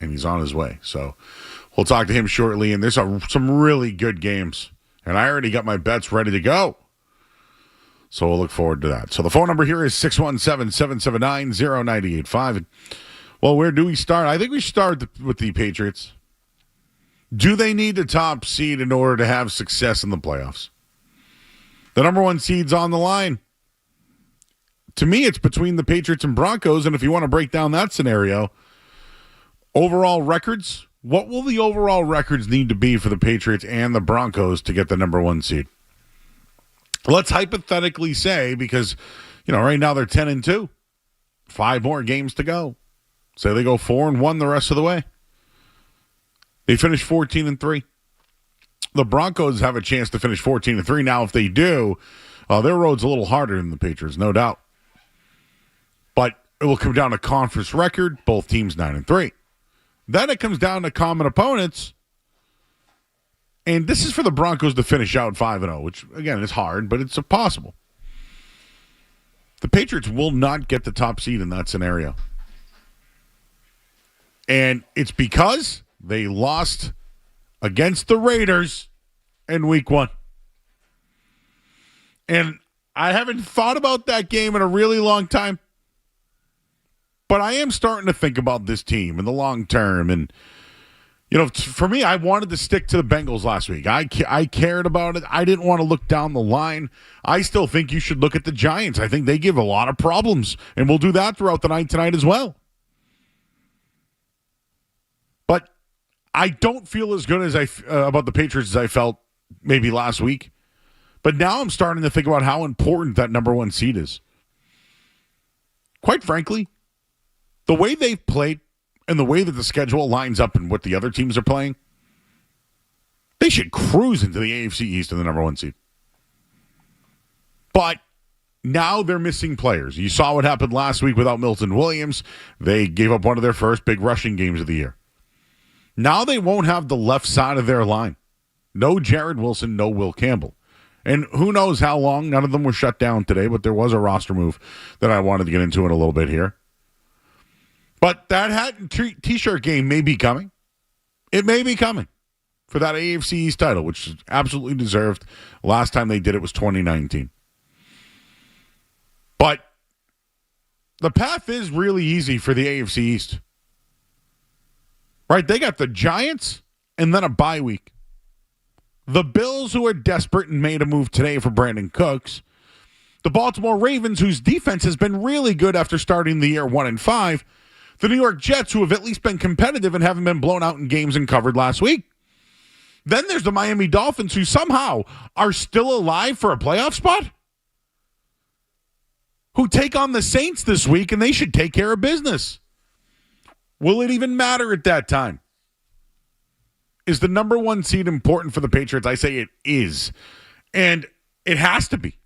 and he's on his way. So we'll talk to him shortly, and there's some really good games. And I already got my bets ready to go. So we'll look forward to that. So the phone number here is 617-779-0985. Well, where do we start? I think we start with the Patriots. Do they need the top seed in order to have success in the playoffs? The number one seed's on the line. To me, it's between the Patriots and Broncos, and if you want to break down that scenario, overall records, what will the overall records need to be for the Patriots and the Broncos to get the number one seed? Let's hypothetically say, because, right now they're 10-2, 5 more games to go. Say they go 4-1 the rest of the way. They finish 14-3. The Broncos have a chance to finish 14-3. Now, if they do, their road's a little harder than the Patriots, no doubt. But it will come down to conference record, both teams 9-3. Then it comes down to common opponents. And this is for the Broncos to finish out 5-0, which, again, is hard, but it's possible. The Patriots will not get the top seed in that scenario. And it's because they lost against the Raiders in week 1. And I haven't thought about that game in a really long time. But I am starting to think about this team in the long term. And, for me, I wanted to stick to the Bengals last week. I cared about it. I didn't want to look down the line. I still think you should look at the Giants. I think they give a lot of problems. And we'll do that throughout the night tonight as well. But I don't feel as good as about the Patriots as I felt maybe last week. But now I'm starting to think about how important that number one seed is. Quite frankly, the way they've played and the way that the schedule lines up and what the other teams are playing, they should cruise into the AFC East in the number one seed. But now they're missing players. You saw what happened last week without Milton Williams. They gave up one of their first big rushing games of the year. Now they won't have the left side of their line. No Jared Wilson, no Will Campbell. And who knows how long. None of them were shut down today, but there was a roster move that I wanted to get into in a little bit here. But that hat and T-shirt game may be coming. It may be coming for that AFC East title, which is absolutely deserved. Last time they did it was 2019. But the path is really easy for the AFC East. Right? They got the Giants and then a bye week. The Bills, who are desperate and made a move today for Brandon Cooks. The Baltimore Ravens, whose defense has been really good after starting the year 1-5. The New York Jets, who have at least been competitive and haven't been blown out in games and covered last week. Then there's the Miami Dolphins, who somehow are still alive for a playoff spot, who take on the Saints this week, and they should take care of business. Will it even matter at that time? Is the number one seed important for the Patriots? I say it is. And it has to be.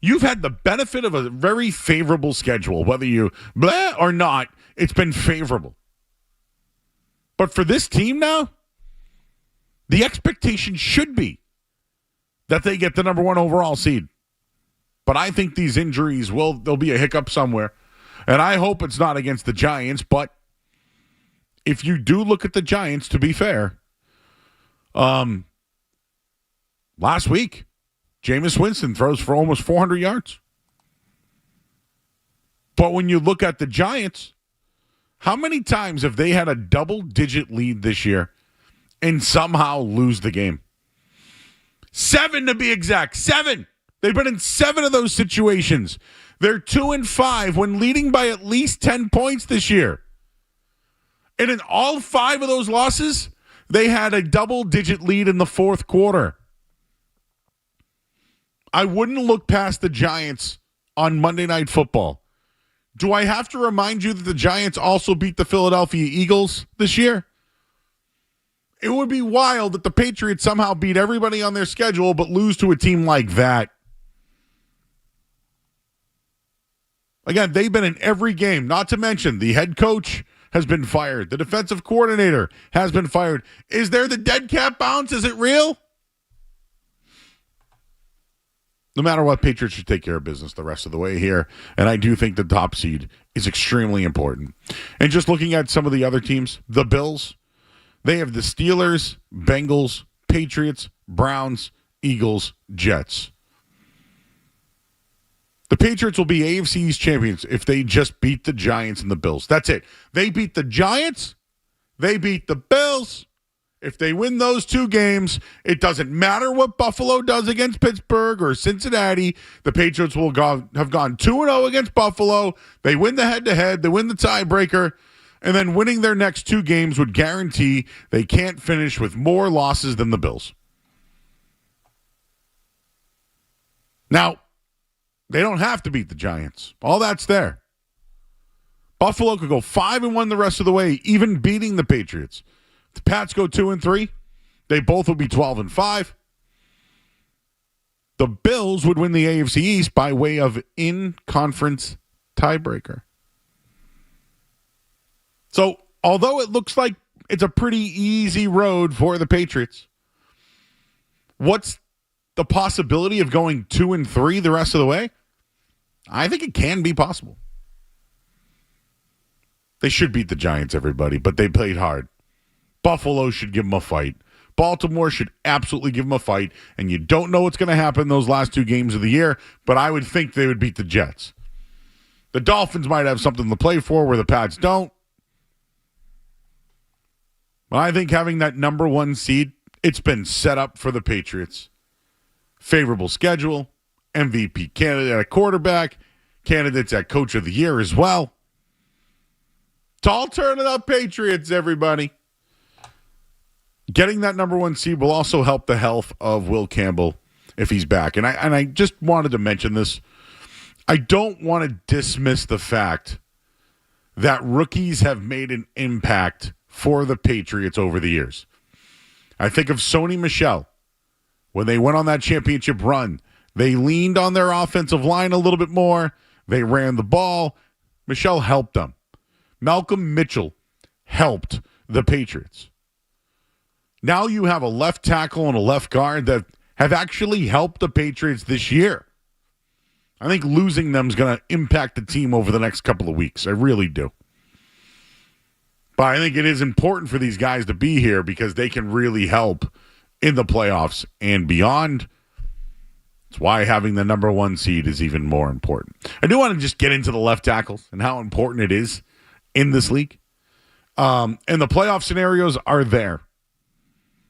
You've had the benefit of a very favorable schedule. Whether you blah or not, it's been favorable. But for this team now, the expectation should be that they get the number one overall seed. But I think these injuries there'll be a hiccup somewhere. And I hope it's not against the Giants, but if you do look at the Giants, to be fair, last week, Jameis Winston throws for almost 400 yards. But when you look at the Giants, how many times have they had a double-digit lead this year and somehow lose the game? 7 to be exact. 7. They've been in 7 of those situations. They're 2-5 when leading by at least 10 points this year. And in all 5 of those losses, they had a double-digit lead in the fourth quarter. I wouldn't look past the Giants on Monday Night Football. Do I have to remind you that the Giants also beat the Philadelphia Eagles this year? It would be wild that the Patriots somehow beat everybody on their schedule but lose to a team like that. Again, they've been in every game, not to mention the head coach has been fired. The defensive coordinator has been fired. Is there the dead cat bounce? Is it real? no matter what, Patriots should take care of business the rest of the way here. And I do think the top seed is extremely important. And just looking at some of the other teams, the Bills, they have the Steelers, Bengals, Patriots, Browns, Eagles, Jets. The Patriots will be AFC East champions if they just beat the Giants and the Bills. That's it. They beat the Giants. They beat the Bills. If they win those two games, it doesn't matter what Buffalo does against Pittsburgh or Cincinnati. The Patriots will have gone 2-0 against Buffalo. They win the head-to-head. They win the tiebreaker. And then winning their next two games would guarantee they can't finish with more losses than the Bills. Now, they don't have to beat the Giants. All that's there. Buffalo could go 5-1 the rest of the way, even beating the Patriots. If the Pats go 2-3, they both would be 12-5. The Bills would win the AFC East by way of in-conference tiebreaker. So, although it looks like it's a pretty easy road for the Patriots, what's the possibility of going 2-3 the rest of the way? I think it can be possible. They should beat the Giants, everybody, but they played hard. Buffalo should give them a fight. Baltimore should absolutely give them a fight, and you don't know what's going to happen those last two games of the year, but I would think they would beat the Jets. The Dolphins might have something to play for where the Pats don't. But I think having that number one seed, it's been set up for the Patriots. Favorable schedule, MVP candidate at quarterback, candidates at coach of the year as well. It's all turning up Patriots, everybody. Getting that number one seed will also help the health of Will Campbell if he's back. And I just wanted to mention this. I don't want to dismiss the fact that rookies have made an impact for the Patriots over the years. I think of Sony Michel. When they went on that championship run, they leaned on their offensive line a little bit more. They ran the ball. Michel helped them. Malcolm Mitchell helped the Patriots. Now you have a left tackle and a left guard that have actually helped the Patriots this year. I think losing them is going to impact the team over the next couple of weeks. I really do. But I think it is important for these guys to be here because they can really help in the playoffs and beyond. That's why having the number one seed is even more important. I do want to just get into the left tackles and how important it is in this league. And the playoff scenarios are there.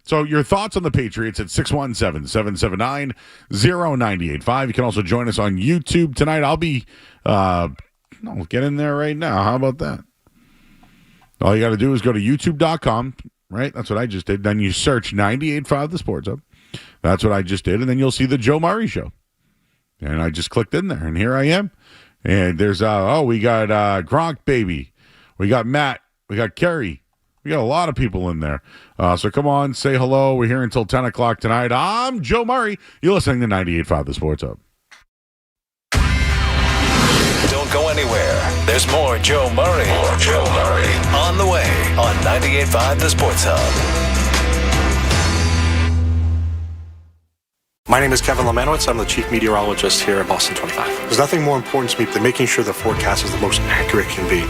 So your thoughts on the Patriots at 617-779-0985. You can also join us on YouTube tonight. I'll get in there right now. How about that? All you got to do is go to youtube.com, right? That's what I just did. Then you search 98.5 The Sports Hub. That's what I just did. And then you'll see the Joe Murray Show. And I just clicked in there, and here I am. And there's, we got Gronk Baby. We got Matt. We got Kerry. We got a lot of people in there. So come on, say hello. We're here until 10 o'clock tonight. I'm Joe Murray. You're listening to 98.5 The Sports Hub. Don't go anywhere. There's more Joe Murray. On the way on 98.5 The Sports Hub. My name is Kevin Lemanowitz. I'm the Chief Meteorologist here at Boston 25. There's nothing more important to me than making sure the forecast is the most accurate it can be.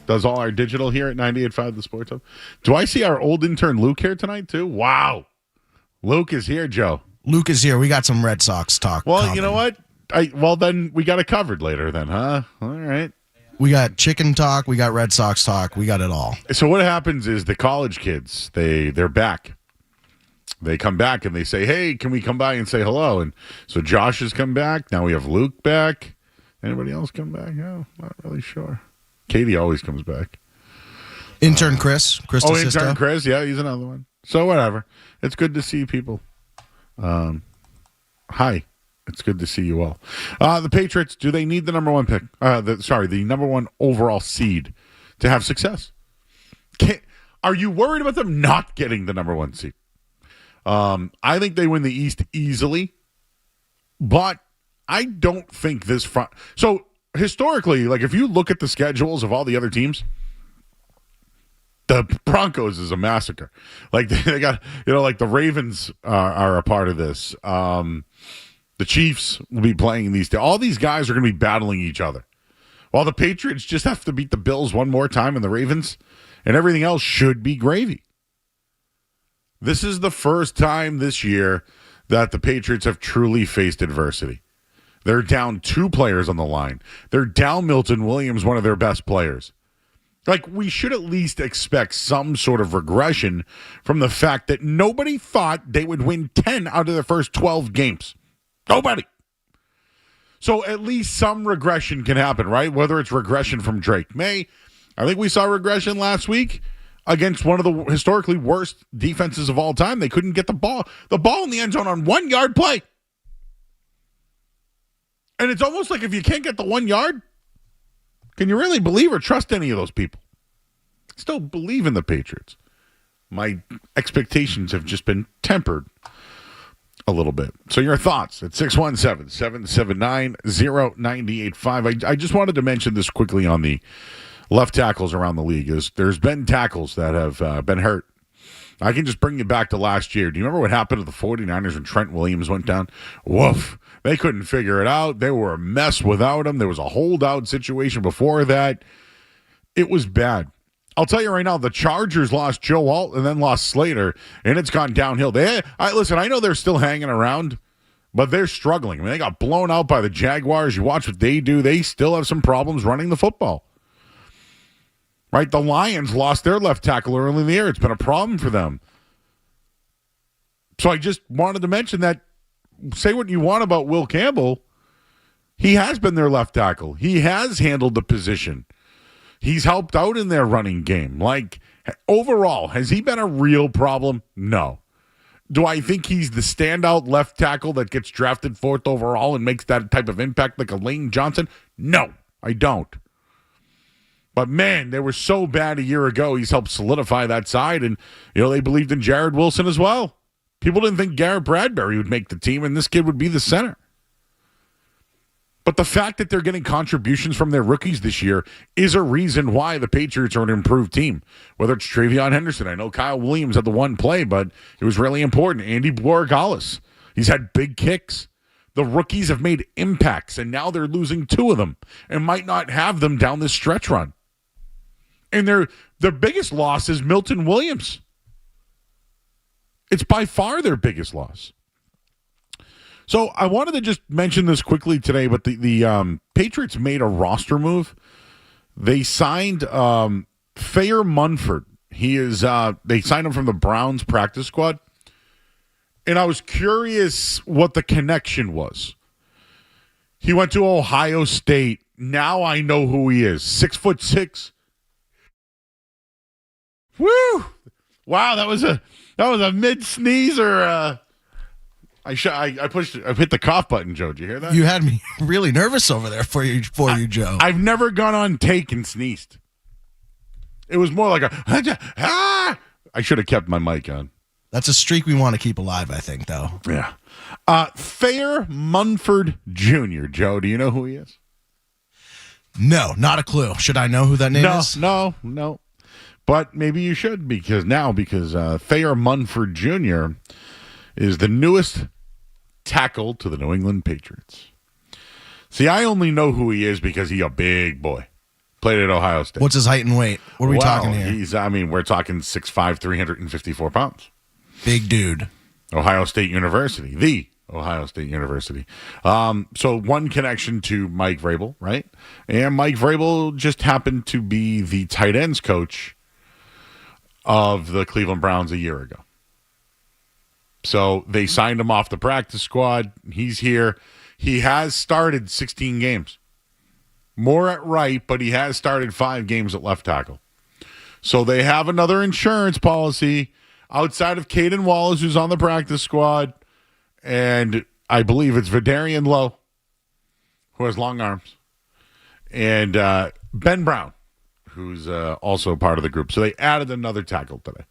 Does all our digital here at 98.5 The Sports Hub. Do I see our old intern Luke here tonight, too? Wow. Luke is here, Joe. Luke is here. We got some Red Sox talk. Well, coming. you know what? Well, then we got it covered later then, huh? All right. We got chicken talk. We got Red Sox talk. We got it all. So what happens is the college kids, they're back. They come back and they say, hey, can we come by and say hello? And so Josh has come back. Now we have Luke back. Anybody else come back? No, not really sure. Katie always comes back. Intern Chris. Intern Chris. Yeah, he's another one. So whatever. It's good to see people. Hi. It's good to see you all. The Patriots, do they need the number one pick? The number one overall seed to have success? Are you worried about them not getting the number one seed? I think they win the East easily, but I don't think this front. So historically, like if you look at the schedules of all the other teams, the Broncos is a massacre. Like they got, like the Ravens are a part of this. The Chiefs will be playing these. All these guys are going to be battling each other. While the Patriots just have to beat the Bills one more time and the Ravens, and everything else should be gravy. This is the first time this year that the Patriots have truly faced adversity. They're down 2 players on the line. They're down Milton Williams, one of their best players. Like, we should at least expect some sort of regression from the fact that nobody thought they would win 10 out of their first 12 games. Nobody. So at least some regression can happen, right? Whether it's regression from Drake May. I think we saw regression last week against one of the historically worst defenses of all time. They couldn't get the ball in the end zone on 1 yard play. And it's almost like if you can't get the 1 yard, can you really believe or trust any of those people? I still believe in the Patriots. My expectations have just been tempered a little bit. So your thoughts at 617-779-0985. I just wanted to mention this quickly on the left tackles around the league. There's been tackles that have been hurt. I can just bring you back to last year. Do you remember what happened to the 49ers when Trent Williams went down? Woof. They couldn't figure it out. They were a mess without him. There was a holdout situation before that. It was bad. I'll tell you right now, the Chargers lost Joe Alt and then lost Slater, and it's gone downhill. Listen, I know they're still hanging around, but they're struggling. I mean, they got blown out by the Jaguars. You watch what they do. They still have some problems running the football. Right? The Lions lost their left tackle early in the year. It's been a problem for them. So I just wanted to mention that. Say what you want about Will Campbell. He has been their left tackle. He has handled the position. He's helped out in their running game. Like, overall, has he been a real problem? No. Do I think he's the standout left tackle that gets drafted 4th overall and makes that type of impact like a Lane Johnson? No, I don't. But, man, they were so bad a year ago. He's helped solidify that side. And, they believed in Jared Wilson as well. People didn't think Garrett Bradbury would make the team, and this kid would be the center. But the fact that they're getting contributions from their rookies this year is a reason why the Patriots are an improved team. Whether it's Travion Henderson. I know Kyle Williams had the one play, but it was really important. Andy Borregales. He's had big kicks. The rookies have made impacts, and now they're losing 2 of them and might not have them down this stretch run. And their biggest loss is Milton Williams. It's by far their biggest loss. So I wanted to just mention this quickly today, but the Patriots made a roster move. They signed Thayer Munford. He is they signed him from the Browns practice squad. And I was curious what the connection was. He went to Ohio State. Now I know who he is. 6'6". Woo! Wow, that was a mid sneeze or I hit the cough button, Joe. Did you hear that? You had me really nervous over there for you, Joe. I've never gone on take and sneezed. It was more like I should have kept my mic on. That's a streak we want to keep alive, I think, though. Yeah. Thayer Munford Jr. Joe, do you know who he is? No, not a clue. Should I know who that name is? No. But maybe you should because Thayer Munford Jr. is the newest tackle to the New England Patriots. See, I only know who he is because he's a big boy. Played at Ohio State. What's his height and weight? What are we talking here? We're talking 6'5", 354 pounds. Big dude. Ohio State University. The Ohio State University. So one connection to Mike Vrabel, right? And Mike Vrabel just happened to be the tight ends coach of the Cleveland Browns a year ago. So they signed him off the practice squad. He's here. He has started 16 games. More at right, but he has started 5 games at left tackle. So they have another insurance policy outside of Caden Wallace, who's on the practice squad. And I believe it's Vidarian Lowe, who has long arms. And Ben Brown, who's also part of the group. So they added another tackle today.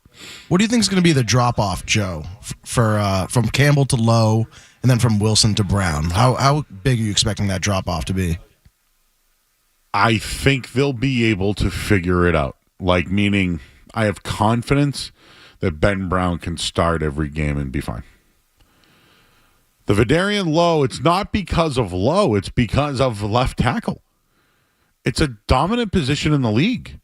What do you think is going to be the drop-off, Joe, for from Campbell to Lowe and then from Wilson to Brown? How big are you expecting that drop-off to be? I think they'll be able to figure it out. Like, meaning I have confidence that Ben Brown can start every game and be fine. The Vidarian Lowe, it's not because of Lowe, it's because of left tackle. It's a dominant position in the league.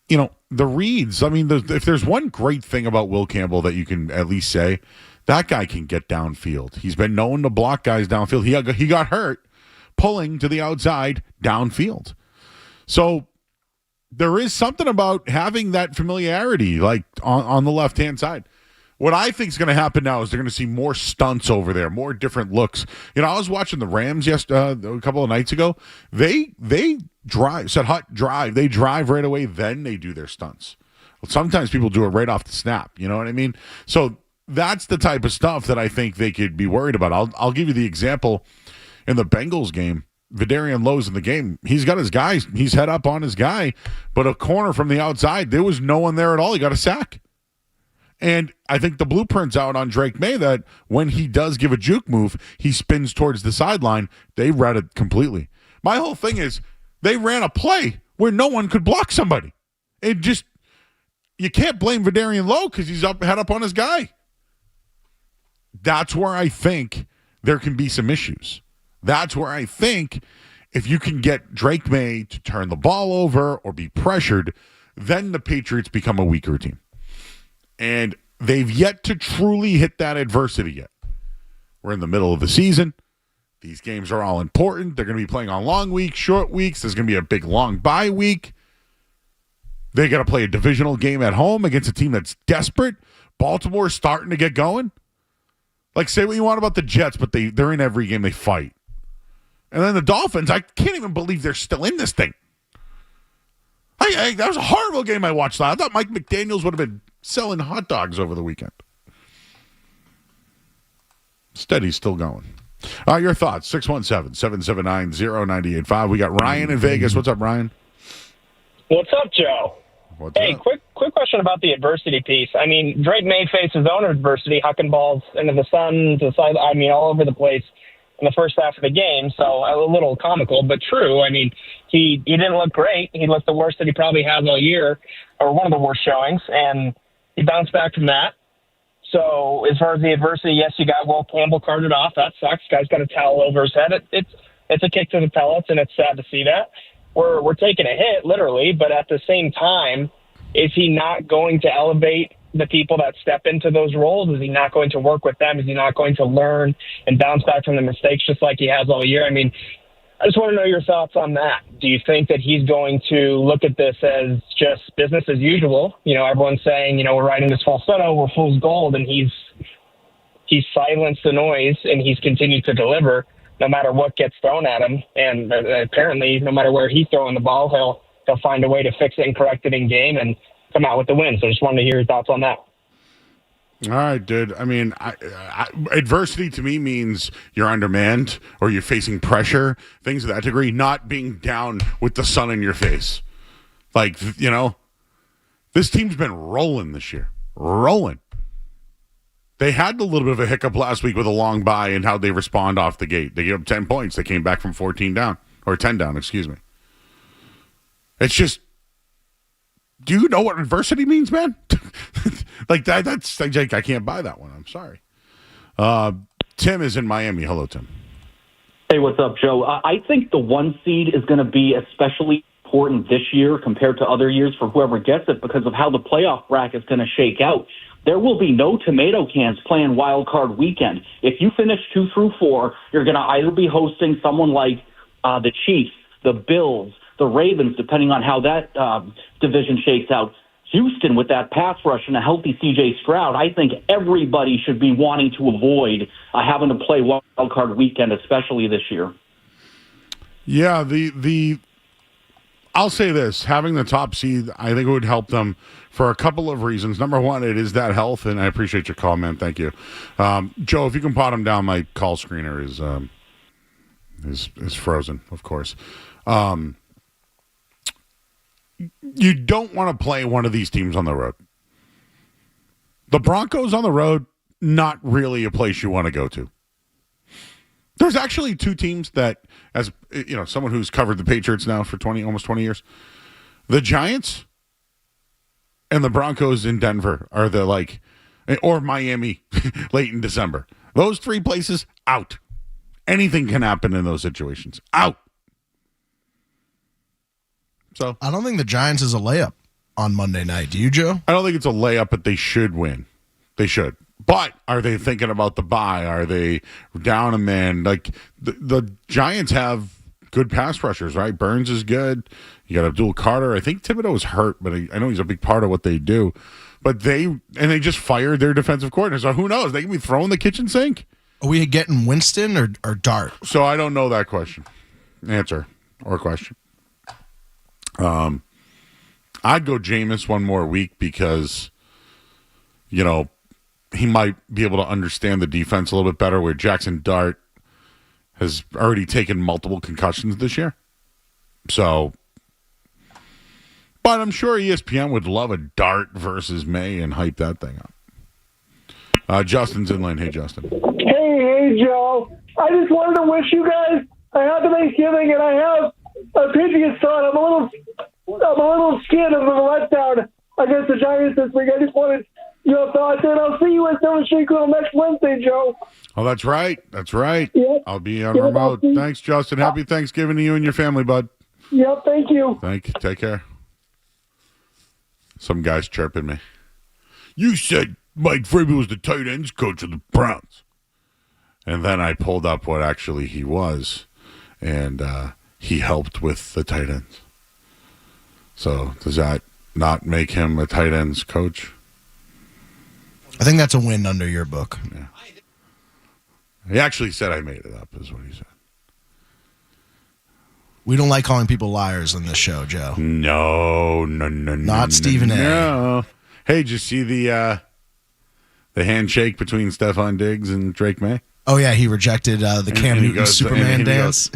You know, the reads, I mean, if there's one great thing about Will Campbell that you can at least say, that guy can get downfield. He's been known to block guys downfield. He got hurt pulling to the outside downfield. So there is something about having that familiarity, like on the left-hand side. What I think is going to happen now is they're going to see more stunts over there, more different looks. You know, I was watching the Rams a couple of nights ago. They drive, said hut drive. They drive right away, then they do their stunts. Well, sometimes people do it right off the snap. You know what I mean? So that's the type of stuff that I think they could be worried about. I'll give you the example in the Bengals game. Vidarian Lowe's in the game. He's got his guys. He's head up on his guy, but a corner from the outside, there was no one there at all. He got a sack. And I think the blueprint's out on Drake May that when he does give a juke move, he spins towards the sideline. They read it completely. My whole thing is they ran a play where no one could block somebody. It just, you can't blame Vidarian Lowe because he's head up on his guy. That's where I think there can be some issues. That's where I think if you can get Drake May to turn the ball over or be pressured, then the Patriots become a weaker team. And they've yet to truly hit that adversity yet. We're in the middle of the season. These games are all important. They're going to be playing on long weeks, short weeks. There's going to be a big long bye week. They got to play a divisional game at home against a team that's desperate. Baltimore's starting to get going. Like, say what you want about the Jets, but they're in every game they fight. And then the Dolphins, I can't even believe they're still in this thing. That was a horrible game I watched. I thought Mike McDaniels would have been selling hot dogs over the weekend. Steady's still going. Your thoughts, 617-779-0985. We got Ryan in Vegas. What's up, Ryan? What's up, Joe? What's up? Quick question about the adversity piece. I mean, Drake May faced his own adversity, hucking balls into the sun, to the side, I mean, all over the place in the first half of the game, so a little comical, but true. I mean, he didn't look great. He looked the worst that he probably has all year, or one of the worst showings, and he bounced back from that. So as far as the adversity, yes, you got Will Campbell carted off. That sucks. Guy's got a towel over his head. It's a kick to the pellets, and it's sad to see that. We're taking a hit, literally, but at the same time, is he not going to elevate the people that step into those roles? Is he not going to work with them? Is he not going to learn and bounce back from the mistakes just like he has all year? I mean, I just want to know your thoughts on that. Do you think that he's going to look at this as just business as usual? You know, everyone's saying, we're riding this falsetto, we're fool's gold, and he's silenced the noise and he's continued to deliver no matter what gets thrown at him. And apparently, no matter where he's throwing the ball, he'll find a way to fix it and correct it in game and come out with the win. So I just wanted to hear your thoughts on that. All right, dude. I mean, adversity to me means you're undermanned or you're facing pressure, things of that degree, not being down with the sun in your face. Like, this team's been rolling this year. Rolling. They had a little bit of a hiccup last week with a long bye and how they respond off the gate. They gave up 10 points. They came back from 14 down, or 10 down, excuse me. It's just, do you know what adversity means, man? Like that's I can't buy that one. I'm sorry. Tim is in Miami. Hello, Tim. Hey, what's up, Joe? I think the 1 seed is going to be especially important this year compared to other years for whoever gets it because of how the playoff bracket is going to shake out. There will be no tomato cans playing wild card weekend. If you finish 2 through 4, you're going to either be hosting someone like the Chiefs, the Bills, the Ravens, depending on how that division shakes out. Houston with that pass rush and a healthy C.J. Stroud, I think everybody should be wanting to avoid having to play wild card weekend, especially this year. Yeah, I'll say this: having the top seed, I think it would help them for a couple of reasons. Number one, it is that health, and I appreciate your call, man. Thank you, Joe. If you can pot him down, my call screener is frozen, of course. You don't want to play one of these teams on the road. The Broncos on the road, not really a place you want to go to. There's actually 2 teams that, as you know, someone who's covered the Patriots now for almost 20 years, the Giants and the Broncos in Denver are or Miami late in December. Those 3 places, out. Anything can happen in those situations. Out. So I don't think the Giants is a layup on Monday night. Do you, Joe? I don't think it's a layup, but they should win. They should. But are they thinking about the bye? Are they down a man? Like the Giants have good pass rushers, right? Burns is good. You got Abdul Carter. I think Thibodeau is hurt, but I know he's a big part of what they do. But they just fired their defensive coordinator. So who knows? They can be throwing the kitchen sink. Are we getting Winston or Dart? So I don't know that question. Answer or question. I'd go Jameis one more week because, he might be able to understand the defense a little bit better, where Jackson Dart has already taken multiple concussions this year. So, but I'm sure ESPN would love a Dart versus May and hype that thing up. Justin's in lane. Hey, Justin. Hey, Joe. I just wanted to wish you guys a happy Thanksgiving, and I have a Patriots thought. I'm a little scared of the letdown against the Giants this week. I just wanted your thoughts, and I'll see you at Demonstration next Wednesday, Joe. Oh, that's right. That's right. Yep. I'll be on remote. Thanks, Justin. Happy Thanksgiving to you and your family, bud. Yep, thank you. Thank you. Take care. Some guy's chirping me. You said Mike Vrabel was the tight ends coach of the Browns. And then I pulled up what actually he was, and he helped with the tight ends. So does that not make him a tight ends coach? I think that's a win under your book. Yeah. He actually said I made it up, is what he said. We don't like calling people liars on this show, Joe. No. Not Stephen A. No. Hey, did you see the handshake between Stephon Diggs and Drake May? Oh, yeah, he rejected the Cam Newton Superman dance.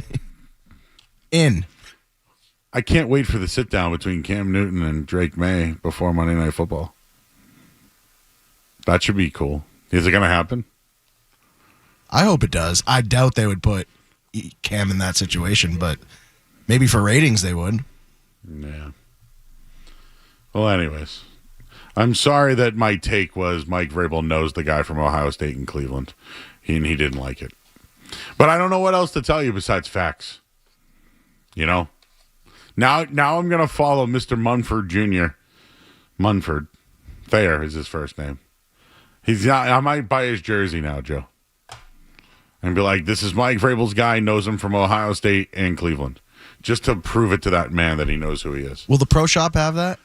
I can't wait for the sit-down between Cam Newton and Drake May before Monday Night Football. That should be cool. Is it going to happen? I hope it does. I doubt they would put Cam in that situation, but maybe for ratings they would. Yeah. Well, anyways, I'm sorry that my take was Mike Vrabel knows the guy from Ohio State and Cleveland. He didn't like it. But I don't know what else to tell you besides facts. Now I'm going to follow Mr. Munford Jr. Munford. Thayer is his first name. He's not. I might buy his jersey now, Joe. And be like, this is Mike Vrabel's guy, knows him from Ohio State and Cleveland. Just to prove it to that man that he knows who he is. Will the Pro Shop have that?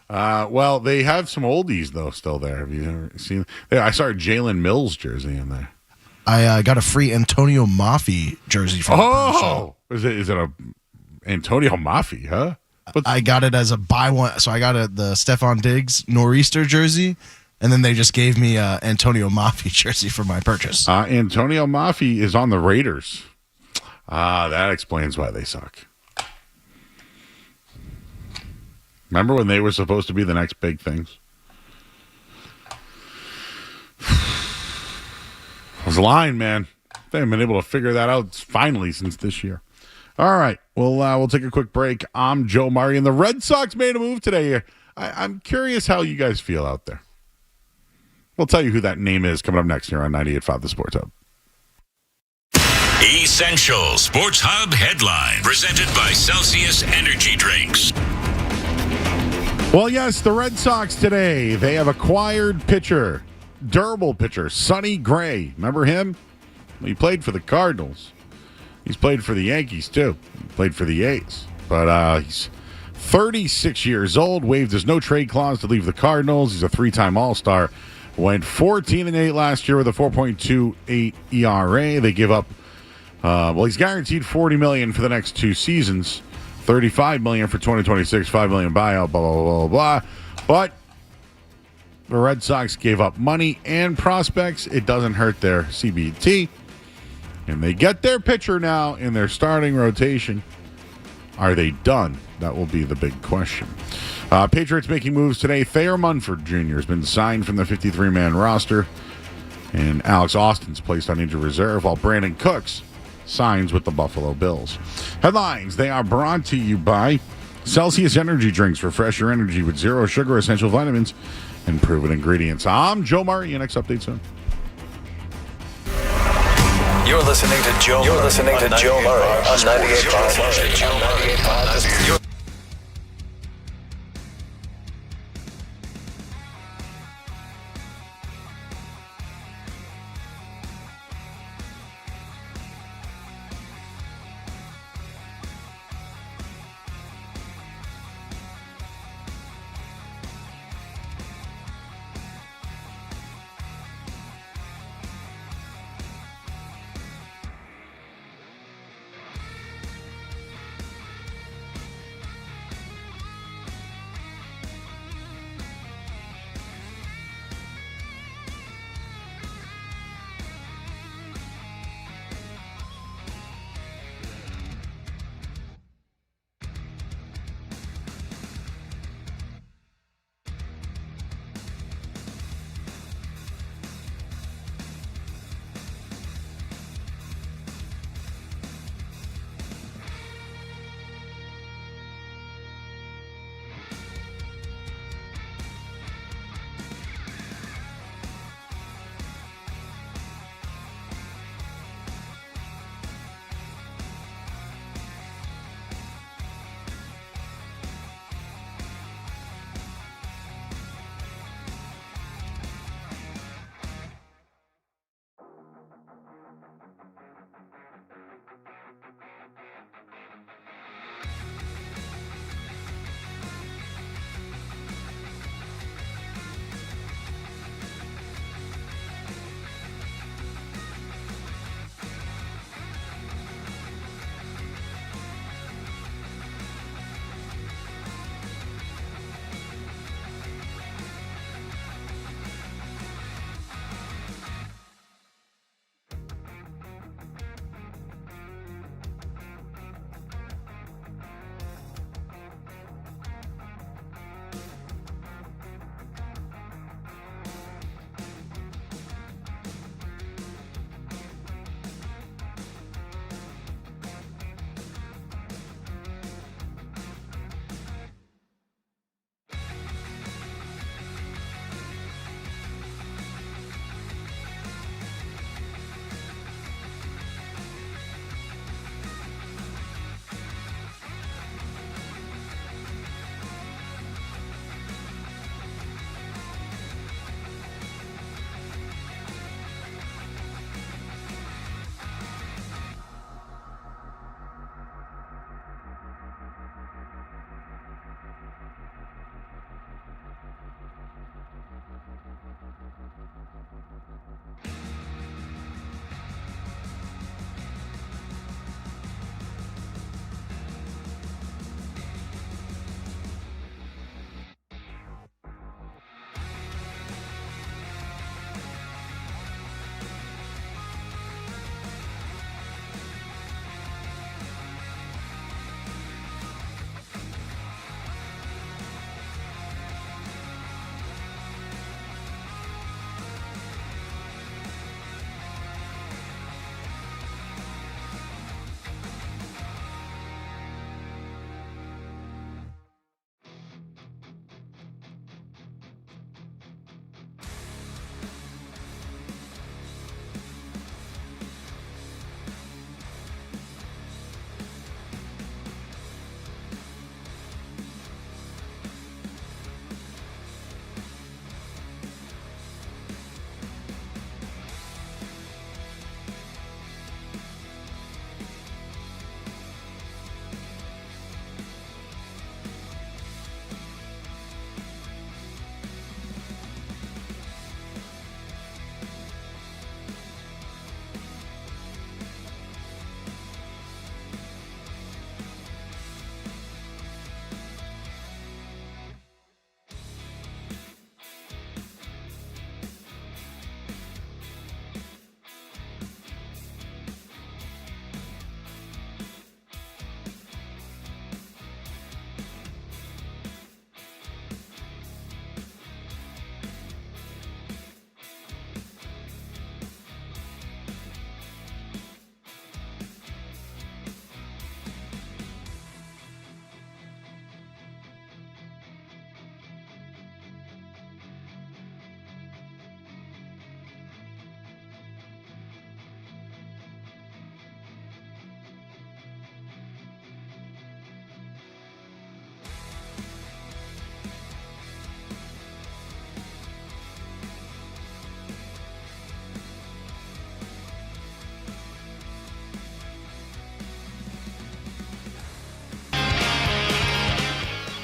Well, they have some oldies, though, still there. Have you ever seen? I saw a Jalen Mills jersey in there. I got a free Antonio Maffei jersey from the Pro Shop. Is it a Antonio Maffei, huh? I got it as a buy one. So I got the Stephon Diggs Nor'easter jersey, and then they just gave me a Antonio Maffei jersey for my purchase. Antonio Maffei is on the Raiders. That explains why they suck. Remember when they were supposed to be the next big things? I was lying, man. They haven't been able to figure that out finally since this year. All right. Well, we'll take a quick break. I'm Joe Murray, and the Red Sox made a move today. I'm curious how you guys feel out there. We'll tell you who that name is coming up next here on 98.5 The Sports Hub. Essential Sports Hub headline presented by Celsius Energy Drinks. Well, yes, the Red Sox today, they have acquired pitcher, durable pitcher, Sonny Gray. Remember him? He played for the Cardinals. He's played for the Yankees, too. He played for the A's. But he's 36 years old, waived his no-trade clause to leave the Cardinals. He's a three-time All-Star. Went 14-8 last year with a 4.28 ERA. They give up, he's guaranteed $40 million for the next 2 seasons. $35 million for 2026, $5 million buyout, blah, blah, blah, blah, blah. But the Red Sox gave up money and prospects. It doesn't hurt their CBT. And they get their pitcher now in their starting rotation. Are they done? That will be the big question. Patriots making moves today. Thayer Munford Jr. has been signed from the 53-man roster. And Alex Austin's placed on injured reserve, while Brandon Cooks signs with the Buffalo Bills. Headlines, they are brought to you by Celsius Energy Drinks. Refresh your energy with zero sugar, essential vitamins, and proven ingredients. I'm Joe Murray. Your next update soon. You're listening to Joe Murray on 98.5.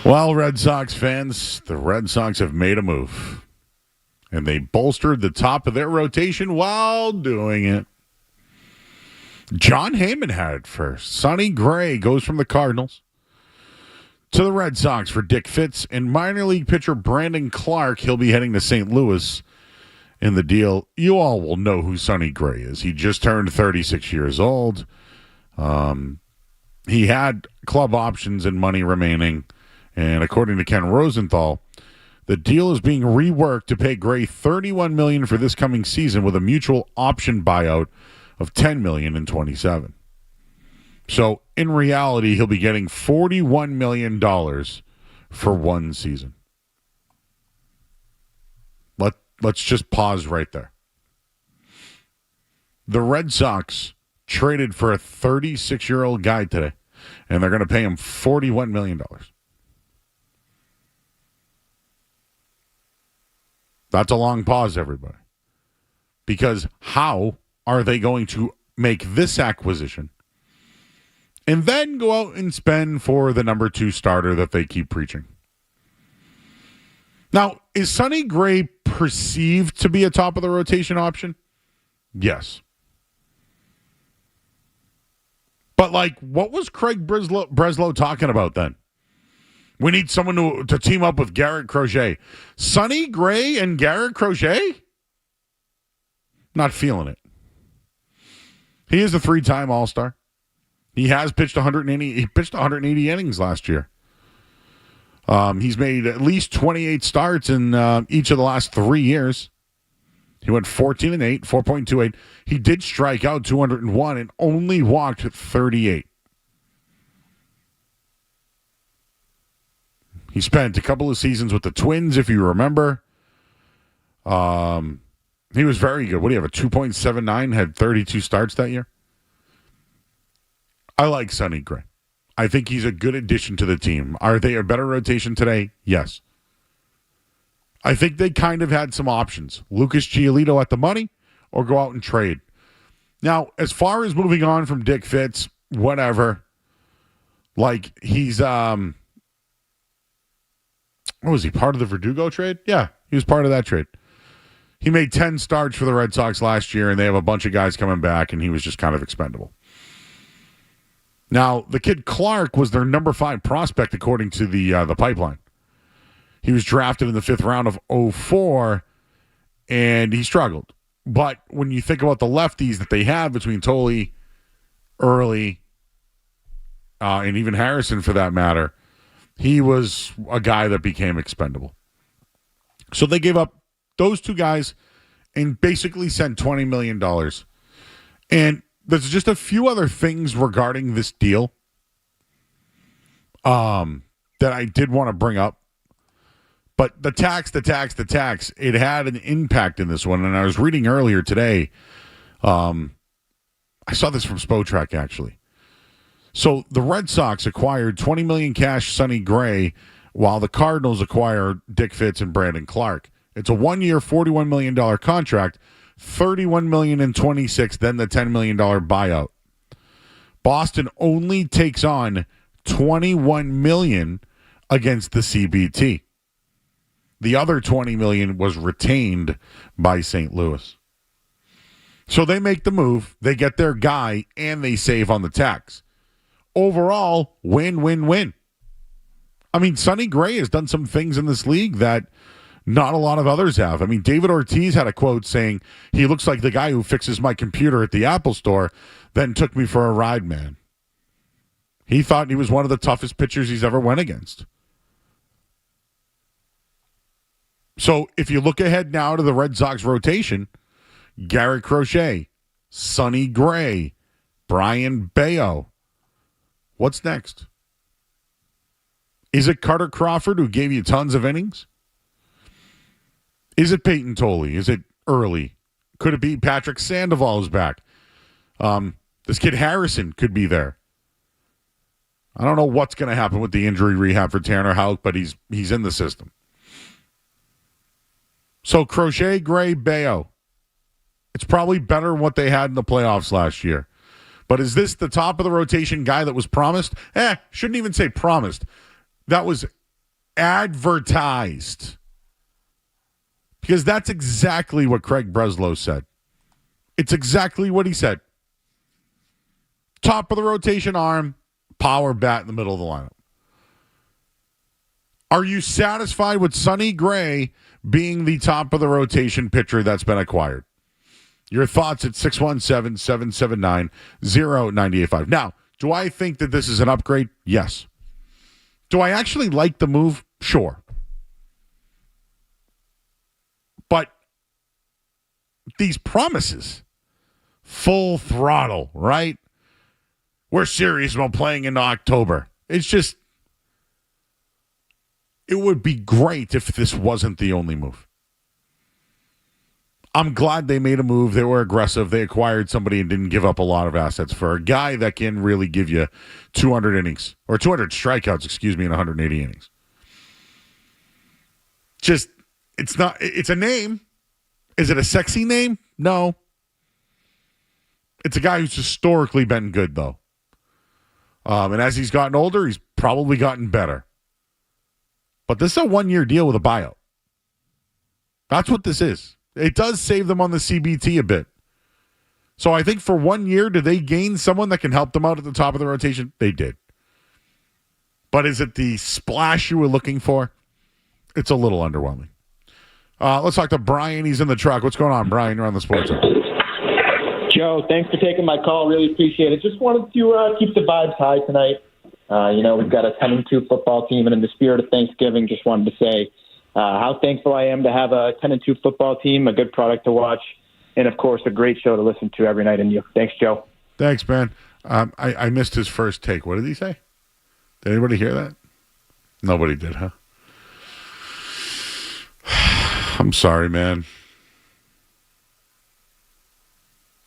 Well, Red Sox fans, the Red Sox have made a move. And they bolstered the top of their rotation while doing it. John Heyman had it first. Sonny Gray goes from the Cardinals to the Red Sox for Dick Fitz. And minor league pitcher Brandon Clark, he'll be heading to St. Louis in the deal. You all will know who Sonny Gray is. He just turned 36 years old. He had club options and money remaining. And according to Ken Rosenthal, the deal is being reworked to pay Gray $31 million for this coming season with a mutual option buyout of $10 million in 27. So in reality, he'll be getting $41 million for one season. Let's just pause right there. The Red Sox traded for a 36-year-old guy today, and they're going to pay him $41 million. That's a long pause, everybody. Because how are they going to make this acquisition and then go out and spend for the number 2 starter that they keep preaching? Now, is Sonny Gray perceived to be a top of the rotation option? Yes. But, what was Craig Breslow talking about then? We need someone to team up with Garrett Crochet. Sonny Gray and Garrett Crochet? Not feeling it. He is a 3-time All-Star. He has pitched 180. He pitched 180 innings last year. He's made at least 28 starts in each of the last 3 years. He went 14-8, 4.28. He did strike out 201 and only walked 38. He spent a couple of seasons with the Twins, if you remember. He was very good. What do you have, a 2.79? Had 32 starts that year? I like Sonny Gray. I think he's a good addition to the team. Are they a better rotation today? Yes. I think they kind of had some options. Lucas Giolito at the money or go out and trade. Now, as far as moving on from Dick Fitz, whatever. He's... What was he, part of the Verdugo trade? Yeah, he was part of that trade. He made 10 starts for the Red Sox last year, and they have a bunch of guys coming back, and he was just kind of expendable. Now, the kid Clark was their number 5 prospect, according to the pipeline. He was drafted in the 5th round of 2004, and he struggled. But when you think about the lefties that they have between Tolle, Early, and even Harrison for that matter, he was a guy that became expendable. So they gave up those 2 guys and basically sent $20 million. And there's just a few other things regarding this deal that I did want to bring up. But the tax, it had an impact in this one. And I was reading earlier today. I saw this from Spotrac, actually. So the Red Sox acquired $20 million cash Sonny Gray, while the Cardinals acquired Dick Fitz and Brandon Clark. It's a 1-year, $41 million contract, $31 million in 26, then the $10 million buyout. Boston only takes on $21 million against the CBT. The other $20 million was retained by St. Louis. So they make the move, they get their guy, and they save on the tax. Overall, win-win-win. I mean, Sonny Gray has done some things in this league that not a lot of others have. I mean, David Ortiz had a quote saying, he looks like the guy who fixes my computer at the Apple store, then took me for a ride, man. He thought he was one of the toughest pitchers he's ever went against. So if you look ahead now to the Red Sox rotation, Garrett Crochet, Sonny Gray, Brian Bayo. What's next? Is it Carter Crawford, who gave you tons of innings? Is it Peyton Tolle? Is it Early? Could it be Patrick Sandoval who's back? This kid Harrison could be there. I don't know what's going to happen with the injury rehab for Tanner Houck, but he's in the system. So Crochet, Gray, Bayo. It's probably better than what they had in the playoffs last year. But is this the top of the rotation guy that was promised? Shouldn't even say promised. That was advertised. Because that's exactly what Craig Breslow said. It's exactly what he said. Top of the rotation arm, power bat in the middle of the lineup. Are you satisfied with Sonny Gray being the top of the rotation pitcher that's been acquired? Your thoughts at 617-779-0985. Now, do I think that this is an upgrade? Yes. Do I actually like the move? Sure. But these promises, full throttle, right? We're serious about playing in October. It's just, it would be great if this wasn't the only move. I'm glad they made a move. They were aggressive. They acquired somebody and didn't give up a lot of assets for a guy that can really give you 200 innings, or 200 strikeouts, in 180 innings. Just, it's a name. Is it a sexy name? No. It's a guy who's historically been good, though. And as he's gotten older, he's probably gotten better. But this is a one-year deal with a buyout. That's what this is. It does save them on the CBT a bit. So I think for 1 year, did they gain someone that can help them out at the top of the rotation? They did. But is it the splash you were looking for? It's a little underwhelming. Let's talk to Brian. He's in the truck. What's going on, Brian? You're on the Sports Hub. Joe, thanks for taking my call. Really appreciate it. Just wanted to keep the vibes high tonight. We've got a 10-2 football team, and in the spirit of Thanksgiving, just wanted to say how thankful I am to have a 10-2 football team, a good product to watch, and, of course, a great show to listen to every night in you. Thanks, Joe. Thanks, man. I missed his first take. What did he say? Did anybody hear that? Nobody did, huh? I'm sorry, man.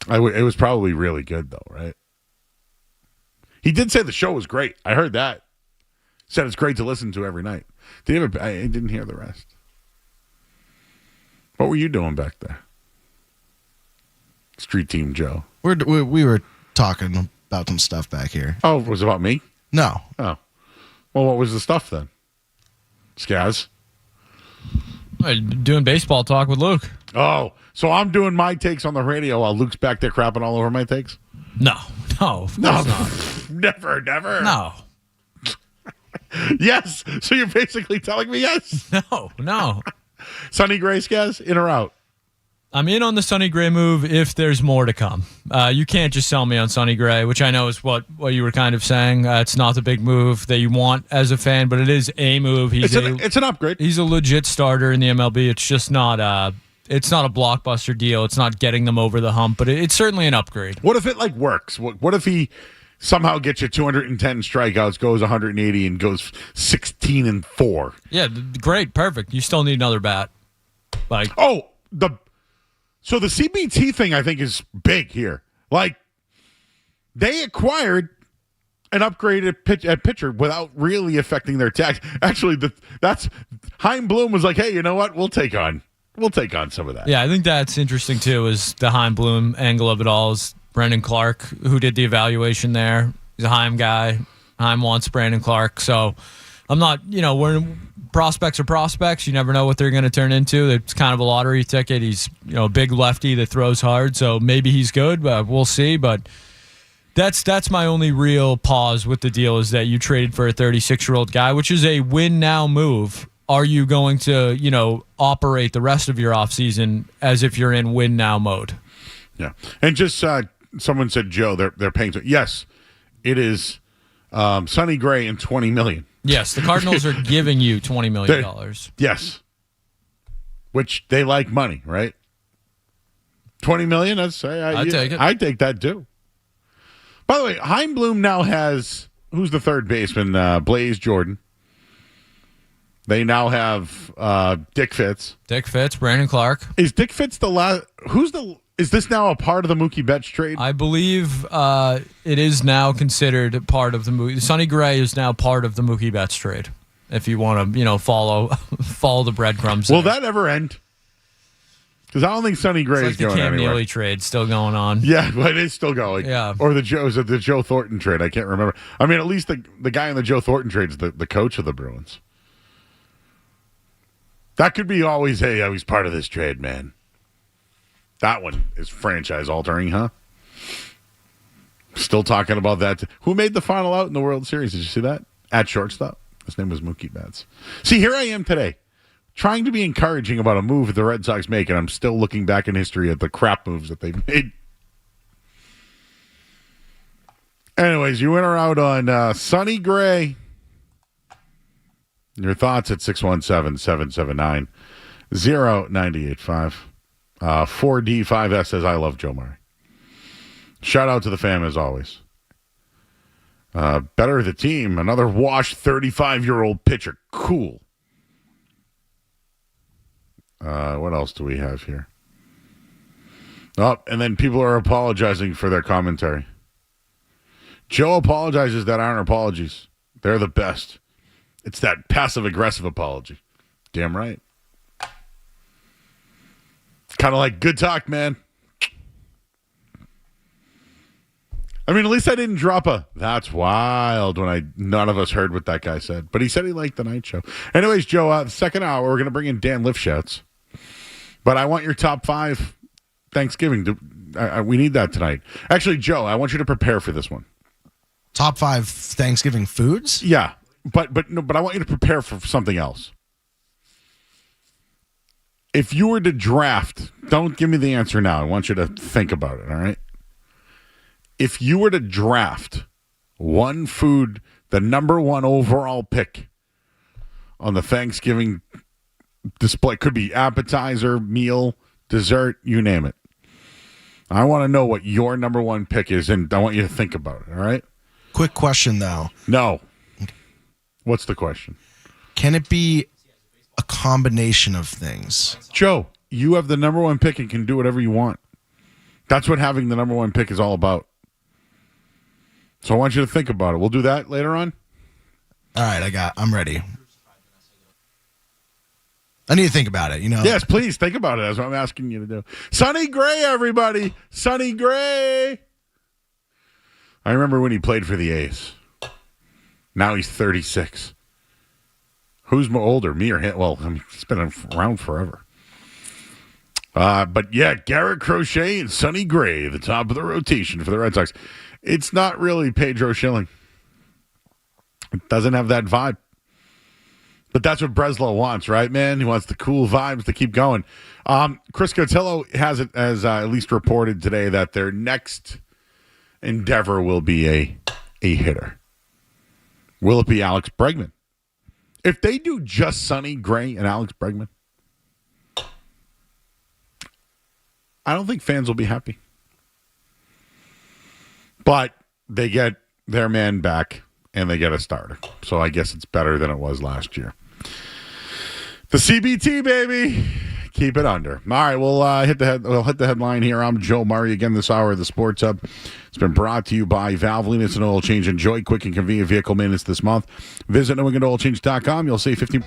It was probably really good, though, right? He did say the show was great. I heard that. Said it's great to listen to every night. I didn't hear the rest. What were you doing back there? Street Team Joe. We were talking about some stuff back here. Oh, it was about me? No. Oh. Well, what was the stuff then? Skaz? Doing baseball talk with Luke. Oh, so I'm doing my takes on the radio while Luke's back there crapping all over my takes? No, of course not. Never. No. Yes. So you're basically telling me yes? No. Sonny Gray, Skaz, in or out? I'm in on the Sonny Gray move if there's more to come. You can't just sell me on Sonny Gray, which I know is what you were kind of saying. It's not the big move that you want as a fan, but it is a move. It's an upgrade. He's a legit starter in the MLB. It's just not a blockbuster deal. It's not getting them over the hump, but it's certainly an upgrade. What if it works? What if he somehow gets you 210 strikeouts, goes 180, and goes 16-4? Yeah, great, perfect. You still need another bat. So the CBT thing, I think, is big here. They acquired an upgraded pitcher without really affecting their tax. Actually, that's Chaim Bloom was like, hey, you know what? We'll take on some of that. Yeah, I think that's interesting, too, is the Chaim Bloom angle of it all is Brendan Clark, who did the evaluation there. He's a Chaim guy. Chaim wants Brandon Clark. So I'm not, prospects are prospects. You never know what they're going to turn into. It's kind of a lottery ticket. He's, a big lefty that throws hard, so maybe he's good, but we'll see. But that's my only real pause with the deal is that you traded for a 36-year-old guy, which is a win-now move. Are you going to, operate the rest of your offseason as if you're in win-now mode? Yeah. And just someone said, Joe, they're paying. Yes, it is Sonny Gray and $20 million. Yes, the Cardinals are giving you $20 million. Yes. Which they like money, right? $20 million, I'd take it. I'd take that too. By the way, Chaim Bloom now has, who's the third baseman? Blaze Jordan. They now have Dick Fitz. Brandon Clark. Is Dick Fitz the last? Is this now a part of the Mookie Betts trade? I believe it is now considered part of the Mookie. Sonny Gray is now part of the Mookie Betts trade. If you want to, follow the breadcrumbs. Will that ever end? Because I don't think Sonny Gray is going anywhere. The Cam Neely trade still going on. Yeah, but it is still going. Yeah. Or the Joe Thornton trade. I can't remember. I mean, at least the guy in the Joe Thornton trade is the coach of the Bruins. That could be always, hey, I was part of this trade, man. That one is franchise altering, huh? Still talking about that. Who made the final out in the World Series? Did you see that? At shortstop. His name was Mookie Betts. See, here I am today, trying to be encouraging about a move that the Red Sox make, and I'm still looking back in history at the crap moves that they've made. Anyways, you went out on Sonny Gray. Your thoughts at 617-779-0985. 4D5S says, I love Joe Murray. Shout out to the fam as always. Better the team. Another washed 35-year-old pitcher. Cool. What else do we have here? Oh, and then people are apologizing for their commentary. Joe apologizes that aren't apologies. They're the best. It's that passive-aggressive apology. Damn right. Kind of like good talk, man. I mean, at least I didn't drop a "that's wild" when none of us heard what that guy said. But he said he liked the night show. Anyways, Joe, the second hour, we're going to bring in Dan Lifshatz. But I want your top 5 Thanksgiving. We need that tonight. Actually, Joe, I want you to prepare for this one. Top 5 Thanksgiving foods? Yeah, but I want you to prepare for something else. If you were to draft, don't give me the answer now. I want you to think about it, all right? If you were to draft one food, the number 1 overall pick on the Thanksgiving display, could be appetizer, meal, dessert, you name it. I want to know what your number 1 pick is, and I want you to think about it, all right? Quick question, though. No. What's the question? Can it be a combination of things? Joe, you have the number 1 pick and can do whatever you want. That's what having the number 1 pick is all about. So I want you to think about it. We'll do that later on. All right, I'm ready. I need to think about it, you know. Yes, please think about it. That's what I'm asking you to do. Sonny Gray, everybody. Sonny Gray. I remember when he played for the A's. Now he's 36. Who's more older, me or him? Well, I mean, he's been around forever. But yeah, Garrett Crochet and Sonny Gray, the top of the rotation for the Red Sox. It's not really Pedro Schilling. It doesn't have that vibe. But that's what Breslow wants, right, man? He wants the cool vibes to keep going. Chris Cotillo has it as at least reported today that their next endeavor will be a hitter. Will it be Alex Bregman? If they do just Sonny Gray and Alex Bregman, I don't think fans will be happy. But they get their man back and they get a starter. So I guess it's better than it was last year. The CBT, baby. Keep it under. All right, we'll hit the headline here. I'm Joe Murray again this hour of the Sports Hub. It's been brought to you by Valvoline and Oil Change. Enjoy quick and convenient vehicle maintenance this month. Visit NewEnglandOilChange.com. You'll save 15%.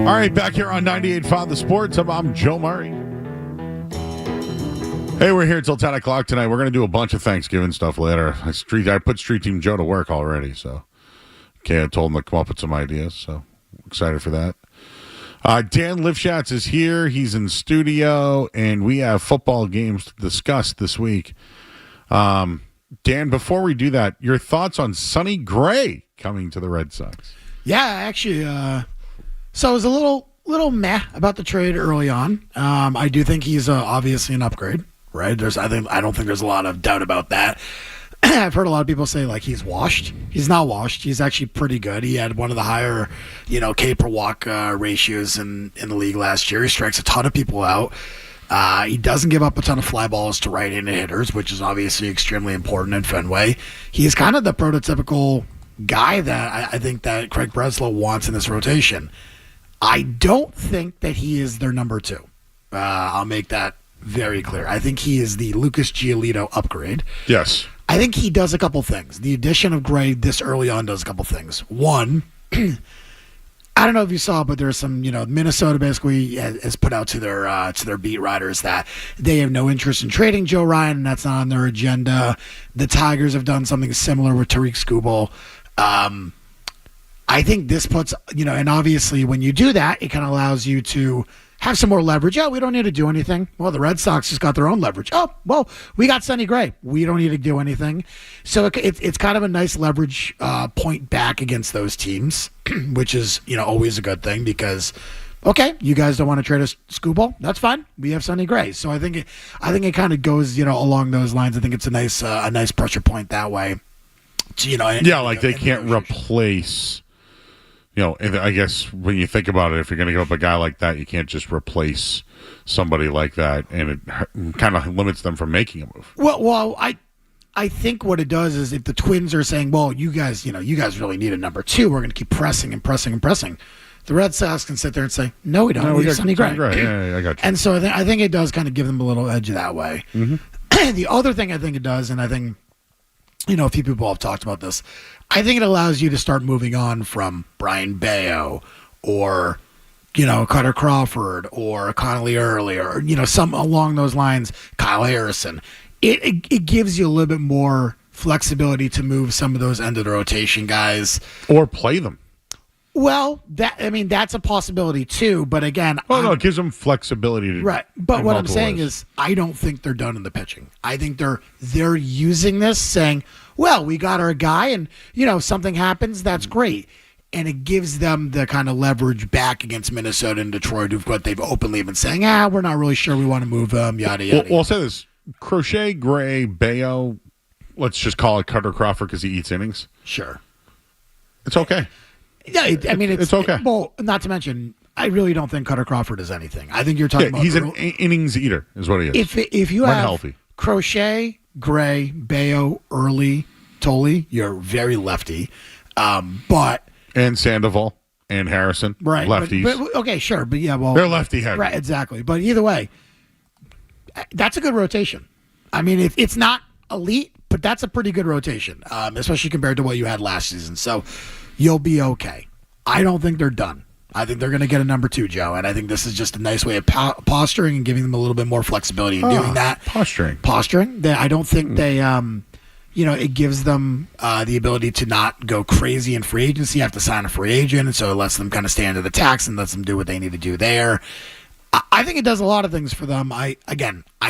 All right, back here on 98.5 The Sports. I'm Joe Murray. Hey, we're here till 10 o'clock tonight. We're going to do a bunch of Thanksgiving stuff later. I put Street Team Joe to work already, so okay, I told him to come up with some ideas, so excited for that. Dan Lifshatz is here. He's in studio, and we have football games to discuss this week. Dan, before we do that, your thoughts on Sonny Gray coming to the Red Sox? Yeah, actually, so I was a little meh about the trade early on. I do think he's obviously an upgrade, right? I don't think there's a lot of doubt about that. I've heard a lot of people say like he's washed. He's not washed. He's actually pretty good. He had one of the higher, K per walk ratios in the league last year. He strikes a ton of people out. He doesn't give up a ton of fly balls to right-handed hitters, which is obviously extremely important in Fenway. He's kind of the prototypical guy that I think that Craig Breslow wants in this rotation. I don't think that he is their number 2. I'll make that very clear. I think he is the Lucas Giolito upgrade. Yes. I think he does a couple things. The addition of Gray this early on does a couple things. One, I don't know if you saw, but there's some, Minnesota basically has put out to their beat writers that they have no interest in trading Joe Ryan, and that's not on their agenda. The Tigers have done something similar with Tariq Skubal. I think this puts, and obviously when you do that, it kind of allows you to have some more leverage. Oh, we don't need to do anything. Well, the Red Sox just got their own leverage. Oh, well, we got Sonny Gray. We don't need to do anything. So it's kind of a nice leverage point back against those teams, which is, always a good thing because, okay, you guys don't want to trade us Skubal. That's fine. We have Sonny Gray. So I think it kind of goes, along those lines. I think it's a nice pressure point that way. They can't replace. I guess when you think about it, if you're going to give up a guy like that, you can't just replace somebody like that, and it kind of limits them from making a move. Well, I think what it does is if the Twins are saying, well, you guys really need a number 2, we're going to keep pressing and pressing and pressing. The Red Sox can sit there and say, no, we don't. No, we got Sonny Gray. Yeah, I got you. And so I think it does kind of give them a little edge that way. Mm-hmm. The other thing I think it does, and I think, a few people have talked about this, I think it allows you to start moving on from Brian Bayo or, Carter Crawford or Connolly Early or, some along those lines, Kyle Harrison. It gives you a little bit more flexibility to move some of those end of the rotation guys. Or play them. Well, that's a possibility too. But again, it gives them flexibility. Right. But what I'm saying is I don't think they're done in the pitching. I think they're using this saying, well, we got our guy and, something happens. That's great. And it gives them the kind of leverage back against Minnesota and Detroit, they've openly been saying, we're not really sure we want to move them, yada, yada. Well, I'll say this. Crochet, Gray, Bayo, let's just call it Carter Crawford because he eats innings. Sure. It's okay. Yeah, it's okay. Well, not to mention, I really don't think Carter Crawford is anything. I think you're talking about... He's an innings eater is what he is. If you have healthy. Crochet, Gray, Bayo, Early, Tolley, you're very lefty. But... And Sandoval and Harrison, right? Lefties. But, okay, sure. But yeah, well... They're lefty-headed. Right, exactly. But either way, that's a good rotation. I mean, it's not elite, but that's a pretty good rotation, especially compared to what you had last season. So you'll be okay. I don't think they're done. I think they're going to get a number 2, Joe, and I think this is just a nice way of posturing and giving them a little bit more flexibility in doing that. Posturing. I don't think they, it gives them the ability to not go crazy in free agency. You have to sign a free agent, and so it lets them kind of stay under the tax and lets them do what they need to do there. I think it does a lot of things for them. I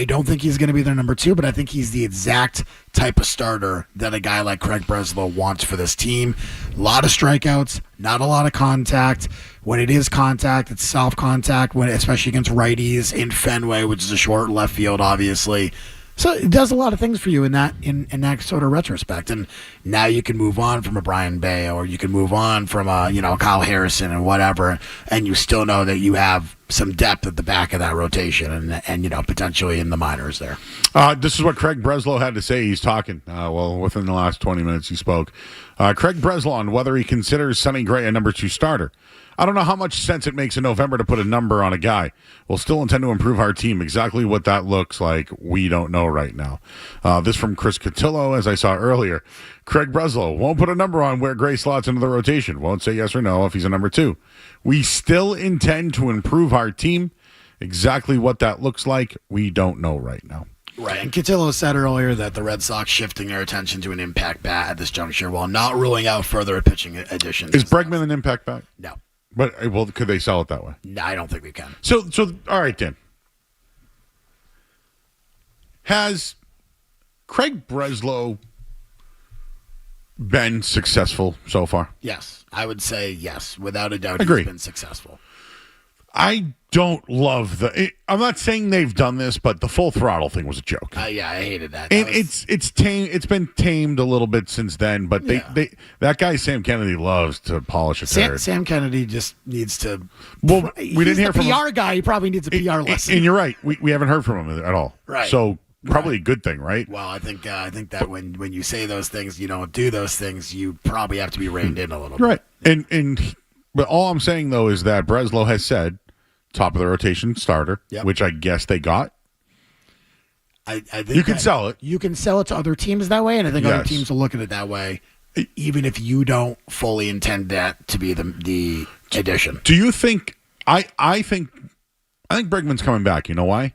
don't think he's going to be their number 2, but I think he's the exact type of starter that a guy like Craig Breslow wants for this team. A lot of strikeouts, not a lot of contact. When it is contact, it's soft contact, especially against righties in Fenway, which is a short left field, obviously. So it does a lot of things for you in that sort of retrospect. And now you can move on from a Brian Bayo, or you can move on from a Kyle Harrison and whatever, and you still know that you have some depth at the back of that rotation and potentially in the minors there. This is what Craig Breslow had to say. He's talking. Within the last 20 minutes he spoke. Craig Breslow on whether he considers Sonny Gray a number 2 starter. I don't know how much sense it makes in November to put a number on a guy. We'll still intend to improve our team. Exactly what that looks like, we don't know right now. This from Chris Cotillo, as I saw earlier. Craig Breslow won't put a number on where Gray slots into the rotation. Won't say yes or no if he's a number 2. We still intend to improve our team. Exactly what that looks like, we don't know right now. Right, and Cotillo said earlier that the Red Sox shifting their attention to an impact bat at this juncture while not ruling out further pitching additions. Is Bregman an impact bat? No. But, could they sell it that way? No, I don't think we can. So all right, Dan. Has Craig Breslow been successful so far? Yes, I would say yes. Without a doubt, Agree. he's been successful. I don't love I'm not saying they've done this, but the full throttle thing was a joke. Yeah, I hated that. And it's tame. It's been tamed a little bit since then, but that guy Sam Kennedy loves to polish a turd. Sam Kennedy just needs to. Well, we didn't hear from PR guy. He probably needs a PR lesson. And you're right. We haven't heard from him at all. Right. So probably a good thing, right? Well, I think that when you say those things, you don't do those things. You probably have to be reined in a little bit. Right. But all I'm saying though is that Breslow has said top of the rotation starter, which I guess they got. I think you can sell it. You can sell it to other teams that way, and I think other teams will look at it that way, even if you don't fully intend that to be the addition. Do you think? I think Bregman's coming back. You know why?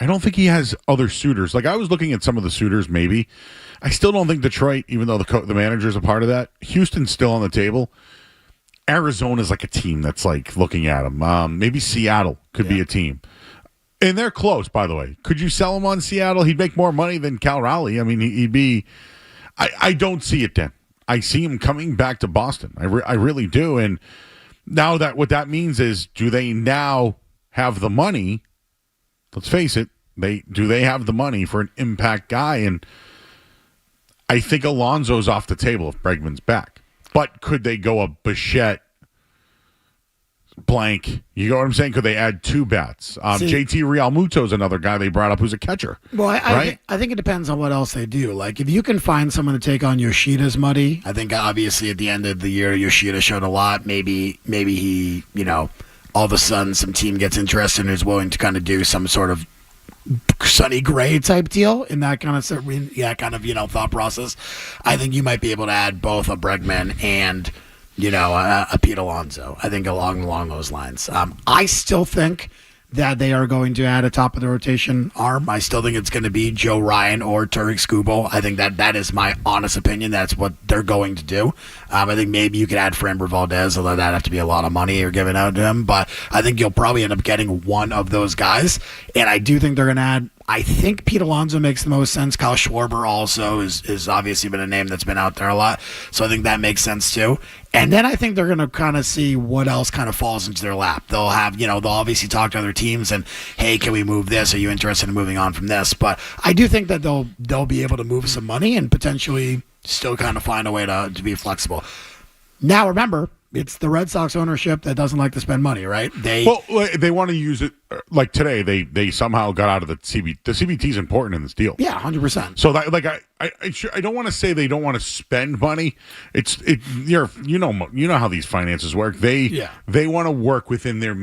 I don't think he has other suitors. Like I was looking at some of the suitors, maybe. I still don't think Detroit, even though the manager's a part of that. Houston's still on the table. Arizona's like a team that's like looking at him. Maybe Seattle could be a team. And they're close, by the way. Could you sell him on Seattle? He'd make more money than Cal Raleigh. I mean, he'd be... I don't see it then. I see him coming back to Boston. I really do. And now what that means is, do they now have the money? Let's face it. Do they have the money for an impact guy? And I think Alonso's off the table if Bregman's back. But could they go a Bichette blank? You know what I'm saying? Could they add 2 bats? JT Realmuto's another guy they brought up who's a catcher. Well, I think it depends on what else they do. Like, if you can find someone to take on Yoshida's money, I think obviously at the end of the year, Yoshida showed a lot. Maybe he, all of a sudden some team gets interested and is willing to kind of do some sort of Sonny Gray type deal in that kind of thought process. I think you might be able to add both a Bregman and a Pete Alonso. I think along those lines. I still think that they are going to add a top of the rotation arm. I still think it's going to be Joe Ryan or Tariq Skubal. I think that is my honest opinion. That's what they're going to do. I think maybe you could add Framber Valdez, although that'd have to be a lot of money you're giving out to him. But I think you'll probably end up getting one of those guys. And I do think they're going to add, I think Pete Alonso makes the most sense. Kyle Schwarber also is obviously been a name that's been out there a lot. So I think that makes sense too. And then I think they're going to kind of see what else kind of falls into their lap. They'll have, they'll obviously talk to other teams and, hey, can we move this? Are you interested in moving on from this? But I do think that they'll be able to move some money and potentially still kind of find a way to be flexible. Now, remember, it's the Red Sox ownership that doesn't like to spend money, right? They want to use it like today. They somehow got out of the CBT. The CBT is important in this deal. Yeah, 100%. So that, I don't want to say they don't want to spend money. You know how these finances work. They want to work within their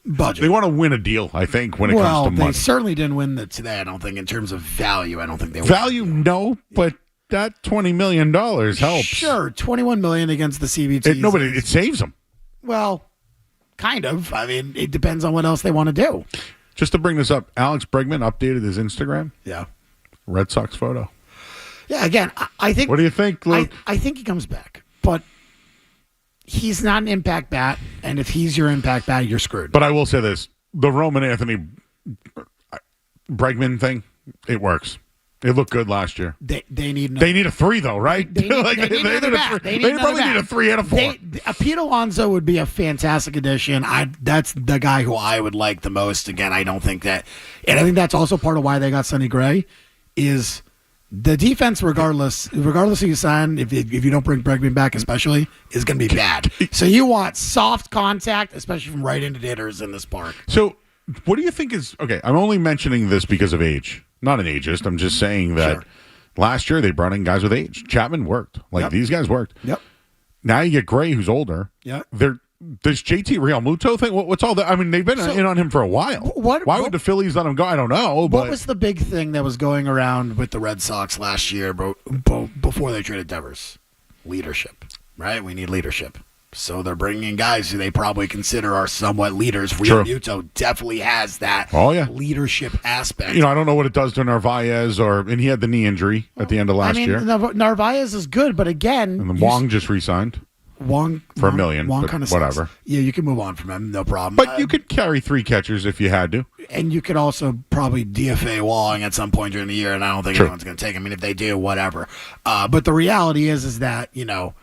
budget. They want to win a deal. I think when it comes to money, they certainly didn't win today. I don't think in terms of value. I don't think they value. No, but. That $20 million helps. Sure, $21 million against the CBT. It saves them. Well, kind of. I mean, it depends on what else they want to do. Just to bring this up, Alex Bregman updated his Instagram. Yeah. Red Sox photo. Yeah, again, I think... What do you think, Luke? I think he comes back, but he's not an impact bat, and if he's your impact bat, you're screwed. But I will say this. The Roman Anthony Bregman thing, it works. It looked good last year. They need a 3 though, right? They need probably need a 3 and a 4. Pete Alonso would be a fantastic addition. That's the guy who I would like the most. Again, I don't think that, and I think that's also part of why they got Sonny Gray, is the defense, regardless who you sign, if you don't bring Bregman back, especially, is going to be bad. So you want soft contact, especially from right-handed hitters in this park. So what do you think is okay? I'm only mentioning this because of age. Not an ageist. I'm just saying that last year they brought in guys with age. Chapman worked. These guys worked. Yep. Now you get Gray, who's older. Yep. this JT Realmuto thing? What's all that? I mean, they've been in on him for a while. Why would the Phillies let him go? I don't know. What was the big thing that was going around with the Red Sox last year before they traded Devers? Leadership, right? We need leadership. So they're bringing in guys who they probably consider are somewhat leaders. Realmuto definitely has that leadership aspect. I don't know what it does to Narvaez, and he had the knee injury at the end of last year. Narvaez is good, but again... And then Wong just re-signed. Wong for $1 million, Wong but kind of whatever. Sucks. Yeah, you can move on from him, no problem. But you could carry 3 catchers if you had to. And you could also probably DFA Wong at some point during the year, and I don't think anyone's going to take him. I mean, if they do, whatever. But the reality is that, you're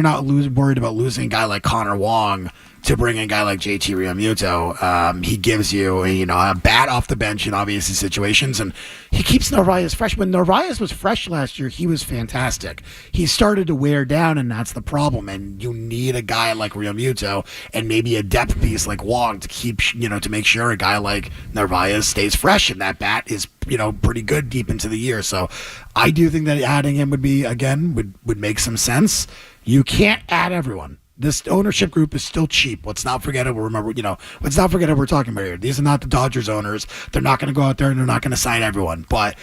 not worried about losing a guy like Connor Wong to bring in a guy like JT Realmuto. He gives you a bat off the bench in obviously situations, and he keeps Narvaez fresh. When Narvaez was fresh last year, he was fantastic. He started to wear down, and that's the problem. And you need a guy like Realmuto and maybe a depth piece like Wong to keep to make sure a guy like Narvaez stays fresh, and that bat is pretty good deep into the year. So I do think that adding him would make some sense. You can't add everyone. This ownership group is still cheap. Let's not forget it. Let's not forget what we're talking about here. These are not the Dodgers owners. They're not going to go out there and they're not going to sign everyone. But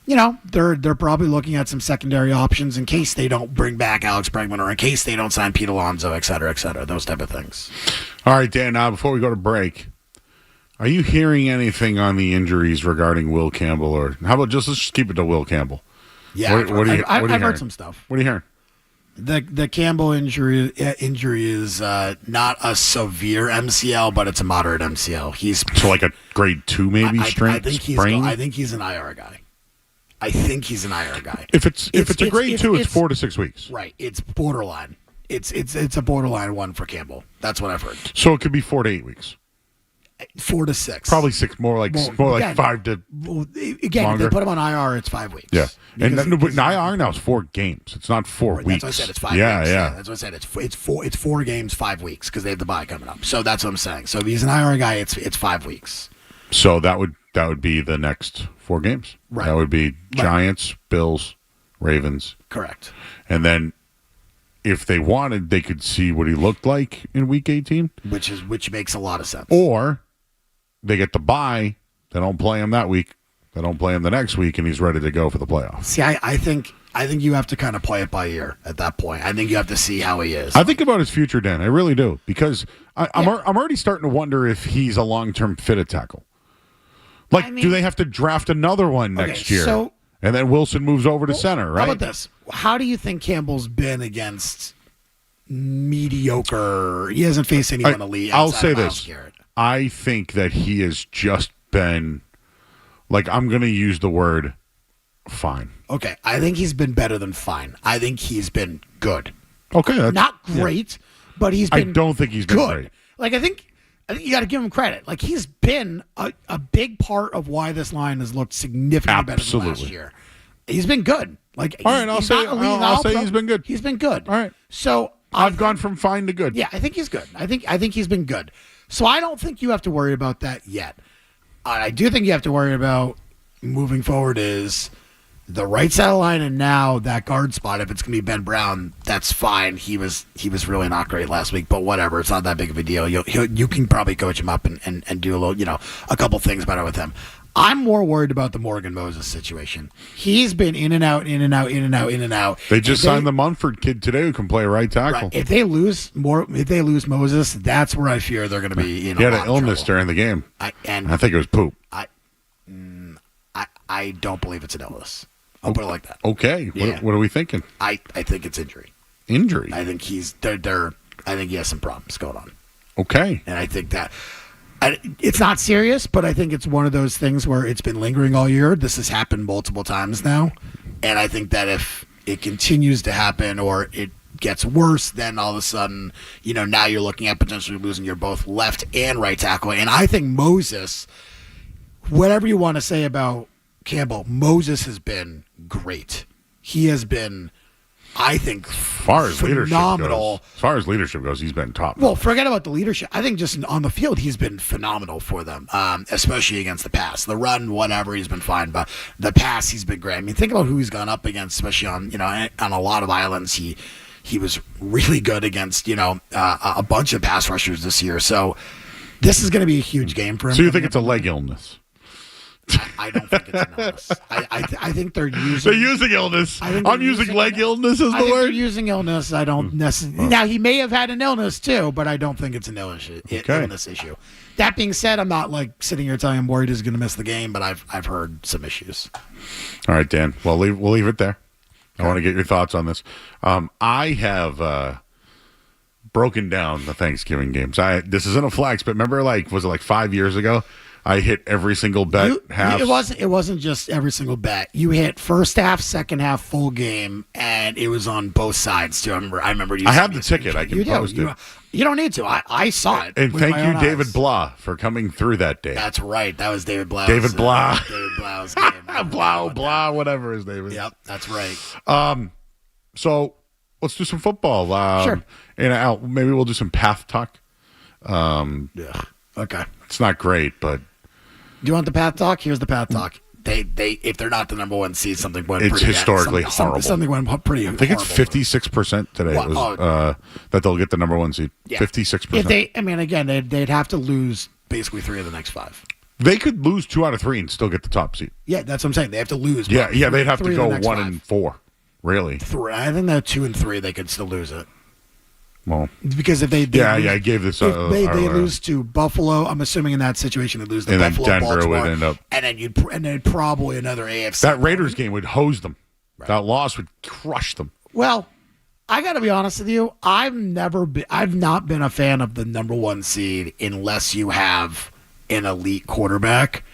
they're probably looking at some secondary options in case they don't bring back Alex Bregman or in case they don't sign Pete Alonso, et cetera, those type of things. All right, Dan. Now before we go to break, are you hearing anything on the injuries regarding Will Campbell, or how about let's just keep it to Will Campbell? Yeah, I've heard some stuff. What are you hearing? The Campbell injury is not a severe MCL, but it's a moderate MCL. He's so like a grade 2 maybe sprain. I think he's an IR guy. If it's a grade 2, it's 4 to 6 weeks. Right. It's borderline. It's a borderline one for Campbell. That's what I've heard. So it could be 4 to 8 weeks. 4 to 6. Probably 6. More like 5 to. Again, longer. if they put him on IR, it's 5 weeks. Yeah, but IR now is 4 games. It's not 4 weeks. That's what I said. It's 5 weeks. Yeah. That's what I said. It's 4 games, 5 weeks because they have the bye coming up. So that's what I'm saying. So if he's an IR guy, it's 5 weeks. So that would be the next 4 games. Right. That would be Giants, Bills, Ravens. Correct. And then if they wanted, they could see what he looked like in Week 18, which makes a lot of sense. Or they get the bye. They don't play him that week. They don't play him the next week, and he's ready to go for the playoffs. See, I think you have to kind of play it by ear at that point. I think you have to see how he is. I think about his future, Dan. I really do, because I'm already starting to wonder if he's a long-term fit at tackle. Do they have to draft another one next year? And then Wilson moves over to center, right? How about this? How do you think Campbell's been against mediocre? He hasn't faced anyone elite. I'll say this. I think that he has just been, I'm going to use the word fine. Okay. I think he's been better than fine. I think he's been good. Okay. Not great, but he's been I don't think he's been good. great. I think you got to give him credit. He's been a big part of why this line has looked significantly better than last year. He's been good. All right, I'll say he's been good. He's been good. All right. So I've gone from fine to good. Yeah, I think he's good. I think he's been good. So I don't think you have to worry about that yet. I do think you have to worry about moving forward is the right side of the line, and now that guard spot. If it's going to be Ben Brown, that's fine. He was really not great last week, but whatever. It's not that big of a deal. You can probably coach him up and do a little, a couple things better with him. I'm more worried about the Morgan Moses situation. He's been in and out. They just signed the Munford kid today who can play right tackle. Right. If they lose Moses, that's where I fear they're going to be. He had an illness during the game. I think it was poop. I don't believe it's an illness. I'll put it like that. Okay. Yeah. What are we thinking? I think it's injury. Injury. I think I think he has some problems going on. Okay. And I think that. It's not serious, but I think it's one of those things where it's been lingering all year. This has happened multiple times now. And I think that if it continues to happen or it gets worse, then all of a sudden, now you're looking at potentially losing your both left and right tackle. And I think Moses, whatever you want to say about Campbell, Moses has been great. He has been, I think, phenomenal. As far as leadership goes, he's been top. Well, forget about the leadership. I think just on the field, he's been phenomenal for them, especially against the pass. The run, whatever, he's been fine, but the pass, he's been great. I mean, think about who he's gone up against, especially on a lot of islands. He was really good against, a bunch of pass rushers this year. So this is going to be a huge game for him. So you think it's a leg illness? I don't think it's an illness. I think they're using... They're using illness. I'm using leg illness as the word? word? They're using illness. I don't necessarily... Now, he may have had an illness, too, but I don't think it's an illness issue. That being said, I'm not, sitting here telling him worried he's going to miss the game, but I've heard some issues. All right, Dan. Well, we'll leave it there. I want to get your thoughts on this. I have broken down the Thanksgiving games. This isn't a flex, but remember, was it 5 years ago? I hit every single bet. It wasn't just every single bet. You hit first half, second half, full game, and it was on both sides too. I remember. I have the ticket. I can post it. You don't need to. I saw it. And thank you, David Blah, for coming through that day. That's right. That was David Blah. David Blah. David Blah's game. Blah, whatever his name is. Yep, that's right. So let's do some football. Sure. And maybe we'll do some path talk. Yeah. Okay. It's not great, but. Do you want the path talk? Here's the path talk. They if they're not the number one seed, something went it's pretty historically horrible. Something went pretty I think it's 56% today that they'll get the number one seed. Yeah. 56%. They'd have to lose basically 3 of the next 5. They could lose 2 out of 3 and still get the top seed. Yeah, that's what I'm saying. They have to lose. Yeah, they'd have to go 1 and 4. Really? 3. I think that 2 and 3 they could still lose it. Well, because if they I gave this. If they lose to Buffalo, I'm assuming in that situation they lose to Buffalo, then Denver Baltimore, would end up, and then probably another AFC. That Raiders game would hose them. Right. That loss would crush them. Well, I got to be honest with you. I've not been a fan of the number one seed unless you have an elite quarterback.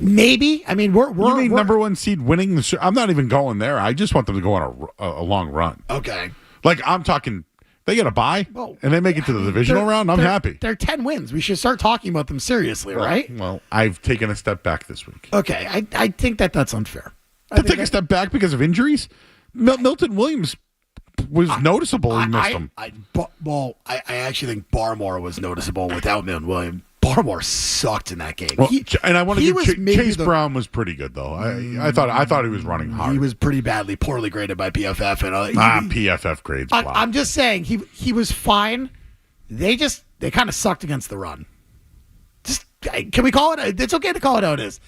Maybe. I mean, we're number one seed winning the. I'm not even going there. I just want them to go on a long run. Okay. I'm talking. They get a bye and they make it to the divisional round. I'm happy. They're 10 wins. We should start talking about them seriously, right? Well, I've taken a step back this week. Okay, I think that's unfair. To take a step back because of injuries, Milton Williams was noticeable. He missed them. I actually think Barmore was noticeable without Milton Williams. Barmore sucked in that game. Well, and I want to give Chase Brown was pretty good though. I thought he was running hard. He was pretty poorly graded by PFF and PFF grades. I'm just saying he was fine. They kind of sucked against the run. Can we call it? It's okay to call it how it is.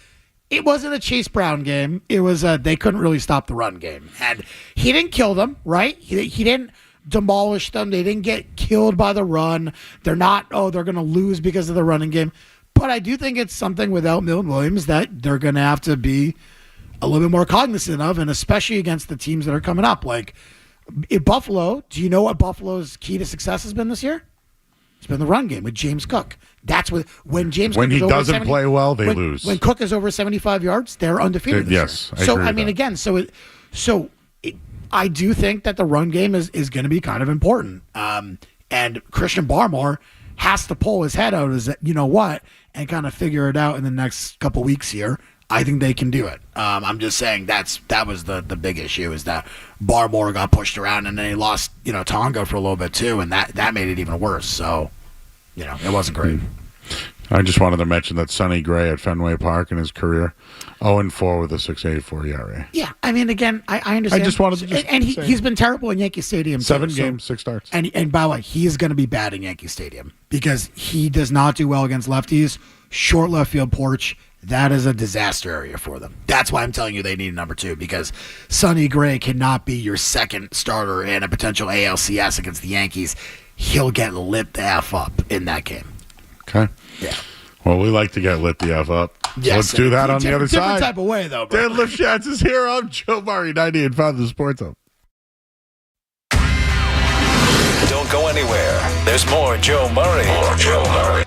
It wasn't a Chase Brown game. It was they couldn't really stop the run game, and he didn't kill them. Right? He didn't demolish them. They didn't get killed by the run. They're not, they're going to lose because of the running game. But I do think it's something without Milton Williams that they're going to have to be a little bit more cognizant of, and especially against the teams that are coming up. Like in Buffalo, do you know what Buffalo's key to success has been this year? It's been the run game with James Cook. That's when he doesn't play well, they lose. When Cook is over 75 yards, they're undefeated this year. I agree with that. I do think that the run game is going to be kind of important. And Christian Barmore has to pull his head out and kind of figure it out in the next couple weeks here. I think they can do it. I'm just saying that was the big issue is that Barmore got pushed around and then he lost, Tonga for a little bit too. And that made it even worse. So, it wasn't great. I just wanted to mention that Sonny Gray at Fenway Park in his career, 0-4 with a 6.84 ERA. Yeah, I mean, again, I understand. I just wanted to and he's been terrible in Yankee Stadium. 7 games, 6 starts. And by the way, he is going to be bad in Yankee Stadium because he does not do well against lefties. Short left field porch, that is a disaster area for them. That's why I'm telling you they need a number 2 because Sonny Gray cannot be your second starter in a potential ALCS against the Yankees. He'll get lit the F up in that game. Okay. Yeah. Well, we like to get lit the F up. Yes, so let's do that on the other side. Different type of way, though, bro. Dan Lifshatz is here. I'm Joe Murray, 98.5 The Sports Hub. Don't go anywhere. There's more Joe Murray. More Joe Murray.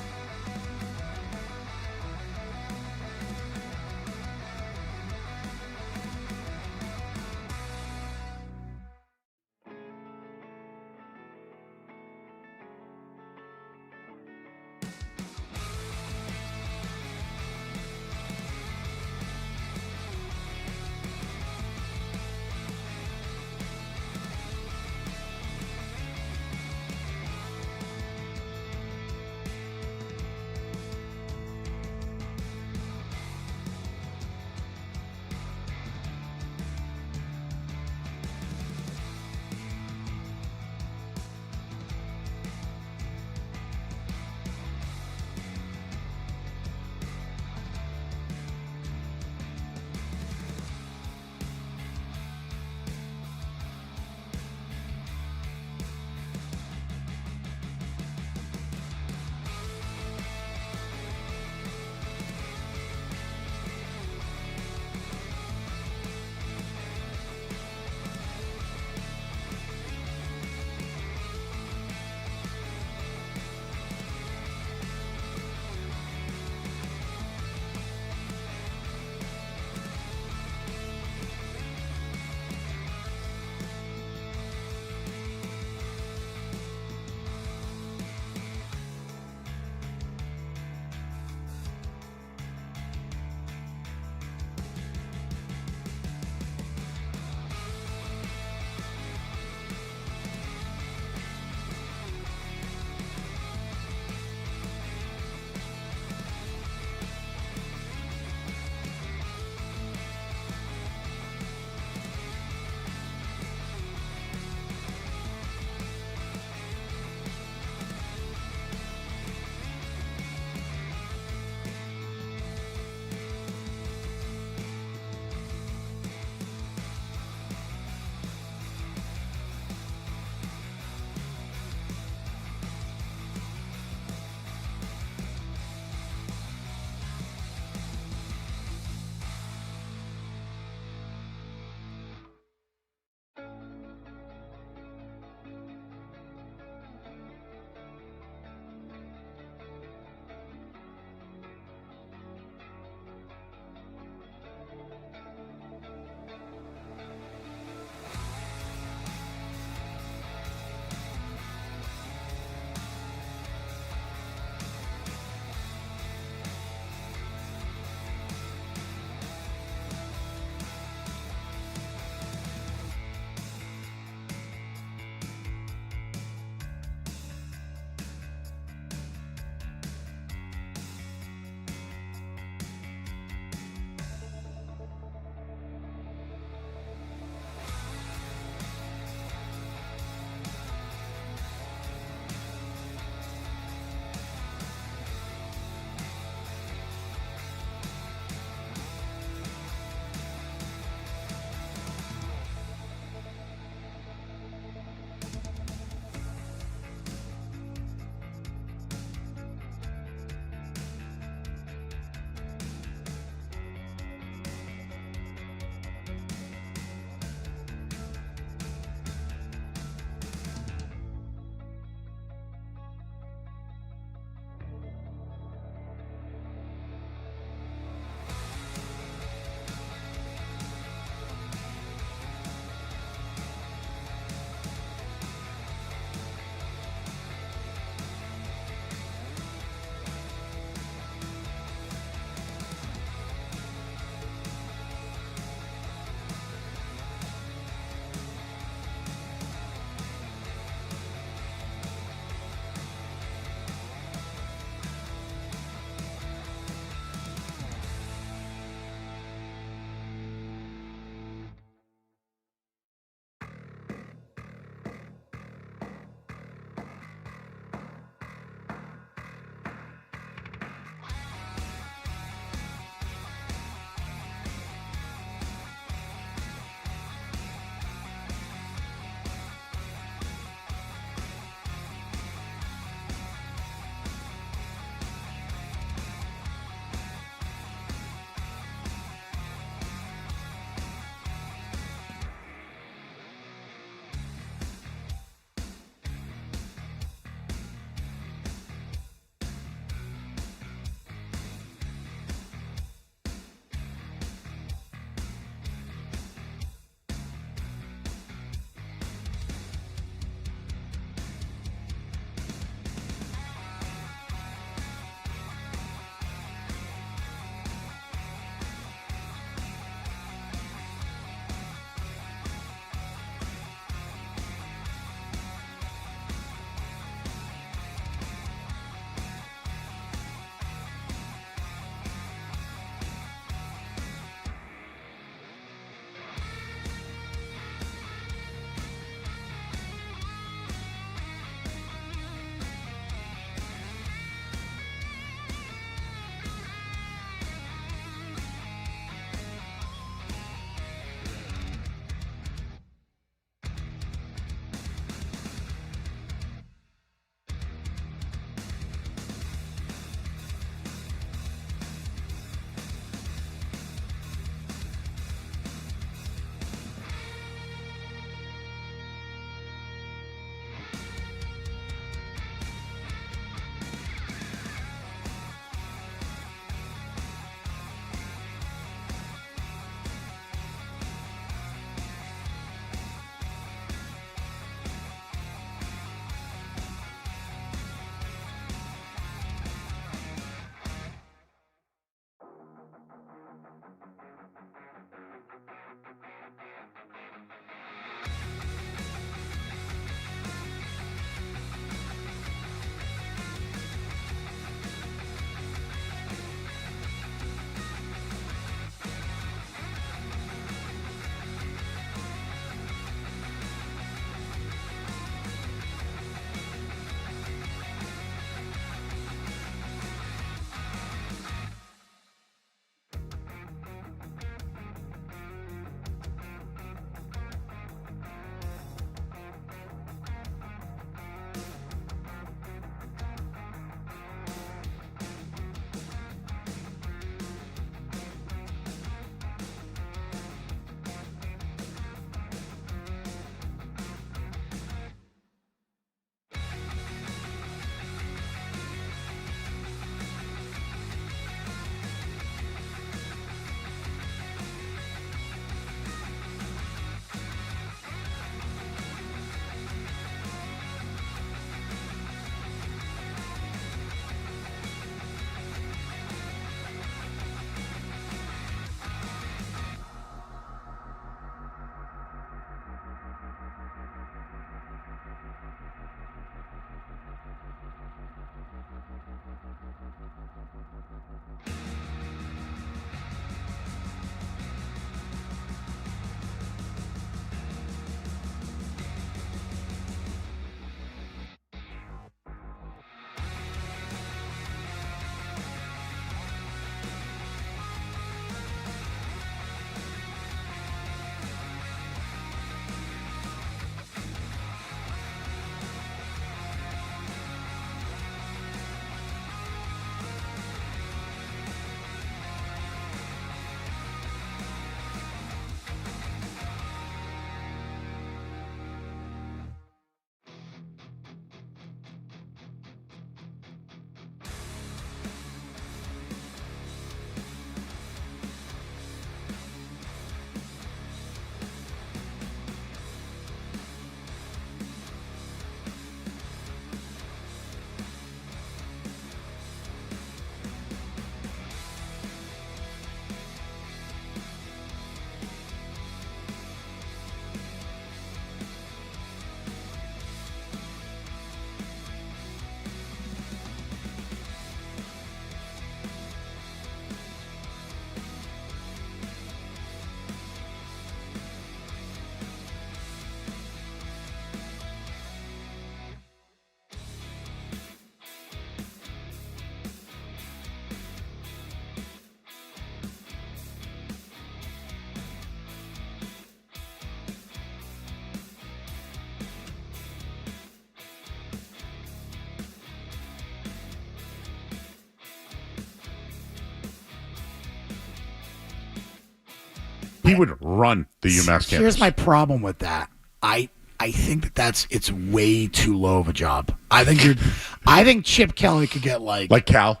He would run the UMass campus. Here's my problem with that. I think it's way too low of a job. I think Chip Kelly could get like Cal.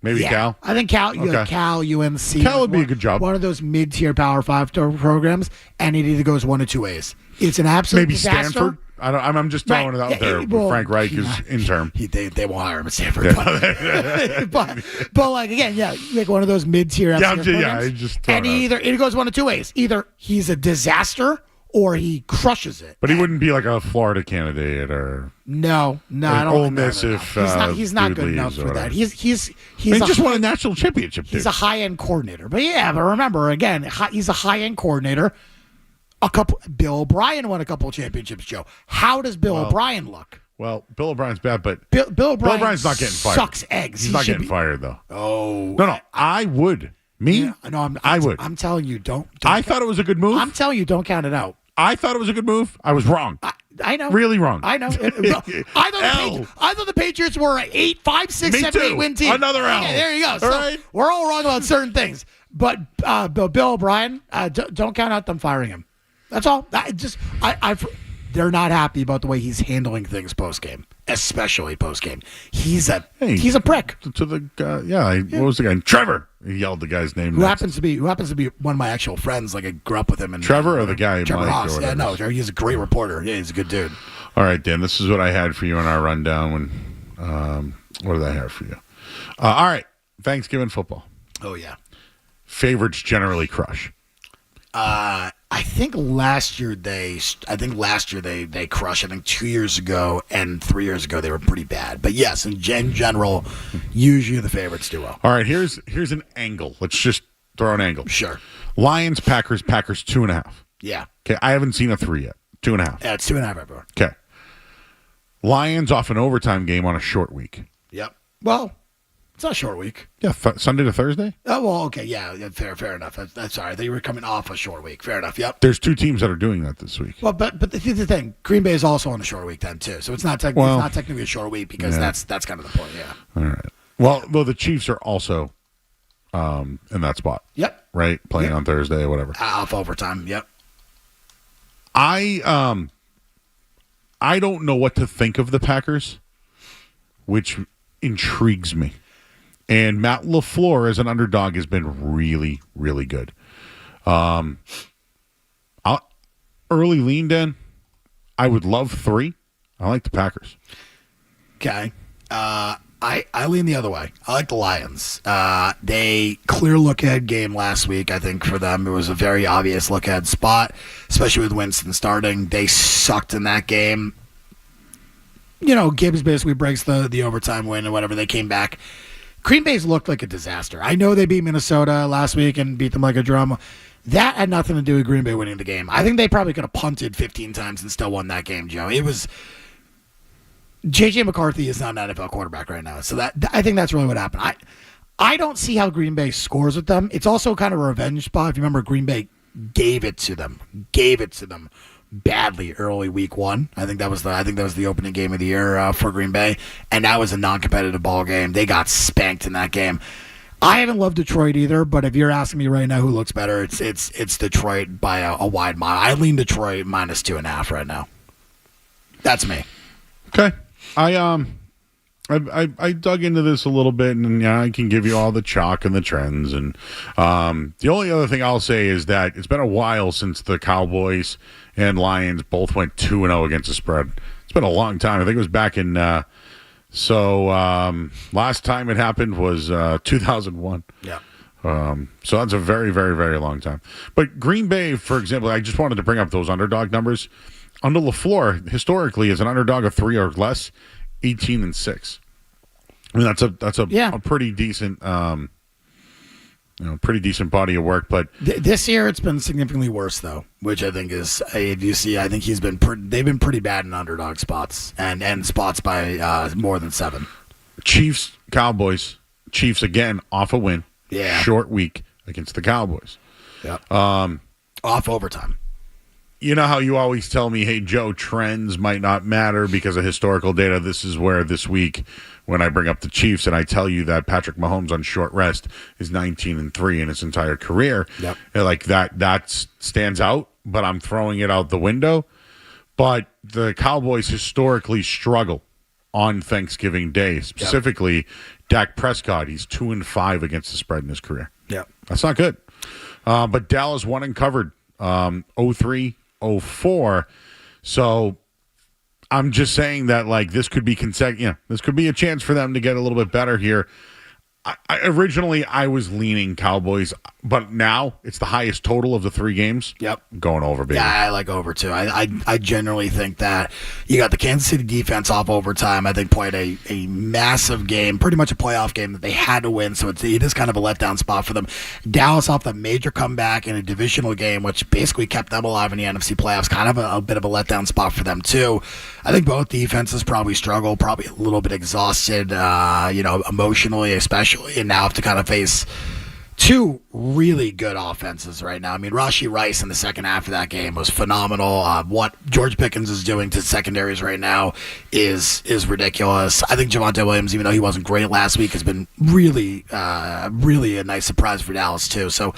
Maybe Cal? I think Cal, Okay. Cal, UNC. Cal would be a good job. One of those mid-tier Power 5 programs, and it either goes one of two ways. It's an absolute Maybe disaster. Stanford? I'm just throwing it out there. Well, Frank Reich is interim. They won't hire him at Stanford. But like, again, like one of those mid-tier programs. And it goes one of two ways. Either he's a disaster or he crushes it. But he wouldn't be like a Florida candidate or no, I don't. Ole Miss if he's not good enough for that. He's just won a national championship. He's a high-end coordinator. But remember again, he's a high-end coordinator. Bill O'Brien won a couple of championships, Joe. How does Bill O'Brien look? Well, Bill O'Brien's bad, but Bill O'Brien's not getting fired. Sucks eggs. He's not getting fired though. Oh no, I would. I would. I'm telling you, don't I thought it was a good move. I'm telling you, don't count it out. I thought it was a good move. I was wrong. I know. Really wrong. I know. I thought the Patriots were an 8, 5, 6, 7, 8 win team. Another L. Okay, there you go. So right. We're all wrong about certain things. But Bill O'Brien, don't count out them firing him. That's all. They're not happy about the way he's handling things post game, especially post game. He's a prick. To the guy, what was the guy? Trevor. He yelled the guy's name. Who happens to be one of my actual friends. Like I grew up with him. Trevor or the guy Trevor Mike Haas. or whatever. Yeah, no, he's a great reporter. Yeah, he's a good dude. All right, Dan. This is what I had for you in our rundown. When what did I have for you? All right, Thanksgiving football. Oh yeah. Favorites generally crush. I think last year they crushed. I think 2 years ago and 3 years ago they were pretty bad. But yes, in general, usually the favorites do well. All right, here's an angle. Let's just throw an angle. Sure. Lions, Packers 2.5. Yeah. Okay, I haven't seen a 3 yet. 2.5. Yeah, it's 2.5 everywhere. Okay. Lions off an overtime game on a short week. Yep. Well, it's not a short week. Yeah, Sunday to Thursday? Oh, well, okay. Yeah, fair enough. That's sorry. They were coming off a short week. Fair enough. Yep. There's 2 teams that are doing that this week. Well, but here's the thing. Green Bay is also on a short week then, too. So it's not technically a short week because that's kind of the point, yeah. All right. Well, the Chiefs are also in that spot. Yep. Right? Playing on Thursday or whatever. Off overtime. Yep. I don't know what to think of the Packers, which intrigues me. And Matt LaFleur as an underdog has been really, really good. Early lean, Dan. I would love 3. I like the Packers. Okay. I lean the other way. I like the Lions. They clear look-ahead game last week. I think for them it was a very obvious look-ahead spot, especially with Winston starting. They sucked in that game. Gibbs basically breaks the overtime win or whatever. They came back. Green Bay's looked like a disaster. I know they beat Minnesota last week and beat them like a drum. That had nothing to do with Green Bay winning the game. I think they probably could have punted 15 times and still won that game, Joe. It was J.J. McCarthy is not an NFL quarterback right now. So that I think that's really what happened. I don't see how Green Bay scores with them. It's also kind of a revenge spot. If you remember, Green Bay gave it to them badly early week 1. I think that was the opening game of the year for Green Bay, and that was a non-competitive ball game. They got spanked in that game. I haven't loved Detroit either, but if you're asking me right now who looks better, it's Detroit by a wide mile. I lean Detroit minus 2.5 right now. That's me. Okay. I dug into this a little bit, and I can give you all the chalk and the trends. And the only other thing I'll say is that it's been a while since the Cowboys and Lions both went 2-0 against the spread. It's been a long time. I think it was back in last time it happened was 2001. Yeah. So that's a very, very, very long time. But Green Bay, for example, I just wanted to bring up those underdog numbers. Under LaFleur, historically, as an underdog of 3 or less, 18-6. I mean, that's a pretty decent, pretty decent body of work. But this year, it's been significantly worse, though, which I think is, if you see, I think they've been pretty bad in underdog spots and spots by more than 7. Chiefs, Cowboys, Chiefs again off a win. Yeah, short week against the Cowboys. Yeah, off overtime. you know how you always tell me, hey, Joe, trends might not matter because of historical data. This is where this week, when I bring up the Chiefs and I tell you that Patrick Mahomes on short rest is 19-3 in his entire career, like that stands out, but I'm throwing it out the window. But the Cowboys historically struggle on Thanksgiving Day. Specifically, Dak Prescott, he's 2-5 against the spread in his career. Yep. That's not good. But Dallas won and covered 0-3-0-4. So I'm just saying that like this could be this could be a chance for them to get a little bit better here. Originally, I was leaning Cowboys, but now it's the highest total of the 3 games. Yep. Going over, baby. Yeah, I like over, too. I generally think that you got the Kansas City defense off overtime. I think played a massive game, pretty much a playoff game that they had to win, so it is kind of a letdown spot for them. Dallas off the major comeback in a divisional game, which basically kept them alive in the NFC playoffs. Kind of a bit of a letdown spot for them, too. I think both defenses probably struggle, probably a little bit exhausted, emotionally especially, and now have to kind of face 2 really good offenses right now. I mean, Rashee Rice in the second half of that game was phenomenal. What George Pickens is doing to secondaries right now is ridiculous. I think Javonte Williams, even though he wasn't great last week, has been really a nice surprise for Dallas too. So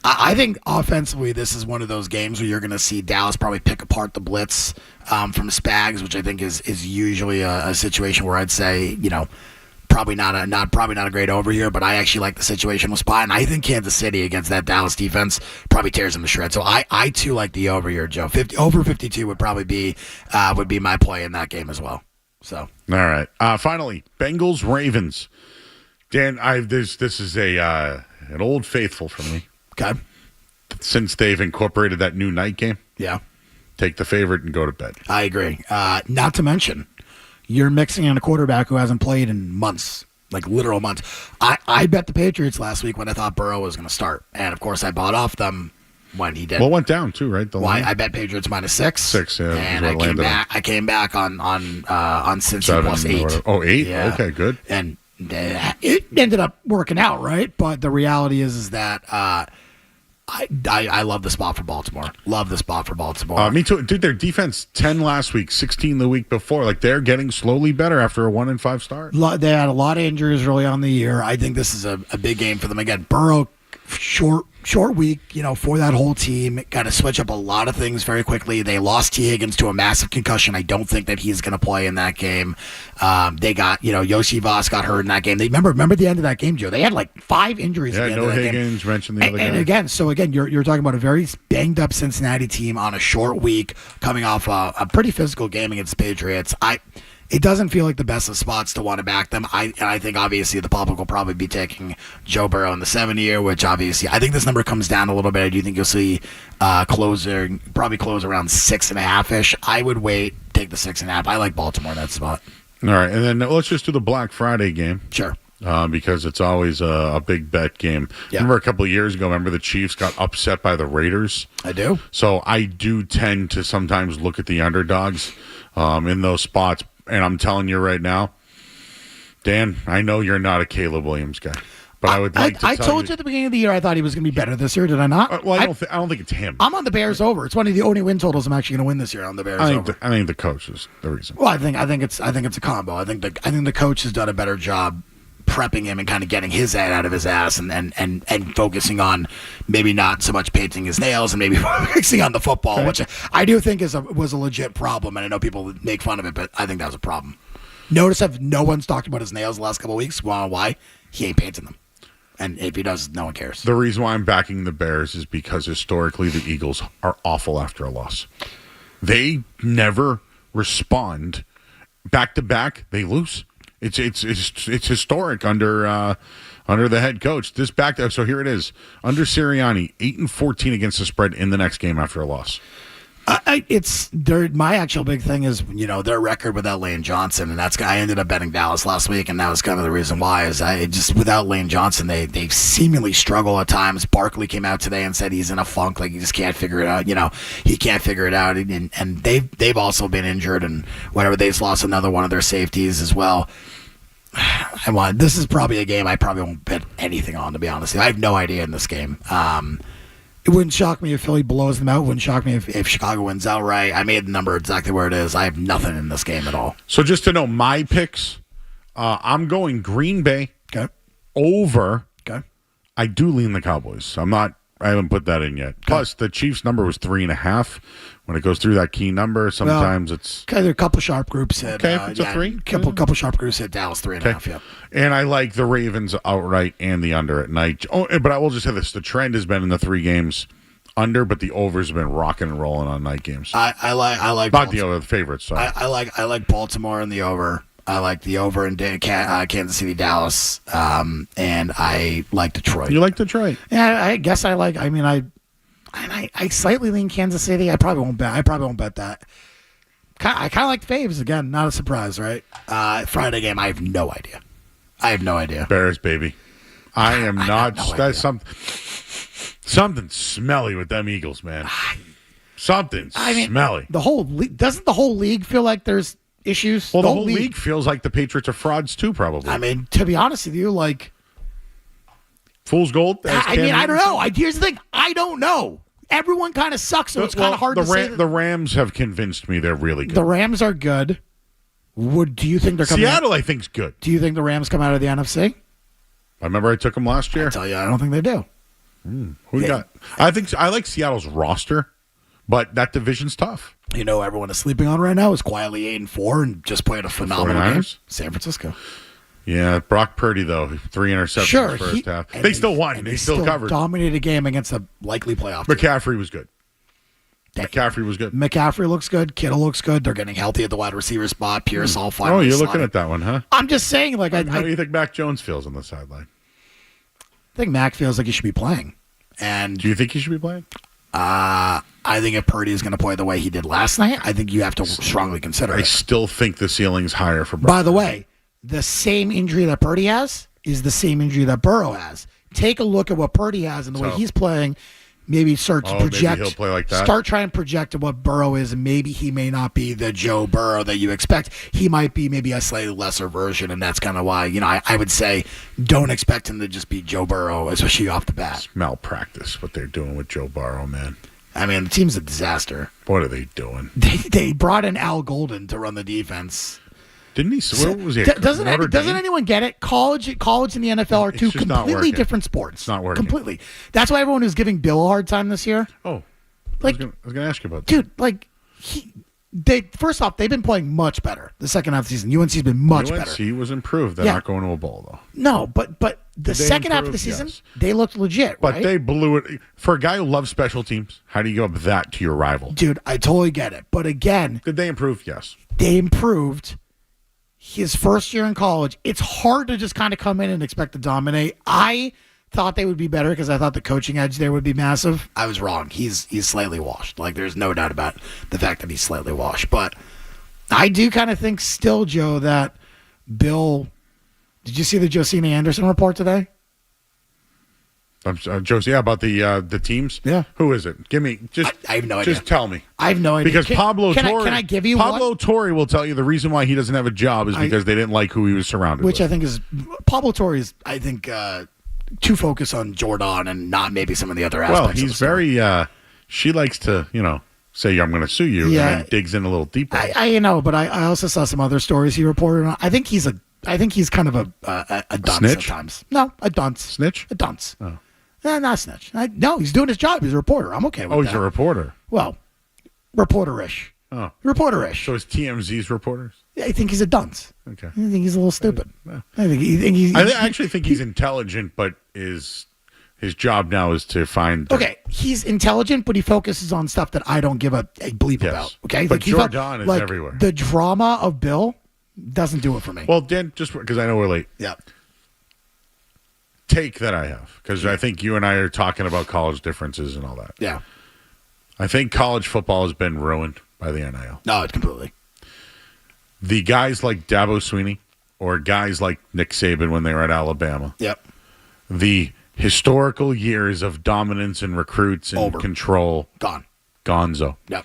I think offensively, this is one of those games where you're going to see Dallas probably pick apart the blitz from Spags, which I think is usually a situation where I'd say, probably not a great over here, but I actually like the situation with Spot, and I think Kansas City against that Dallas defense probably tears them to shreds. So I too like the over here, Joe. Over 52 would probably be my play in that game as well. So all right, finally, Bengals Ravens. Dan, this is an old faithful for me. Okay, since they've incorporated that new night game. Yeah, take the favorite and go to bed. I agree. Not to mention, you're mixing in a quarterback who hasn't played in months, like literal months. I bet the Patriots last week when I thought Burrow was going to start. And, of course, I bought off them when he did. Well, it went down, too, right? I bet Patriots -6. 6, yeah. And I came back on Cincy 7 +8. Oh, 8? Yeah. Okay, good. And it ended up working out, right? But the reality is that I love the spot for Baltimore. Me too. Dude, their defense, 10 last week, 16 the week before. Like, they're getting slowly better after a 1-5 start. They had a lot of injuries early on in the year. I think this is a big game for them. Again, Burrow, short week, for that whole team. Got to switch up a lot of things very quickly. They lost T. Higgins to a massive concussion. I don't think that he's going to play in that game. They got, Yoshi Voss got hurt in that game. They remember the end of that game, Joe. They had like 5 injuries at the end of that Higgins, game. mentioned the other guy. And again, you're talking about a very banged up Cincinnati team on a short week coming off a pretty physical game against the Patriots. It doesn't feel like the best of spots to want to back them. I think, obviously, the public will probably be taking Joe Burrow in the 7-year, which, obviously, I think this number comes down a little bit. I do think you'll see probably close around 6.5-ish. I would wait, take the 6.5. I like Baltimore in that spot. All right, and then let's just do the Black Friday game. Sure. Because it's always a big bet game. Yeah. Remember a couple of years ago, the Chiefs got upset by the Raiders? I do. So I do tend to sometimes look at the underdogs in those spots. And I'm telling you right now, Dan, I know you're not a Caleb Williams guy, but I would like to tell you. I told you at the beginning of the year I thought he was going to be better this year. Did I not? I don't think it's him. I'm on the Bears over. It's one of the only win totals I'm actually going to win this year on the Bears over. I think the coach is the reason. Well, I think it's a combo. I think the coach has done a better job prepping him and kind of getting his head out of his ass and focusing on maybe not so much painting his nails and maybe focusing on the football, which I do think was a legit problem. And I know people make fun of it, but I think that was a problem. Notice if no one's talked about his nails the last couple of weeks. Why? He ain't painting them. And if he does, no one cares. The reason why I'm backing the Bears is because historically the Eagles are awful after a loss. They never respond. Back-to-back, they lose. It's historic under the head coach. So here it is. Under Sirianni, 8-14 against the spread in the next game after a loss. My actual big thing is their record without Lane Johnson, and I ended up betting Dallas last week, and that was kind of the reason why. Is without Lane Johnson, they seemingly struggle at times. Barkley came out today and said he's in a funk, like he just can't figure it out. He can't figure it out, and they've also been injured, and whatever. They've lost another one of their safeties as well. This is probably a game I probably won't bet anything on, to be honest. I have no idea in this game. It wouldn't shock me if Philly blows them out. It wouldn't shock me if Chicago wins outright. I made the number exactly where it is. I have nothing in this game at all. So just to know my picks, I'm going Green Bay over. Okay. I do lean the Cowboys. I haven't put that in yet. Okay. Plus, the Chiefs' number was 3.5. When it goes through that key number, sometimes it's... Okay, there are a couple sharp groups hit. Okay, it's a 3? Couple sharp groups hit Dallas 3.5, yeah. And I like the Ravens outright and the under at night. Oh, but I will just say this. The trend has been in the 3 games under, but the overs have been rocking and rolling on night games. I like not the over, the favorites. So. I like Baltimore in the over. I like the over in Kansas City, Dallas, and I like Detroit. You like Detroit? Yeah, I guess I like. I mean, I slightly lean Kansas City. I probably won't bet that. I kind of like the faves again. Not a surprise, right? Friday game. I have no idea. Bears, baby. I am not. That's something smelly with them Eagles, man. Something smelly. The whole doesn't the whole league feel like there's issues? Well, the whole league feels like the Patriots are frauds too, probably. I mean, to be honest with you, like fool's gold. I don't know. Here's the thing. I don't know. Everyone kind of sucks, so it's kind of hard to say. The Rams have convinced me they're really good. The Rams are good. Do you think they're coming? Seattle, I think, is good. Do you think the Rams come out of the NFC? I remember I took them last year. I tell you, I don't think they do. Who you got? I like Seattle's roster, but that division's tough. You know, everyone is sleeping on right now is quietly 8-4 and just played a phenomenal game. San Francisco. Yeah, Brock Purdy though, 3 interceptions first half. They still won. They still covered. Dominated a game against a likely playoff team. McCaffrey was good. McCaffrey looks good. Kittle looks good. They're getting healthy at the wide receiver spot. Pearsall finally. Oh, you're looking at that one, huh? I'm just saying, like, how do you think Mac Jones feels on the sideline? I think Mac feels like he should be playing. And do you think he should be playing? I think if Purdy is going to play the way he did last night, I think you have to strongly consider it. I still think the ceiling's higher for Brock. By the way, the same injury that Purdy has is the same injury that Burrow has. Take a look at what Purdy has and the way he's playing. Maybe start to project. Maybe he'll play like that. Start trying to project what Burrow is, and maybe he may not be the Joe Burrow that you expect. He might be maybe a slightly lesser version, and that's kind of why, I would say don't expect him to just be Joe Burrow, especially off the bat. It's malpractice what they're doing with Joe Burrow, man. I mean, the team's a disaster. What are they doing? They brought in Al Golden to run the defense. Didn't he? Where was he? Doesn't anyone get it? College and the NFL are two completely different sports. It's not working. Completely. That's why everyone was giving Bill a hard time this year. Oh, like I was going to ask you about that. Dude, like first off, they've been playing much better the second half of the season. UNC's been much better. UNC was improved. They're not going to a bowl though. No, but the second half of the season, they looked legit. But right? they blew it for a guy who loves special teams. How do you go up that to your rival? Dude, I totally get it. But again, did they improve? Yes, they improved. His first year in college, it's hard to just kind of come in and expect to dominate. I thought they would be better because I thought the coaching edge there would be massive. I was wrong. He's slightly washed. Like, there's no doubt about the fact that he's slightly washed. But I do kind of think still, Joe, that Bill... Did you see the Josina Anderson report today? Josie, about the teams? Yeah. Who is it? Give me I have no idea. Just tell me. I have no idea. Because Pablo Torre. Can I give you Pablo Torre will tell you the reason why he doesn't have a job is because they didn't like who he was surrounded with. Which I think is Pablo Torre is too focused on Jordan and not maybe some of the other aspects. Well, he's very. She likes to say I'm going to sue you, and then digs in a little deeper. I know, but I also saw some other stories he reported on. I think he's kind of a dunce snitch? at times. No, a dunce. Snitch? A dunce. Oh. Not a snitch. No, he's doing his job. He's a reporter. I'm okay with that. Oh, he's a reporter. Well, reporter-ish. Oh. Reporter-ish. So is TMZ's reporters? I think he's a dunce. Okay. I think he's a little stupid. I actually think he's intelligent, but his job now is to find... Okay, he's intelligent, but he focuses on stuff that I don't give a bleep about. Okay? But Jordan is everywhere. The drama of Bill doesn't do it for me. Well, Dan, just because I know we're late. Yeah. Take that I have, because I think you and I are talking about college differences and all that. Yeah. I think college football has been ruined by the NIL. No, it's completely. The guys like Dabo Swinney or guys like Nick Saban when they were at Alabama. Yep. The historical years of dominance and recruits and control. Gone. Gonzo. Yep.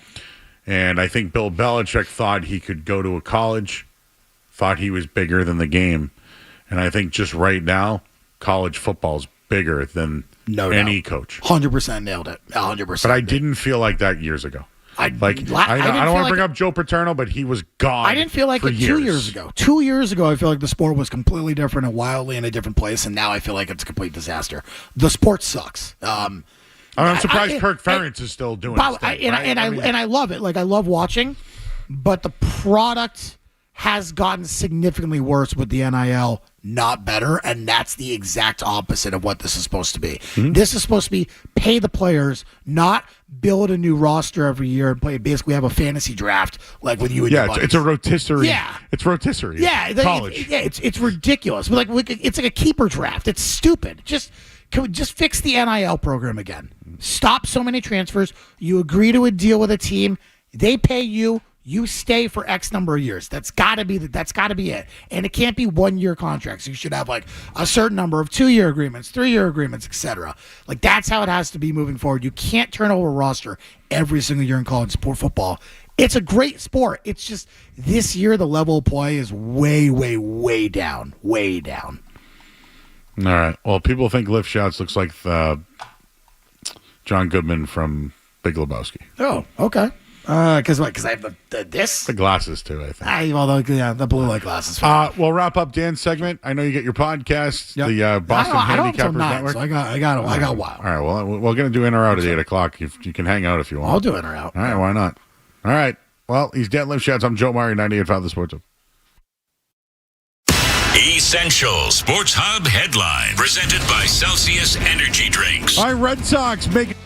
And I think Bill Belichick thought he could go to a college, thought he was bigger than the game. And I think just right now, college football's bigger than any coach. 100% nailed it. 100%. But I didn't feel like that years ago. I don't want to bring up Joe Paterno, but he was gone. I didn't feel like it 2 years ago. 2 years ago, I feel like the sport was completely different and wildly in a different place, and now I feel like it's a complete disaster. The sport sucks. I'm surprised Kirk Ferentz is still doing it. And I love it. Like, I love watching, but the product has gotten significantly worse with the NIL, not better, and that's the exact opposite of what this is supposed to be. Mm-hmm. This is supposed to be pay the players, not build a new roster every year and play. Basically, have a fantasy draft like with you and your buddies. It's a rotisserie. Yeah, it's rotisserie. Yeah, college. It's ridiculous. But it's like a keeper draft. It's stupid. Can we just fix the NIL program again? Stop so many transfers. You agree to a deal with a team. They pay you. You stay for X number of years. That's got to be it. And it can't be 1 year contracts. You should have like a certain number of 2 year agreements, 3 year agreements, etc. Like that's how it has to be moving forward. You can't turn over a roster every single year in college sport football. It's a great sport. It's just this year the level of play is way, way, way down. Way down. All right. Well, people think Lifshatz looks like John Goodman from Big Lebowski. Oh, okay. Because I have the glasses too, I think. The blue light glasses. We'll wrap up Dan's segment. I know you get your podcast, the Boston Handicappers Network. So I got a while. All right. Well, we're going to do in or out at 8 o'clock. You can hang out if you want. I'll do in or out. All right. Why not? All right. Well, he's Dan Lifshatz. I'm Joe Murray, 98.5 The Sports Hub. Essential Sports Hub headline presented by Celsius Energy Drinks. All right, Red Sox make.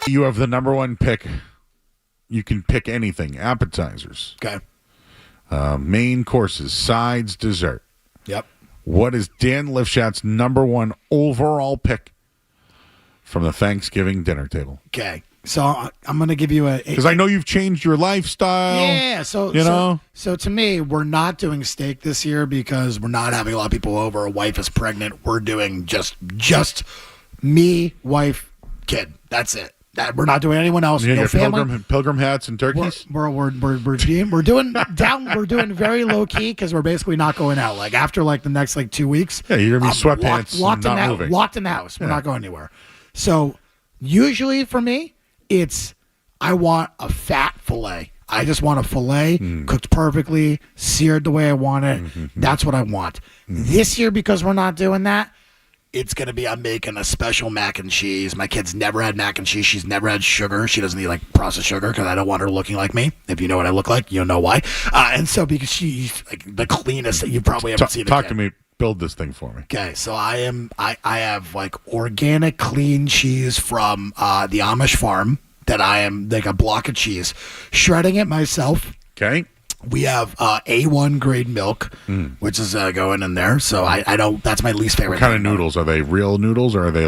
You have the number one pick. You can pick anything. Appetizers. Okay. Main courses, sides, dessert. Yep. What is Dan Lifshatz's number one overall pick from the Thanksgiving dinner table? Okay. So I'm going to give you because I know you've changed your lifestyle. Yeah. So to me, we're not doing steak this year because we're not having a lot of people over. A wife is pregnant. We're doing just me, wife, kid. That's it. We're not doing anyone else. You no your family. pilgrim hats and turkeys. We're doing We're doing very low key because we're basically not going out. Like after the next 2 weeks. Yeah, you're gonna be sweatpants, locked and not in moving. Locked in the house. We're not going anywhere. So usually for me, I want a fat fillet. I just want a fillet cooked perfectly, seared the way I want it. That's what I want. This year, because we're not doing that, it's going to be I'm making a special mac and cheese. My kid's never had mac and cheese. She's never had sugar. She doesn't eat processed sugar because I don't want her looking like me. If you know what I look like, you'll know why. And so because she's the cleanest that you probably ever seen. Talk to me. Build this thing for me. Okay, so I have organic clean cheese from the Amish farm that I am a block of cheese, shredding it myself. Okay. We have A1 grade milk, which is going in there. So I don't. That's my least favorite. What kind of noodles are they? Real noodles, or are they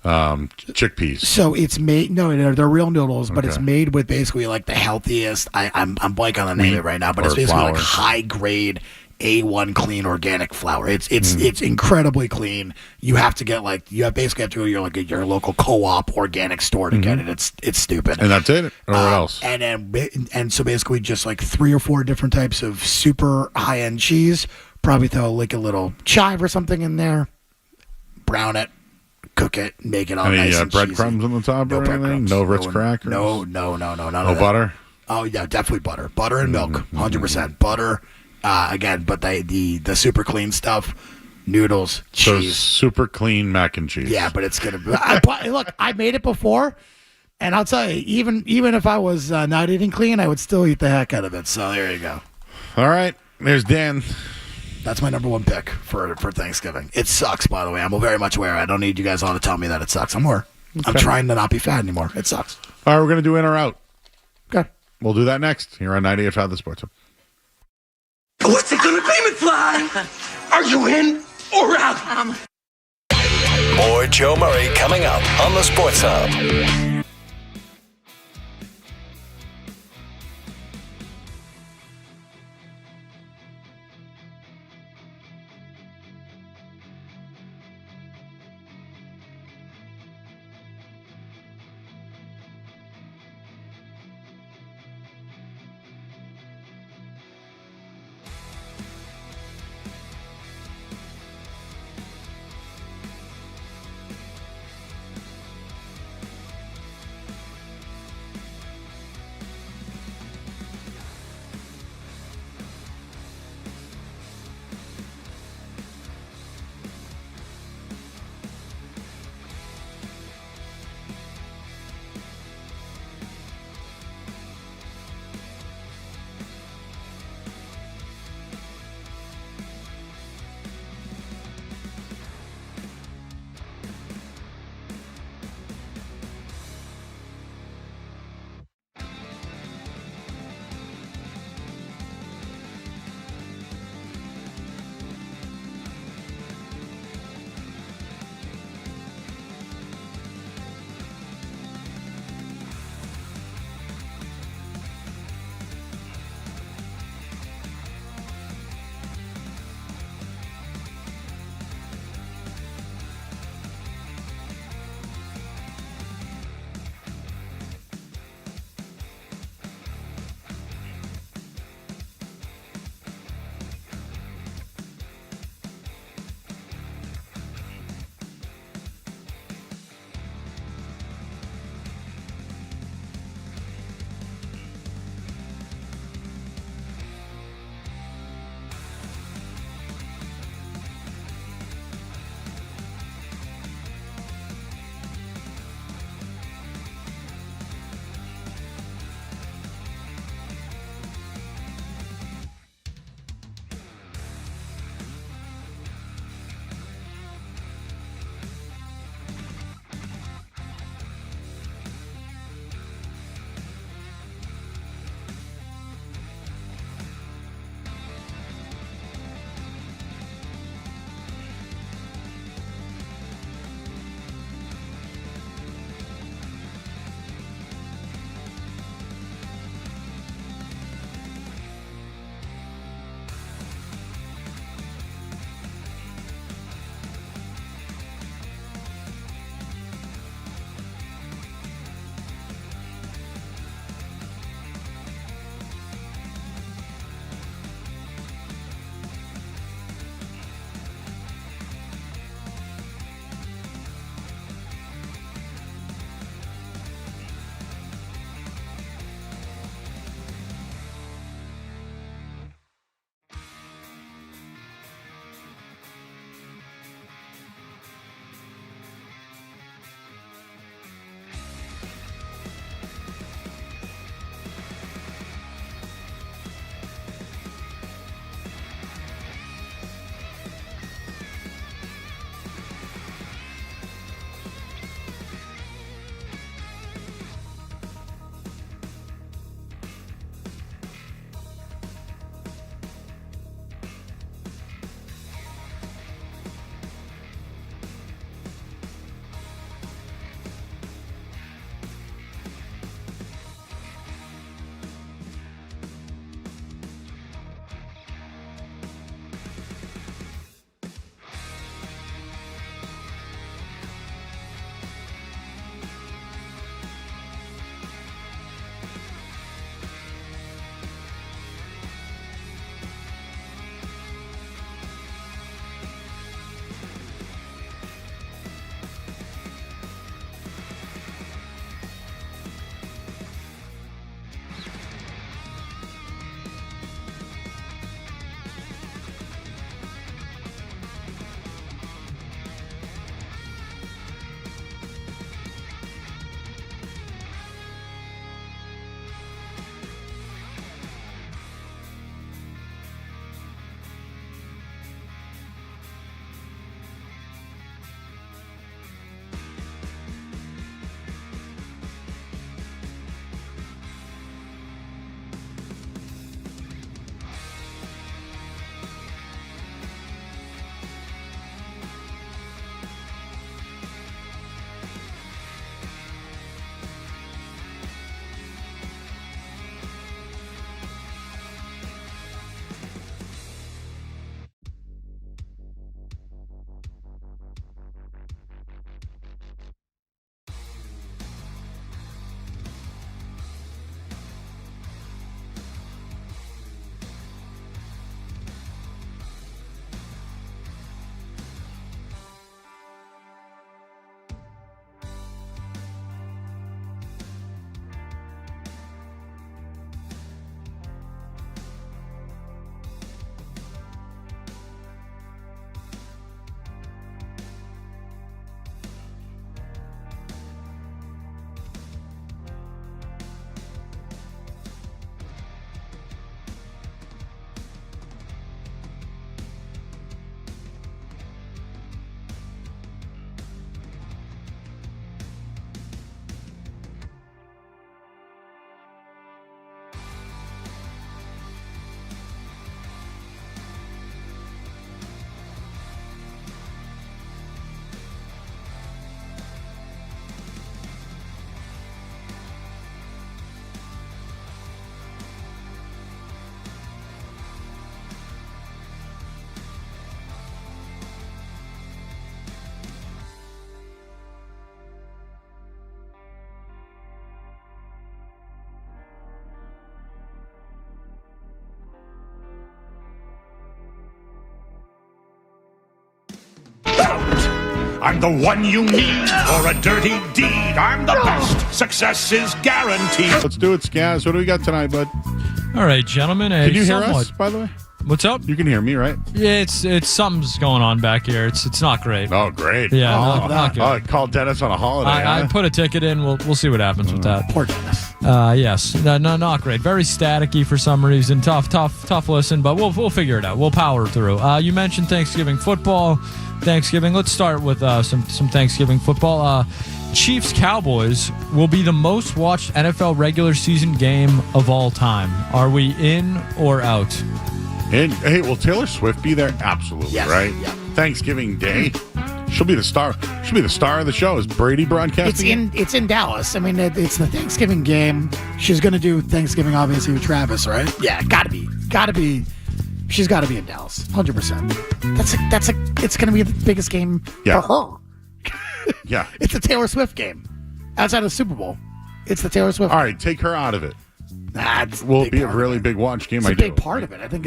chickpeas? So it's made. No, they're real noodles, but it's made with basically the healthiest. I'm blanking on the name of it right now, but it's basically flour. high grade A1 clean organic flour. It's incredibly clean. You have to get basically have to go to your local co-op organic store to get it. It's stupid. And that's it, or what else? And so basically just 3 or 4 different types of super high end cheese. Probably throw a little chive or something in there. Brown it, cook it, make it all Any nice and breadcrumbs on the top or anything? No Ritz crackers? No, none of No that. butter? Oh yeah, definitely butter. Butter and milk, 100% butter. Again, but the super clean stuff, noodles, cheese. So super clean mac and cheese. Yeah, but it's gonna be. Look, I made it before, and I'll tell you, even if I was not eating clean, I would still eat the heck out of it. So there you go. All right, there's Dan. That's my number one pick for Thanksgiving. It sucks, by the way. I'm very much aware. I don't need you guys all to tell me that it sucks. I'm trying to not be fat anymore. It sucks. All right, we're gonna do in or out. Okay. We'll do that next here on 98.5 The Sports Hub. What's it gonna be, McFly? Are you in or out? More Joe Murray coming up on the Sports Hub. I'm the one you need for a dirty deed. I'm the best. Success is guaranteed. Let's do it, Skaz. What do we got tonight, bud? All right, gentlemen. Can you hear us, by the way? What's up? You can hear me, right? Yeah, it's something's going on back here. It's not great. Oh, great. Yeah, not good. Oh, call Dennis on a holiday. I put a ticket in. We'll see what happens with that. Poor Dennis. Yes, no, not great. Very staticky for some reason. Tough listen, but we'll figure it out. We'll power through. You mentioned Thanksgiving football. Thanksgiving. Let's start with some Thanksgiving football. Chiefs Cowboys will be the most watched NFL regular season game of all time. Are we in or out? And hey, will Taylor Swift be there? Absolutely, Yes. right? Yeah. Thanksgiving Day. She'll be the star. She'll be the star of the show. Is Brady broadcasting? It's in Dallas. I mean, it's the Thanksgiving game. She's going to do Thanksgiving, obviously, with Travis, right? Yeah, gotta be. She's got to be in Dallas, 100%. It's going to be the biggest game for her. Yeah. It's the Taylor Swift game. Outside of the Super Bowl, it's the Taylor Swift. All right, take her out of it. Will it be a really big watch game? It's a big part of it. I think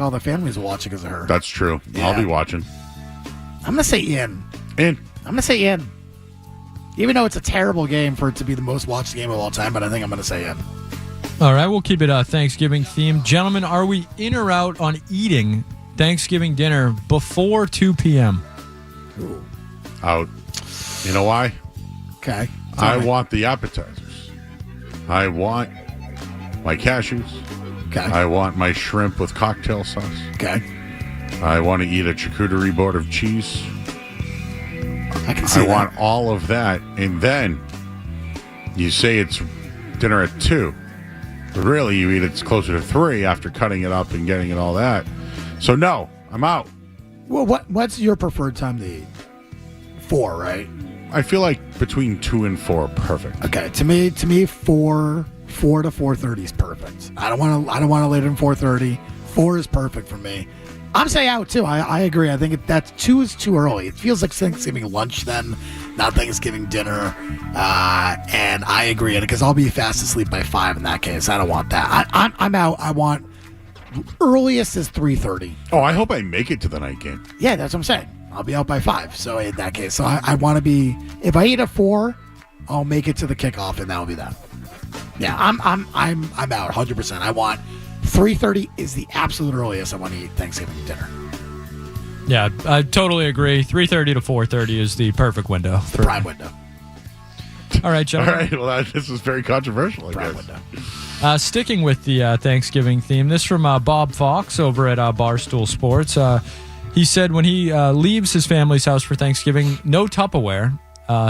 all the families will watch it because of her. That's true. Yeah. I'll be watching. I'm gonna say in. In. I'm gonna say in. Even though it's a terrible game for it to be the most watched game of all time, but I think I'm gonna say in. All right, we'll keep it Thanksgiving themed. Gentlemen, are we in or out on eating Thanksgiving dinner before 2 p.m.? Ooh. Out. You know why? Okay. I want the appetizers. I want my cashews. Okay. I want my shrimp with cocktail sauce. Okay. I want to eat a charcuterie board of cheese. I can see I that. want all of that. And then you say it's dinner at 2. But really, you eat it's closer to 3 after cutting it up and getting it all that. So, no, I'm out. Well, what's your preferred time to eat? 4, right? I feel like between 2 and 4, perfect. Okay, to me, 4 to 4:30 is perfect. I don't want to later than 4:30. 4 is perfect for me. I'm saying out too. I agree. I think that 2 is too early. It feels like Thanksgiving lunch then, not Thanksgiving dinner. And I agree because I'll be fast asleep by 5 in that case. I don't want that. I'm out. I want earliest is 3:30. Oh, I hope I make it to the night game. Yeah, that's what I'm saying. I'll be out by 5. So in that case, I want to be. If I eat at 4, I'll make it to the kickoff, and that'll be that. Yeah, I'm out 100%. I want 3:30 is the absolute earliest I want to eat Thanksgiving dinner. Yeah, I totally agree. 3:30 to 4:30 is the perfect window. The prime window. All right, gentlemen. All right, well, this is very controversial, I Prime guess. window. Sticking with the Thanksgiving theme, this from Bob Fox over at Barstool Sports. He said when he leaves his family's house for Thanksgiving, no Tupperware.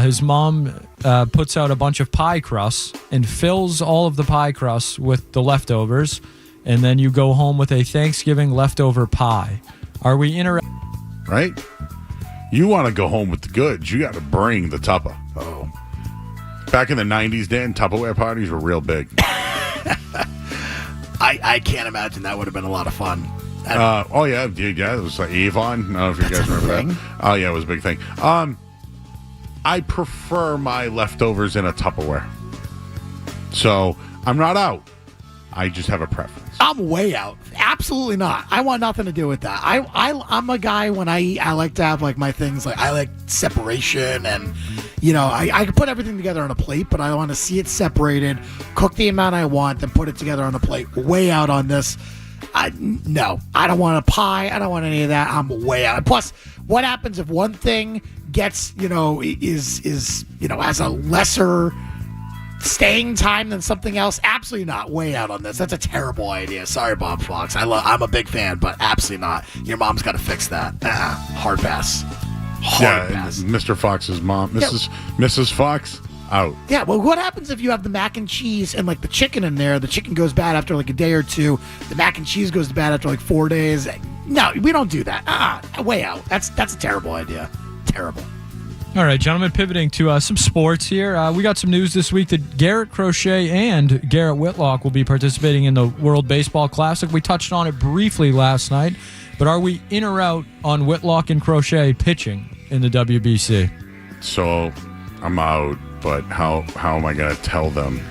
His mom puts out a bunch of pie crusts and fills all of the pie crusts with the leftovers, and then you go home with a Thanksgiving leftover pie. Are we interested? Right? You want to go home with the goods. You got to bring the Tupper. Oh. Back in the 90s, Dan, Tupperware parties were real big. I can't imagine that would have been a lot of fun. Oh, yeah. Yeah, it was like Avon. I don't know if you guys remember that. Oh, yeah, it was a big thing. I prefer my leftovers in a Tupperware. So I'm not out. I just have a preference. I'm way out. Absolutely not. I want nothing to do with that. I'm a guy when I eat, I like to have like my things like I like separation and I can put everything together on a plate, but I want to see it separated, cook the amount I want, then put it together on a plate. Way out on this. No, I don't want a pie. I don't want any of that. I'm way out. Plus, what happens if one thing gets, has a lesser staying time than something else? Absolutely not. Way out on this. That's a terrible idea. Sorry, Bob Fox. I'm a big fan, but absolutely not. Your mom's got to fix that. Hard pass. Hard pass. Mr. Fox's mom, Mrs. Fox, out. Yeah, well, what happens if you have the mac and cheese and like the chicken in there? The chicken goes bad after like a day or two. The mac and cheese goes bad after like 4 days. No, we don't do that. Way out. That's a terrible idea. Terrible. All right, gentlemen, pivoting to some sports here. We got some news this week that Garrett Crochet and Garrett Whitlock will be participating in the World Baseball Classic. We touched on it briefly last night, but are we in or out on Whitlock and Crochet pitching in the WBC? So I'm out, but how am I going to tell them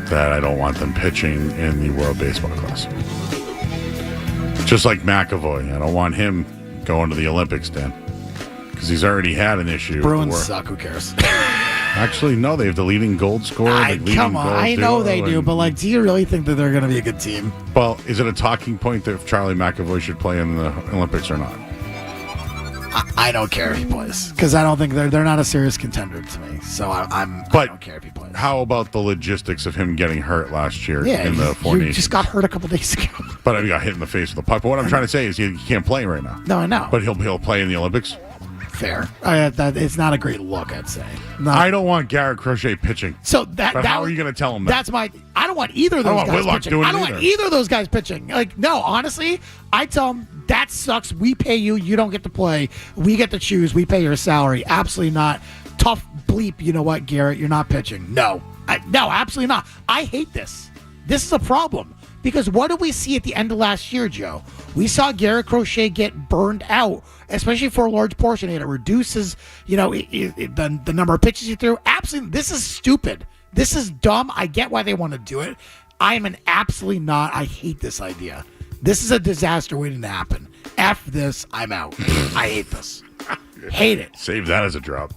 that I don't want them pitching in the World Baseball Classic? Just like McAvoy. I don't want him going to the Olympics, Dan. because he's already had an issue. Bruins suck. Who cares? Actually, no. They have the leading gold scorer. Come on. I know they do, but like, do you really think that they're going to be a good team? Well, is it a talking point that if Charlie McAvoy should play in the Olympics or not? I don't care if he plays because I don't think they're not a serious contender to me. So I don't care if he plays. How about the logistics of him getting hurt last year Yeah, in the Four he Nations? just got hurt a couple days ago. But he got hit in the face with a puck. But what I'm trying to say is he can't play right now. No, I know. But he'll play in the Olympics. Fair. It's not a great look, I'd say. I don't want Garrett Crochet pitching. So how are you going to tell him that? I don't want either of those guys Whitlock pitching. doing I don't it want either. either of those guys pitching. Like, no, honestly, I tell them that sucks. We pay you. You don't get to play. We get to choose. We pay your salary. Absolutely not. Tough bleep. You know what, Garrett? You're not pitching. No, absolutely not. I hate this. This is a problem. Because what did we see at the end of last year, Joe? We saw Garrett Crochet get burned out, especially for a large portion. It reduces, the number of pitches he threw. Absolutely, this is stupid. This is dumb. I get why they want to do it. I am absolutely not. I hate this idea. This is a disaster waiting to happen. F this. I'm out. I hate this. Hate it. Save that as a drop.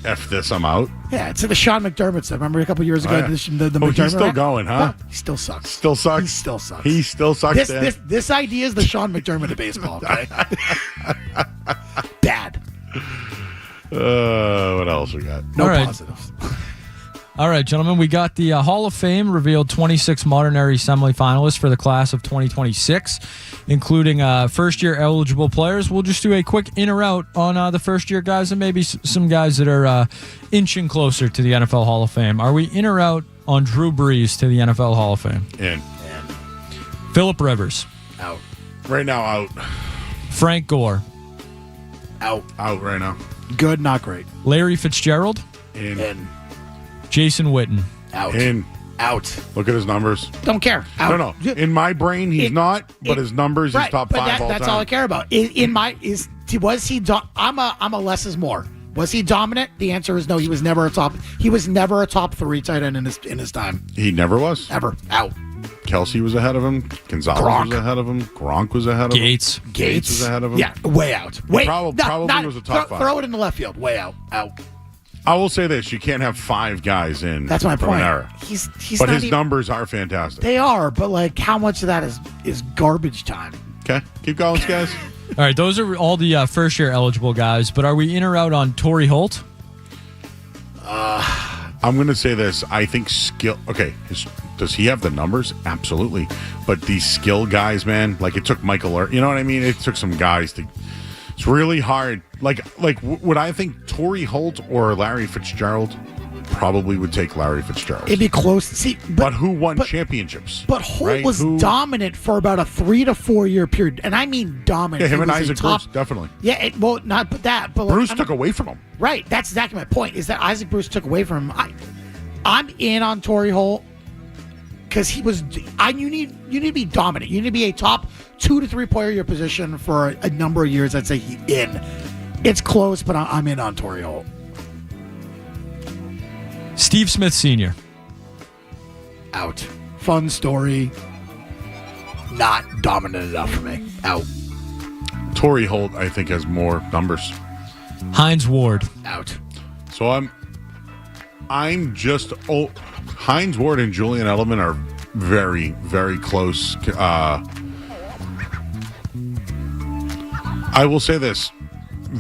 F this, I'm out. Yeah, it's like the Sean McDermott stuff. Remember a couple years ago? Oh, yeah. The McDermott he's still going, huh? No, he still sucks. Still sucks? He still sucks. He still sucks, Dan. This idea is the Sean McDermott of baseball, okay? Bad. What else we got? No All right. positives. All right, gentlemen, we got the Hall of Fame revealed 26 modern era semifinalists for the class of 2026, including first-year eligible players. We'll just do a quick in or out on the first-year guys and maybe some guys that are inching closer to the NFL Hall of Fame. Are we in or out on Drew Brees to the NFL Hall of Fame? In. Phillip Rivers. Out. Right now, out. Frank Gore. Out. Out right now. Good, not great. Larry Fitzgerald. In. Jason Witten. Out. In. Out. Look at his numbers. Don't care. Out. No. In my brain, he's not, but his numbers, right, he's top but 5 all that's time. all I care about. Was he? I'm a less is more. Was he dominant? The answer is no. He was never a top. He was never a top 3 tight end in his time. He never was. Ever. Out. Kelsey was ahead of him. Gonzalez was ahead of him. Gronk was ahead of him. Gates was ahead of him. Yeah, way out. Way probably was a top 5. Throw it in the left field. Way out. Out. I will say this: you can't have 5 guys in. That's my from point. An era. He's but not his even, numbers are fantastic. They are, but like, how much of that is garbage time? Okay, keep going, guys. All right, those are all the first-year eligible guys, but are we in or out on Torrey Holt? I'm going to say this. I think skill. Okay, does he have the numbers? Absolutely. But these skill guys, man, like it took Michael. You know what I mean? It took some guys to. It's really hard. Would I think Torrey Holt or Larry Fitzgerald? Probably would take Larry Fitzgerald. It'd be close. See, but who won championships? But Holt was dominant for about a 3 to 4 year period, and I mean dominant. Yeah, him He and was a Isaac top, Bruce, definitely. Yeah, not but that. But Bruce took away from him. Right, that's exactly my point. Is that Isaac Bruce took away from him? I'm in on Torrey Holt because he was. You need to be dominant. You need to be a top 2 to 3 player your position for a number of years. I'd say he's in. It's close, but I'm in on Torrey Holt. Steve Smith Sr. Out. Fun story. Not dominant enough for me. Out. Torrey Holt, I think, has more numbers. Hines Ward. Out. So I'm just. Hines Ward and Julian Edelman are very, very close. I will say this.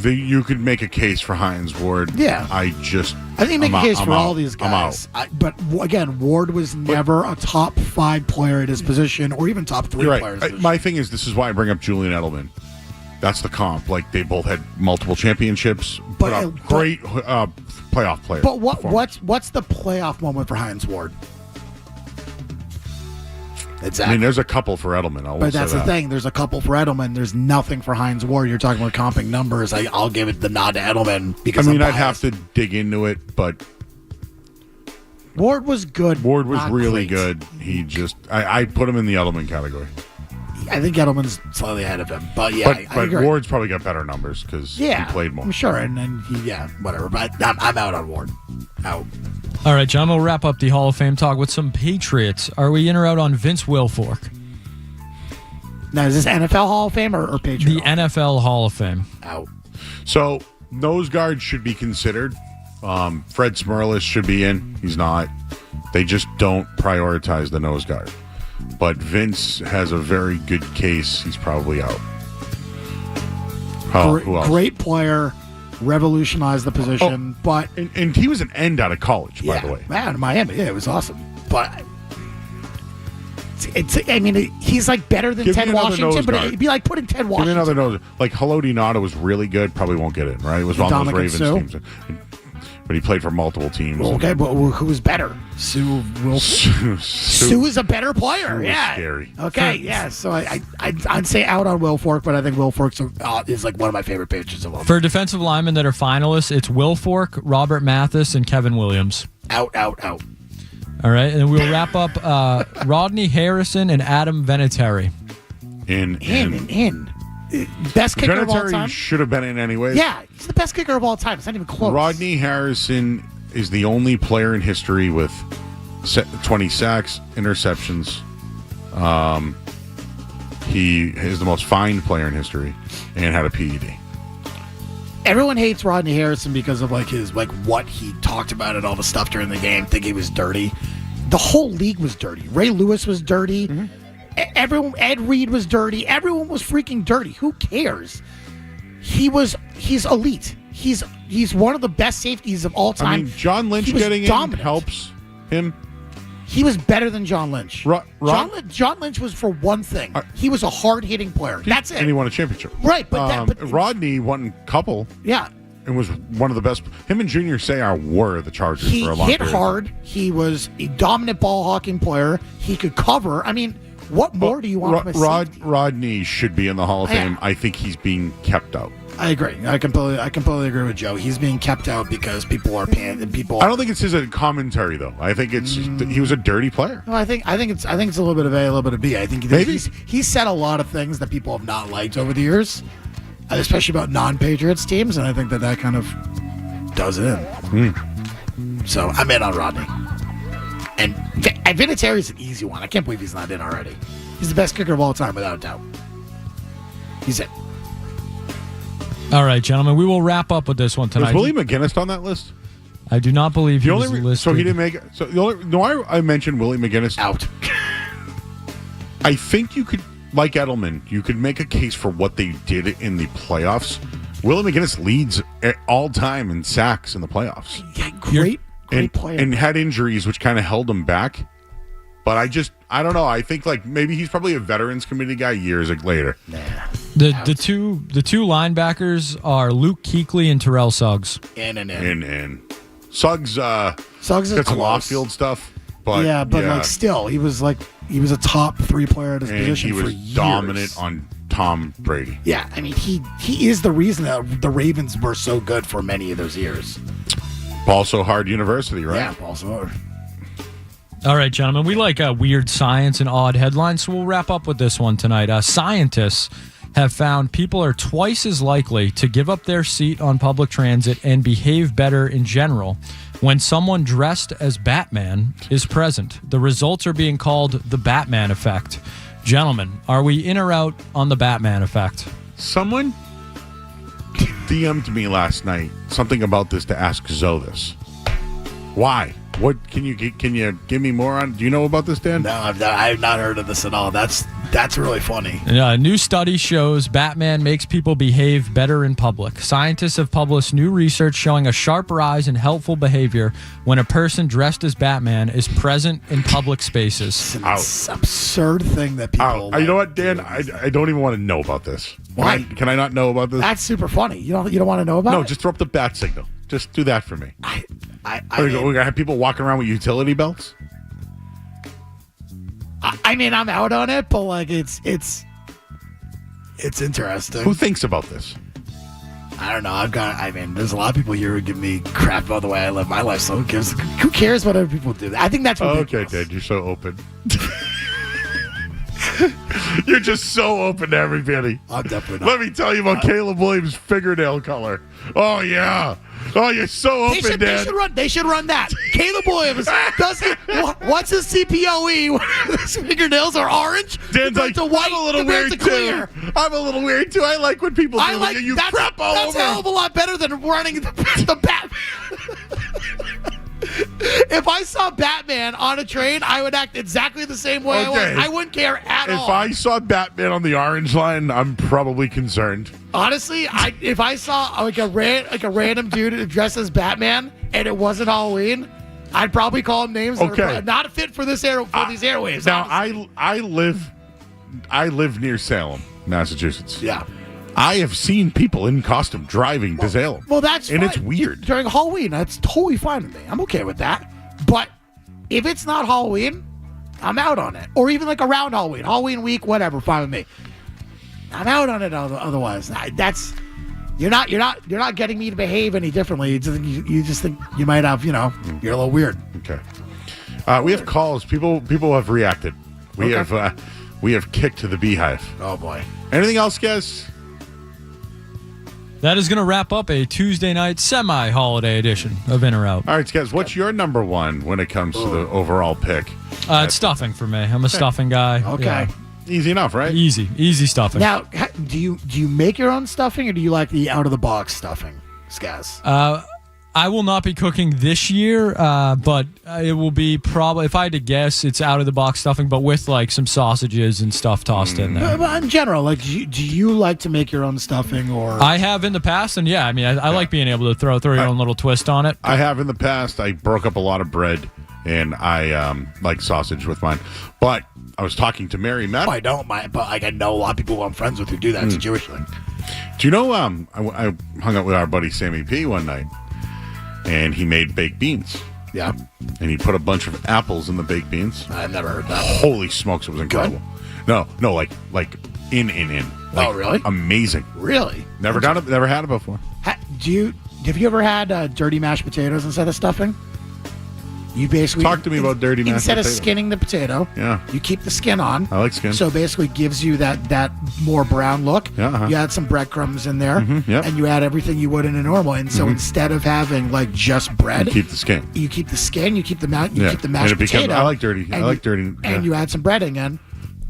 You could make a case for Hines Ward. Yeah. I think make a case for all these guys. But again, Ward was never a top 5 player at his position or even top 3 You're players. right. My thing is, this is why I bring up Julian Edelman. That's the comp. Like, they both had multiple championships. Great playoff players. But what's the playoff moment for Hines Ward? Exactly. I mean, there's a couple for Edelman. But that's the thing. There's a couple for Edelman. There's nothing for Hines Ward. You're talking about comping numbers. I'll give it the nod to Edelman because I'd have to dig into it, but Ward was good. Ward was really great. good. He just I put him in the Edelman category. I think Edelman's slightly ahead of him, but yeah, I agree. Ward's probably got better numbers because he played more. I'm sure, and he, whatever. But I'm out on Ward. Out. All right, John, we'll wrap up the Hall of Fame talk with some Patriots. Are we in or out on Vince Wilfork? Now, is this NFL Hall of Fame or Patriots? The NFL Hall of Fame. Out. So nose guard should be considered. Fred Smirlis should be in. He's not. They just don't prioritize the nose guard. But Vince has a very good case. He's probably out. Who else? Great player, revolutionized the position, but and he was an end out of college, by the way. Man, Miami, it was awesome. But he's like better than Ted Washington, but it'd be like putting Ted Washington. Give me another nose. Like Haloti Ngata was really good. Probably won't get in, right? It was on those Ravens teams. But he played for multiple teams. Well, okay, but who was better? Sue Wilfork? Sue is a better player. Yeah. Scary. Okay, yeah. So I'd say out on Wilfork, but I think Wilfork is like one of my favorite Patriots of all time. For defensive linemen that are finalists, it's Wilfork, Robert Mathis, and Kevin Williams. Out. All right, and then we'll wrap up Rodney Harrison and Adam Vinatieri. In. Best kicker of all time. Should have been in anyways. Yeah, he's the best kicker of all time. It's not even close. Rodney Harrison is the only player in history with 20 sacks, interceptions. He is the most fined player in history and had a PED. Everyone hates Rodney Harrison because of his what he talked about and all the stuff during the game. Think he was dirty. The whole league was dirty. Ray Lewis was dirty. Mm-hmm. Ed Reed was dirty. Everyone was freaking dirty. Who cares? He's elite. He's one of the best safeties of all time. I mean, John Lynch getting in helps him. He was better than John Lynch. John Lynch was for one thing. He was a hard-hitting player. That's it. And he won a championship. Right, but Rodney won a couple. Yeah. And was one of the best. Him and Junior Seau were the Chargers for a long He period. hit hard. He was a dominant ball-hawking player. He could cover. I mean, what more do you want from a safety? Rodney should be in the Hall of Fame. I think he's being kept out. I agree. I completely agree with Joe. He's being kept out because people are paying. I don't think it's his commentary though. I think it's just he was a dirty player. No, I think it's a little bit of A, a little bit of B. I think maybe he's said a lot of things that people have not liked over the years, especially about non-Patriots teams, and I think that kind of does it in. So I'm in on Rodney. And Vinatieri's an easy one. I can't believe he's not in already. He's the best kicker of all time, without a doubt. He's in. All right, gentlemen, we will wrap up with this one tonight. Was Willie McGinnis on that list? I do not believe he was listed. So he didn't make it. So the only no, I mentioned Willie McGinnis out. I think you could, like Edelman, you could make a case for what they did in the playoffs. Willie McGinnis leads all time in sacks in the playoffs. Yeah, great player. And had injuries, which kind of held him back. But I don't know. I think maybe he's probably a Veterans Committee guy years later. Nah. The two linebackers are Luke Kuechly and Terrell Suggs. In. Suggs is got some off-field stuff. But still, he was a top 3 player at his position for years. He was dominant on Tom Brady. Yeah, I mean he is the reason that the Ravens were so good for many of those years. Paul Sohard University, right? Yeah, Paul Sohard. All right, gentlemen, we like weird science and odd headlines, so we'll wrap up with this one tonight. Scientists have found people are twice as likely to give up their seat on public transit and behave better in general when someone dressed as Batman is present. The results are being called the Batman effect. Gentlemen, are we in or out on the Batman effect? Someone DM'd me last night something about this to ask Zoe this. Why? What can you give me more on? Do you know about this, Dan? No, I've not heard of this at all. That's really funny. Yeah, a new study shows Batman makes people behave better in public. Scientists have published new research showing a sharp rise in helpful behavior when a person dressed as Batman is present in public spaces. It's an absurd thing that people. You know what, Dan? I don't even want to know about this. Why? Can I not know about this? That's super funny. You don't want to know about it? No, just throw up the bat signal. Just do that for me. We're going to have people walking around with utility belts? I mean, I'm out on it, but it's interesting. Who thinks about this? I don't know. There's a lot of people here who give me crap about the way I live my life, so who cares what other people do? I think that's ridiculous. Okay, Dad, you're so open. You're just so open to everybody. I'm definitely not. Let me tell you about Caleb Williams' fingernail color. Oh, yeah. Oh, you're so open, Dan. They should run that. Caleb Williams what's his CPOE? His fingernails are orange. Dan's like, to white, I'm a little weird too. I'm a little weird too. I like when people do you crap all that's over. That's a hell of a lot better than running the bat. If I saw Batman on a train, I would act exactly the same way I was. I wouldn't care at all. If I saw Batman on the orange line, I'm probably concerned. Honestly, if I saw like a random dude dressed as Batman and it wasn't Halloween, I'd probably call him names that are not fit for these airwaves. Now I live near Salem, Massachusetts. Yeah. I have seen people in costume driving to Salem. Well, that's and fine. It's weird. During Halloween, that's totally fine with me. I'm okay with that. But if it's not Halloween, I'm out on it. Or even like around Halloween week, whatever, fine with me. I'm out on it otherwise. That's you're not getting me to behave any differently. You just think you might have, you're a little weird. Okay. We have calls. People have reacted. We have kicked to the beehive. Oh boy. Anything else, guys? That is going to wrap up a Tuesday night semi-holiday edition of In or Out. All right, guys, what's your number one when it comes to the overall pick? It's stuffing for me. I'm a stuffing guy. Okay. Yeah. Easy enough, right? Easy stuffing. Now, do you make your own stuffing, or do you like the out-of-the-box stuffing, Skaz? I will not be cooking this year, but it will be probably, if I had to guess, it's out-of-the-box stuffing, but with like some sausages and stuff tossed in there. But in general, like, do you like to make your own stuffing, or? I have in the past, and I like being able to throw your own little twist on it. I have in the past. I broke up a lot of bread, and I like sausage with mine. But I was talking to Mary Matt. I don't mind, but I know a lot of people who I'm friends with who do that. It's a Jewish thing. Do you know? I hung out with our buddy Sammy P one night. And he made baked beans. Yeah. And he put a bunch of apples in the baked beans. I've never heard that. Holy smokes, it was incredible. Good? No, like in. Like, really? Amazing. Really? Never done it. Never had it before. Have you ever had dirty mashed potatoes instead of stuffing? You basically talk to me about dirty mashed instead potato. Of skinning the potato. Yeah. You keep the skin on. I like skin. So basically gives you that more brown look. Yeah. Uh-huh. You add some breadcrumbs in there, yep. and you add everything you would in a normal. And so instead of having like just bread, you keep the skin. You keep the skin. You keep the keep the mashed potato. I like dirty. I like dirty. And you add some breading in.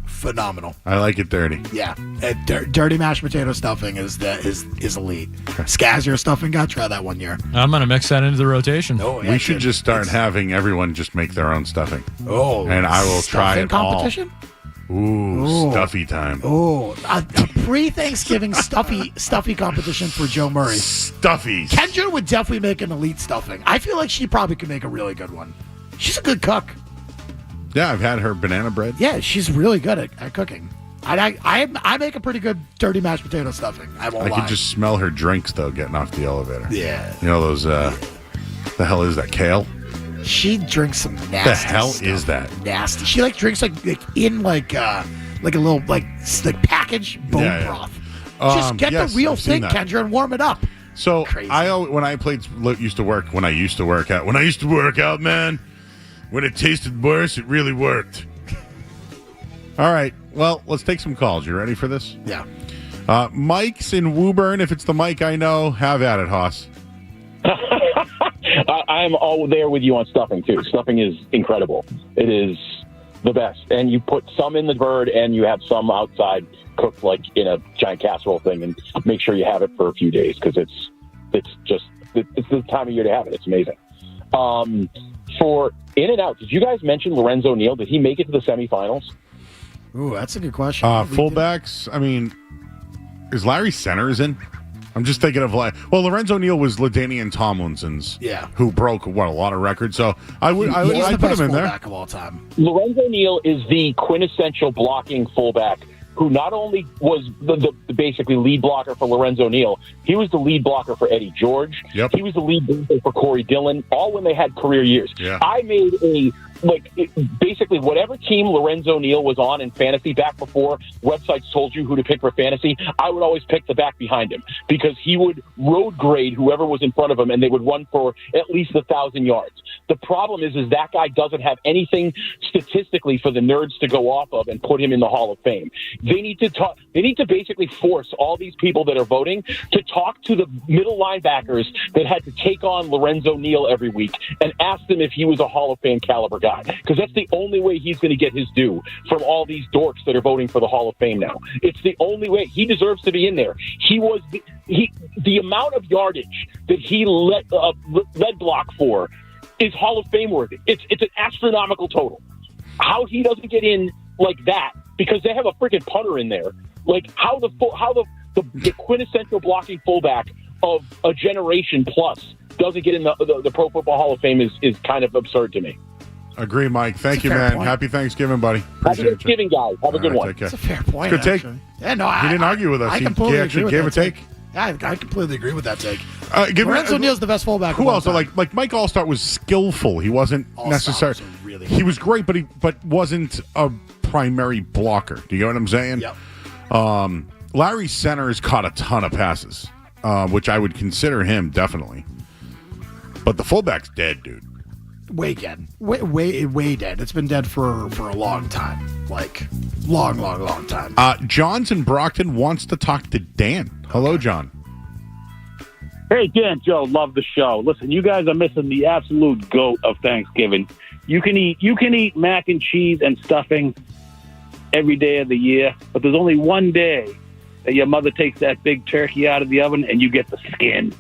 Phenomenal. I like it dirty. Yeah, dirty mashed potato stuffing is elite. Skaz, you're a stuffing guy. Try that one year. I'm gonna mix that into the rotation. Oh, yeah, we should just start having everyone just make their own stuffing. Oh, and I will try it competition? all. Ooh, stuffy time. Oh, a pre-Thanksgiving stuffy competition for Joe Murray. Stuffies. Kendra would definitely make an elite stuffing. I feel like she probably could make a really good one. She's a good cook. Yeah, I've had her banana bread. Yeah, she's really good at cooking. I make a pretty good dirty mashed potato stuffing. I won't lie. I could just smell her drinks, though, getting off the elevator. Yeah. You know those, the hell is that, kale? She drinks some nasty The hell stuff. is that? Nasty. She drinks in a little package bone broth. Just get the real thing, Kendra, and warm it up. So Crazy. when I used to work out, man, when it tasted worse, it really worked. All right. Well, let's take some calls. You ready for this? Yeah. Mike's in Woburn. If it's the Mike I know, have at it, Hoss. I'm all there with you on stuffing, too. Stuffing is incredible. It is the best. And you put some in the bird, and you have some outside cooked like in a giant casserole thing, and make sure you have it for a few days because it's the time of year to have it. It's amazing. For In and Out, did you guys mention Lorenzo Neal? Did he make it to the semifinals? Ooh, that's a good question. Fullbacks, I mean, is Larry Centers in? I'm just thinking of Lorenzo Neal was LaDainian Tomlinson's, who broke a lot of records. So I'd put him in there. Fullback of all time. Lorenzo Neal is the quintessential blocking fullback who not only was the basically lead blocker for Lorenzo Neal, he was the lead blocker for Eddie George. Yep. He was the lead blocker for Corey Dillon, all when they had career years. Yeah. I made a basically whatever team Lorenzo Neal was on in fantasy back before websites told you who to pick for fantasy, I would always pick the back behind him because he would road grade whoever was in front of him and they would run for at least 1,000 yards. The problem is that guy doesn't have anything statistically for the nerds to go off of and put him in the Hall of Fame. They need to basically force all these people that are voting to talk to the middle linebackers that had to take on Lorenzo Neal every week and ask them if he was a Hall of Fame caliber guy. Because that's the only way he's going to get his due from all these dorks that are voting for the Hall of Fame now. It's the only way. He deserves to be in there. The amount of yardage that he led block for is Hall of Fame worthy. It's an astronomical total. How he doesn't get in like that, because they have a freaking punter in there. Like how the quintessential blocking fullback of a generation plus doesn't get in the Pro Football Hall of Fame is kind of absurd to me. Agree, Mike. Thank you, man. Point. Happy Thanksgiving, buddy. Happy Thanksgiving, guys. Have a good one. It's a fair point. Good take. Yeah, no, he didn't argue with us. He actually gave a take. Yeah, I completely agree with that take. Lorenzo Neal's the best fullback. Who else? Like Mike Allstar was skillful. He wasn't necessarily. He was great, but wasn't a primary blocker. Do you get what I'm saying? Yep. Larry Centers caught a ton of passes, which I would consider him definitely. But the fullback's dead, dude. Way dead. Way dead. It's been dead for a long time. Like, long time. John's in Brockton wants to talk to Dan. Hello, John. Hey, Dan, Joe, love the show. Listen, you guys are missing the absolute goat of Thanksgiving. You can eat mac and cheese and stuffing every day of the year, but there's only one day that your mother takes that big turkey out of the oven and you get the skin.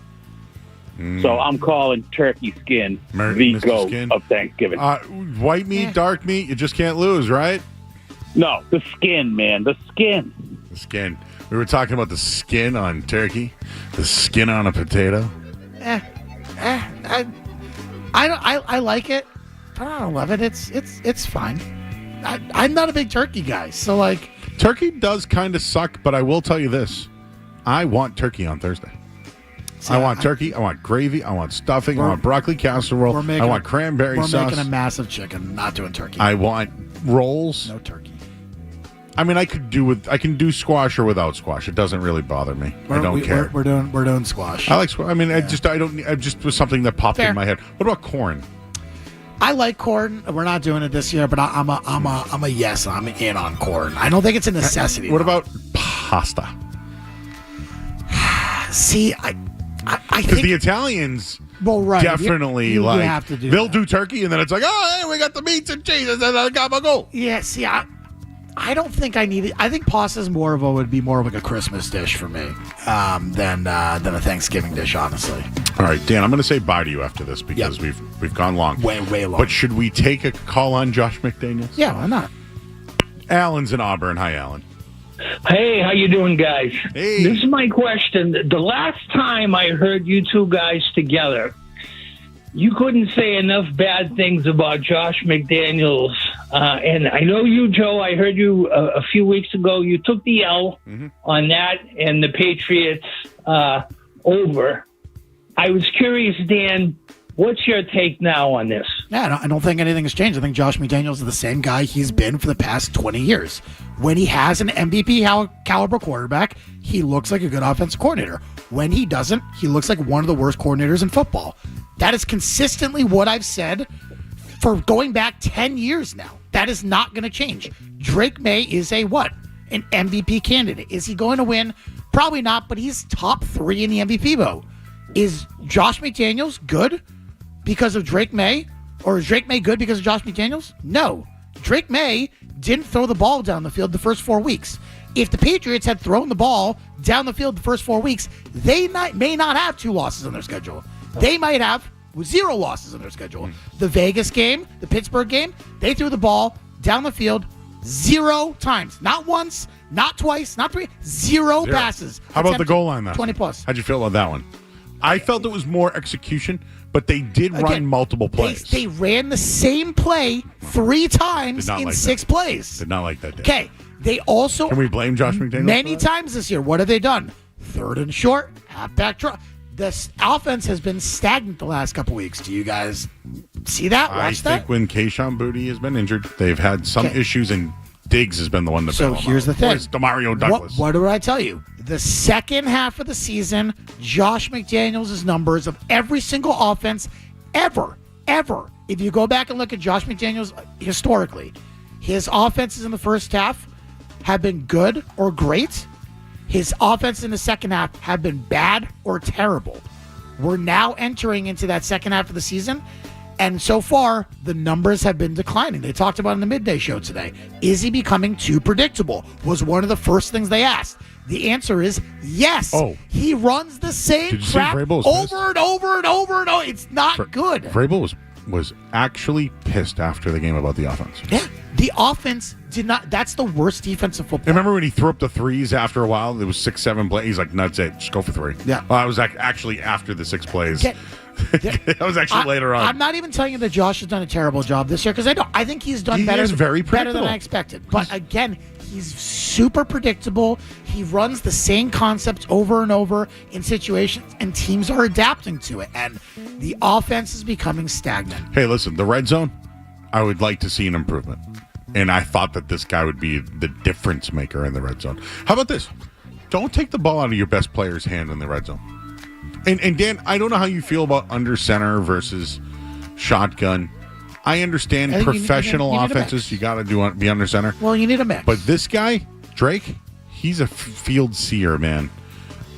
So I'm calling turkey skin the goat of Thanksgiving. White meat, dark meat, you just can't lose, right? No, the skin, man. The skin. The skin. We were talking about the skin on turkey, the skin on a potato. I like it, but I don't love it. It's fine. I'm not a big turkey guy, so like. Turkey does kind of suck, but I will tell you this: I want turkey on Thursday. I want turkey. I want gravy. I want stuffing. I want broccoli casserole. I want cranberry sauce. We're making a massive chicken, not doing turkey. I want rolls. No turkey. I mean, I can do squash or without squash. It doesn't really bother me. I don't care. We're doing squash. I like squash. I mean, I just was something that popped in my head. What about corn? I like corn. We're not doing it this year, but I'm a yes. I'm in on corn. I don't think it's a necessity. What about pasta? See, I think the Italians definitely you have to do they'll that. Do turkey and then it's like, oh, hey, we got the meats and cheese and then I got my go. Yeah, see, I don't think I need it. I think pasta would be more of like a Christmas dish for me than a Thanksgiving dish, honestly. All right, Dan, I'm going to say bye to you after this because we've gone long. Way long. But should we take a call on Josh McDaniels? Yeah, why not? Alan's in Auburn. Hi, Alan. Hey, how you doing, guys? Hey. This is my question. The last time I heard you two guys together, you couldn't say enough bad things about Josh McDaniels. And I know you, Joe, I heard you a few weeks ago. You took the L on that and the Patriots over. I was curious, Dan, what's your take now on this? Yeah, I don't think anything has changed. I think Josh McDaniels is the same guy he's been for the past 20 years. When he has an MVP caliber quarterback, he looks like a good offensive coordinator. When he doesn't, he looks like one of the worst coordinators in football. That is consistently what I've said for going back 10 years now. That is not going to change. Drake May is an MVP candidate. Is he going to win? Probably not, but he's top 3 in the MVP vote. Is Josh McDaniels good because of Drake May? Or is Drake May good because of Josh McDaniels? No. Drake May didn't throw the ball down the field the first 4 weeks. If the Patriots had thrown the ball down the field the first 4 weeks, they may not have 2 losses on their schedule. They might have 0 losses on their schedule. The Vegas game, the Pittsburgh game, they threw the ball down the field 0 times. Not once, not twice, not 3. 0 passes. How about the goal line, though? 20 plus. How'd you feel about that one? I felt it was more execution, but they did run multiple plays. They ran the same play 3 times in 6 plays. Did not like that. Okay. They also... Can we blame Josh McDaniels? Many times this year, what have they done? 3rd and short, halfback draw. This offense has been stagnant the last couple weeks. Do you guys see that? I Watch that? think when Keyshawn Booty has been injured, they've had some issues, and Diggs has been the one to So bail them here's out. the thing. Where's DeMario Douglas? What do I tell you? The second half of the season, Josh McDaniels' numbers of every single offense ever, if you go back and look at Josh McDaniels historically, his offenses in the first half have been good or great. His offense in the second half have been bad or terrible. We're now entering into that second half of the season, and so far, the numbers have been declining. They talked about it in the midday show today. Is he becoming too predictable? Was one of the first things they asked. The answer is yes. He runs the same crap over and over and over and over. It's not good. Vrabel was actually pissed after the game about the offense. Yeah, the offense did not. That's the worst defensive football. Remember when he threw up the threes after a while? There was 6-7 plays. He's like, "No, that's it. Just go for 3." Yeah. Well, I was actually after the 6 plays. That was actually later on. I'm not even telling you that Josh has done a terrible job this year because I don't. I think he's done He better. is very better than predictable. I expected. But again, he's super predictable. He runs the same concepts over and over in situations, and teams are adapting to it. And the offense is becoming stagnant. Hey, listen, the red zone, I would like to see an improvement. And I thought that this guy would be the difference maker in the red zone. How about this? Don't take the ball out of your best player's hand in the red zone. And Dan, I don't know how you feel about under center versus shotgun. I understand I think professional you need a offenses, you got to be under center. Well, you need a mix. But this guy, Drake, he's a field seer, man.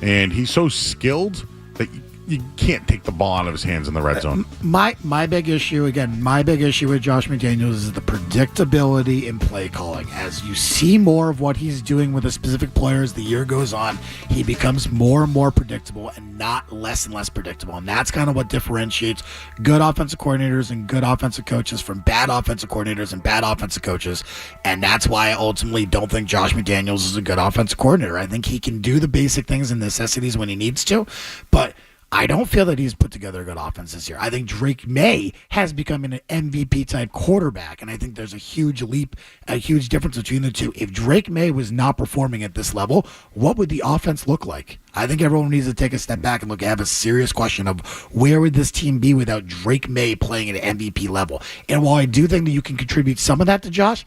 And he's so skilled that you can't take the ball out of his hands in the red zone. My big issue with Josh McDaniels is the predictability in play calling. As you see more of what he's doing with a specific player as the year goes on, he becomes more and more predictable and not less and less predictable. And that's kind of what differentiates good offensive coordinators and good offensive coaches from bad offensive coordinators and bad offensive coaches. And that's why I ultimately don't think Josh McDaniels is a good offensive coordinator. I think he can do the basic things and necessities when he needs to, but I don't feel that he's put together a good offense this year. I think Drake May has become an MVP type quarterback, and I think there's a huge leap, a huge difference between the two. If Drake May was not performing at this level, what would the offense look like? I think everyone needs to take a step back and have a serious question of where would this team be without Drake May playing at an MVP level. And while I do think that you can contribute some of that to Josh,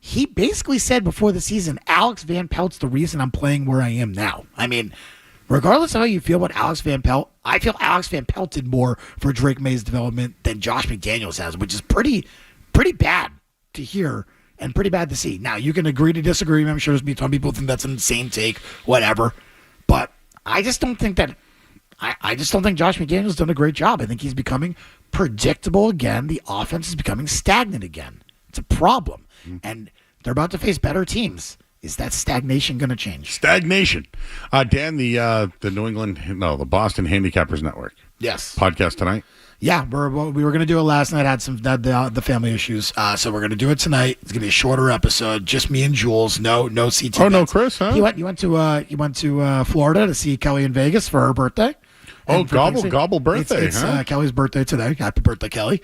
he basically said before the season, Alex Van Pelt's the reason I'm playing where I am now. I mean, regardless of how you feel about Alex Van Pelt, I feel Alex Van Pelt did more for Drake May's development than Josh McDaniels has, which is pretty bad to hear and pretty bad to see. Now, you can agree to disagree. I'm sure some people think that's an insane take, whatever. But I just don't think that I just don't think Josh McDaniels done a great job. I think he's becoming predictable again. The offense is becoming stagnant again. It's a problem. And they're about to face better teams. Is that stagnation going to change? Stagnation. Dan, the the Boston Handicappers Network. Yes. Podcast tonight. Yeah, we were going to do it last night. Had the family issues, so we're going to do it tonight. It's going to be a shorter episode, just me and Jules. No CT. Oh, no, Chris, huh? You went to Florida to see Kelly in Vegas for her birthday. Oh, gobble birthday, It's huh? Kelly's birthday today. Happy birthday, Kelly.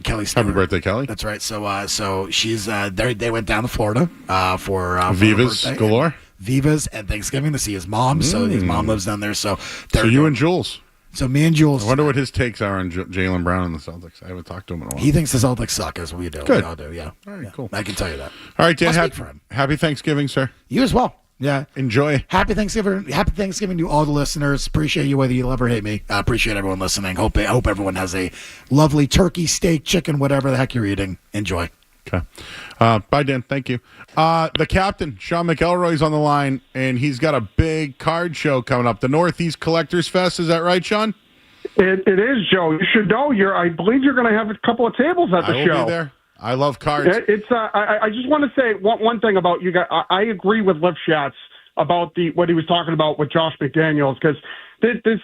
Kelly's Happy birthday, Kelly. That's right. So she's they went down to Florida for Vivas her birthday. galore. Vivas and Thanksgiving to see his mom. So his mom lives down there. So you and Jules. So me and Jules. I wonder what his takes are on Jaylen Brown and the Celtics. I haven't talked to him in a while. He thinks the Celtics suck, as we do. Good. We all do, yeah. All right, cool. I can tell you that. All right, Dan. I'll speak for him. Happy Thanksgiving, sir. You as well. Yeah. Enjoy. Happy Thanksgiving to all the listeners. Appreciate you whether you love or hate me. I appreciate everyone listening. Hope everyone has a lovely turkey, steak, chicken, whatever the heck you're eating. Enjoy. Okay. Bye, Dan. Thank you. The captain, Sean McElroy's on the line, and he's got a big card show coming up. The Northeast Collectors Fest. Is that right, Sean? It is, Joe. You should know. I believe you're going to have a couple of tables at the I show. will be there. I love cards. I just want to say one thing about you guys. I agree with Lifshatz about what he was talking about with Josh McDaniels, because this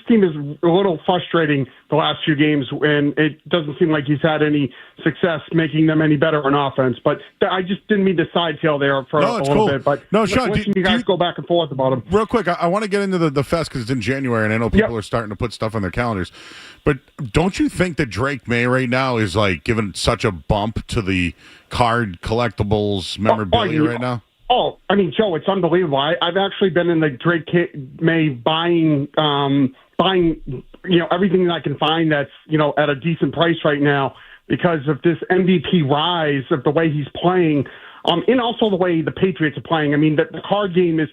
team is a little frustrating the last few games, and it doesn't seem like he's had any success making them any better on offense. But I just didn't mean to sidetail there for a little bit. But Sean, listen, you guys go back and forth about him. Real quick, I want to get into the fest because it's in January, and I know people are starting to put stuff on their calendars. But don't you think that Drake May right now is like giving such a bump to the card collectibles memorabilia right now? Oh, I mean, Joe, it's unbelievable. I've actually been in the Drake May buying, everything that I can find that's, at a decent price right now because of this MVP rise of the way he's playing, and also the way the Patriots are playing. I mean, the card game is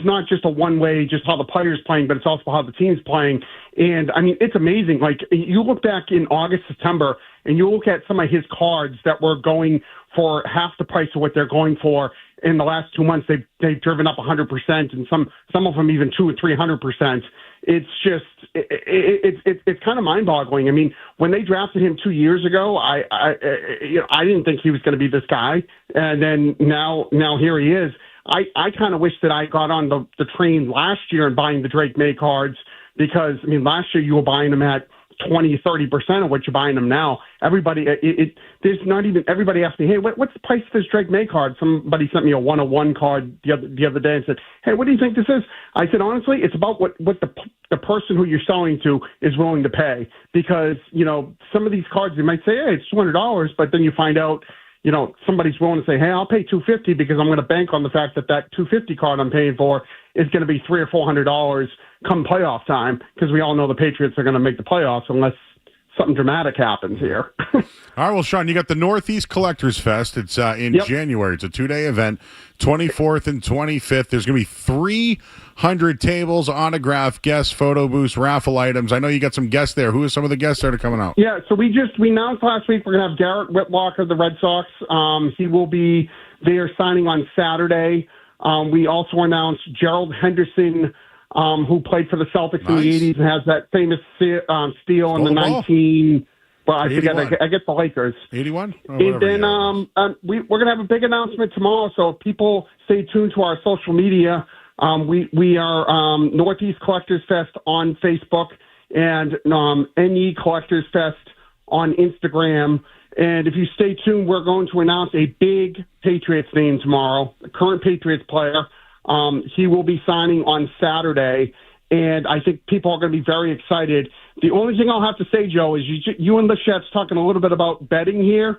not just a one-way, just how the player's playing, but it's also how the team's playing. And, I mean, it's amazing. Like, you look back in August, September, and you look at some of his cards that were going for half the price of what they're going for. In the last 2 months, they've driven up 100%, and some of them even 200 or 300%. It's just it's kind of mind-boggling. I mean, when they drafted him 2 years ago, I didn't think he was going to be this guy, and then now here he is. I kind of wish that I got on the train last year and buying the Drake May cards because, I mean, last year you were buying them at 20-30% of what you're buying them now. Everybody, there's not even everybody asked me, hey, what's the price of this Drake May card? Somebody sent me a 101 card the other day and said, hey, what do you think this is? I said, honestly, it's about what the person who you're selling to is willing to pay because some of these cards you might say, hey, it's $200, but then you find out. Somebody's willing to say, hey, I'll pay $250 because I'm going to bank on the fact that $250 card I'm paying for is going to be $300 or $400 come playoff time because we all know the Patriots are going to make the playoffs unless something dramatic happens here. All right, well, Sean, you got the Northeast Collectors Fest. It's in January. It's a 2-day event, 24th and 25th. There's going to be 300 tables, autograph, guest photo booths, raffle items. I know you got some guests there. Who are some of the guests that are coming out? Yeah, so we announced last week we're going to have Garrett Whitlock of the Red Sox. He will be there signing on Saturday. We also announced Gerald Henderson, who played for the Celtics in the 80s and has that famous steal in the 19... Well, I forget. I get the Lakers. 81? And then we're going to have a big announcement tomorrow, so people stay tuned to our social media. We are Northeast Collectors Fest on Facebook and NE Collectors Fest on Instagram. And if you stay tuned, we're going to announce a big Patriots name tomorrow, a current Patriots player. He will be signing on Saturday, and I think people are going to be very excited. The only thing I'll have to say, Joe, is you and Lifshatz talking a little bit about betting here.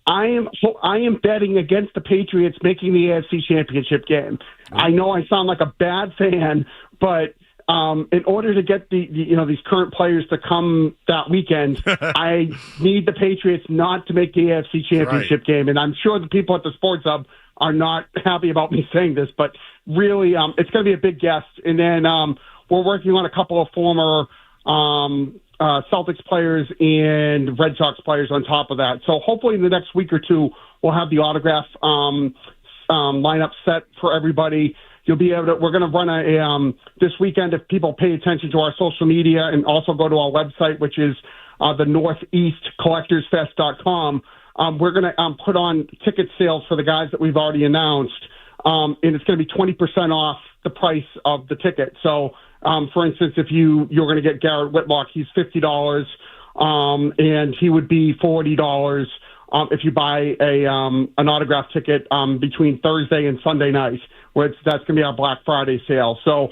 I am betting against the Patriots making the AFC Championship game. I know I sound like a bad fan, but in order to get these current players to come that weekend, I need the Patriots not to make the AFC Championship game. And I'm sure the people at the Sports Hub are not happy about me saying this, but really, it's going to be a big guest. And then we're working on a couple of former Celtics players and Red Sox players on top of that. So hopefully in the next week or two, we'll have the autograph lineup set for everybody. You'll be able to. We're going to run a this weekend if people pay attention to our social media and also go to our website, which is the northeastcollectorsfest.com. We're going to put on ticket sales for the guys that we've already announced, and it's going to be 20% off the price of the ticket. So, for instance, if you're going to get Garrett Whitlock, he's $50, and he would be $40 if you buy an autograph ticket between Thursday and Sunday night, that's going to be our Black Friday sale. So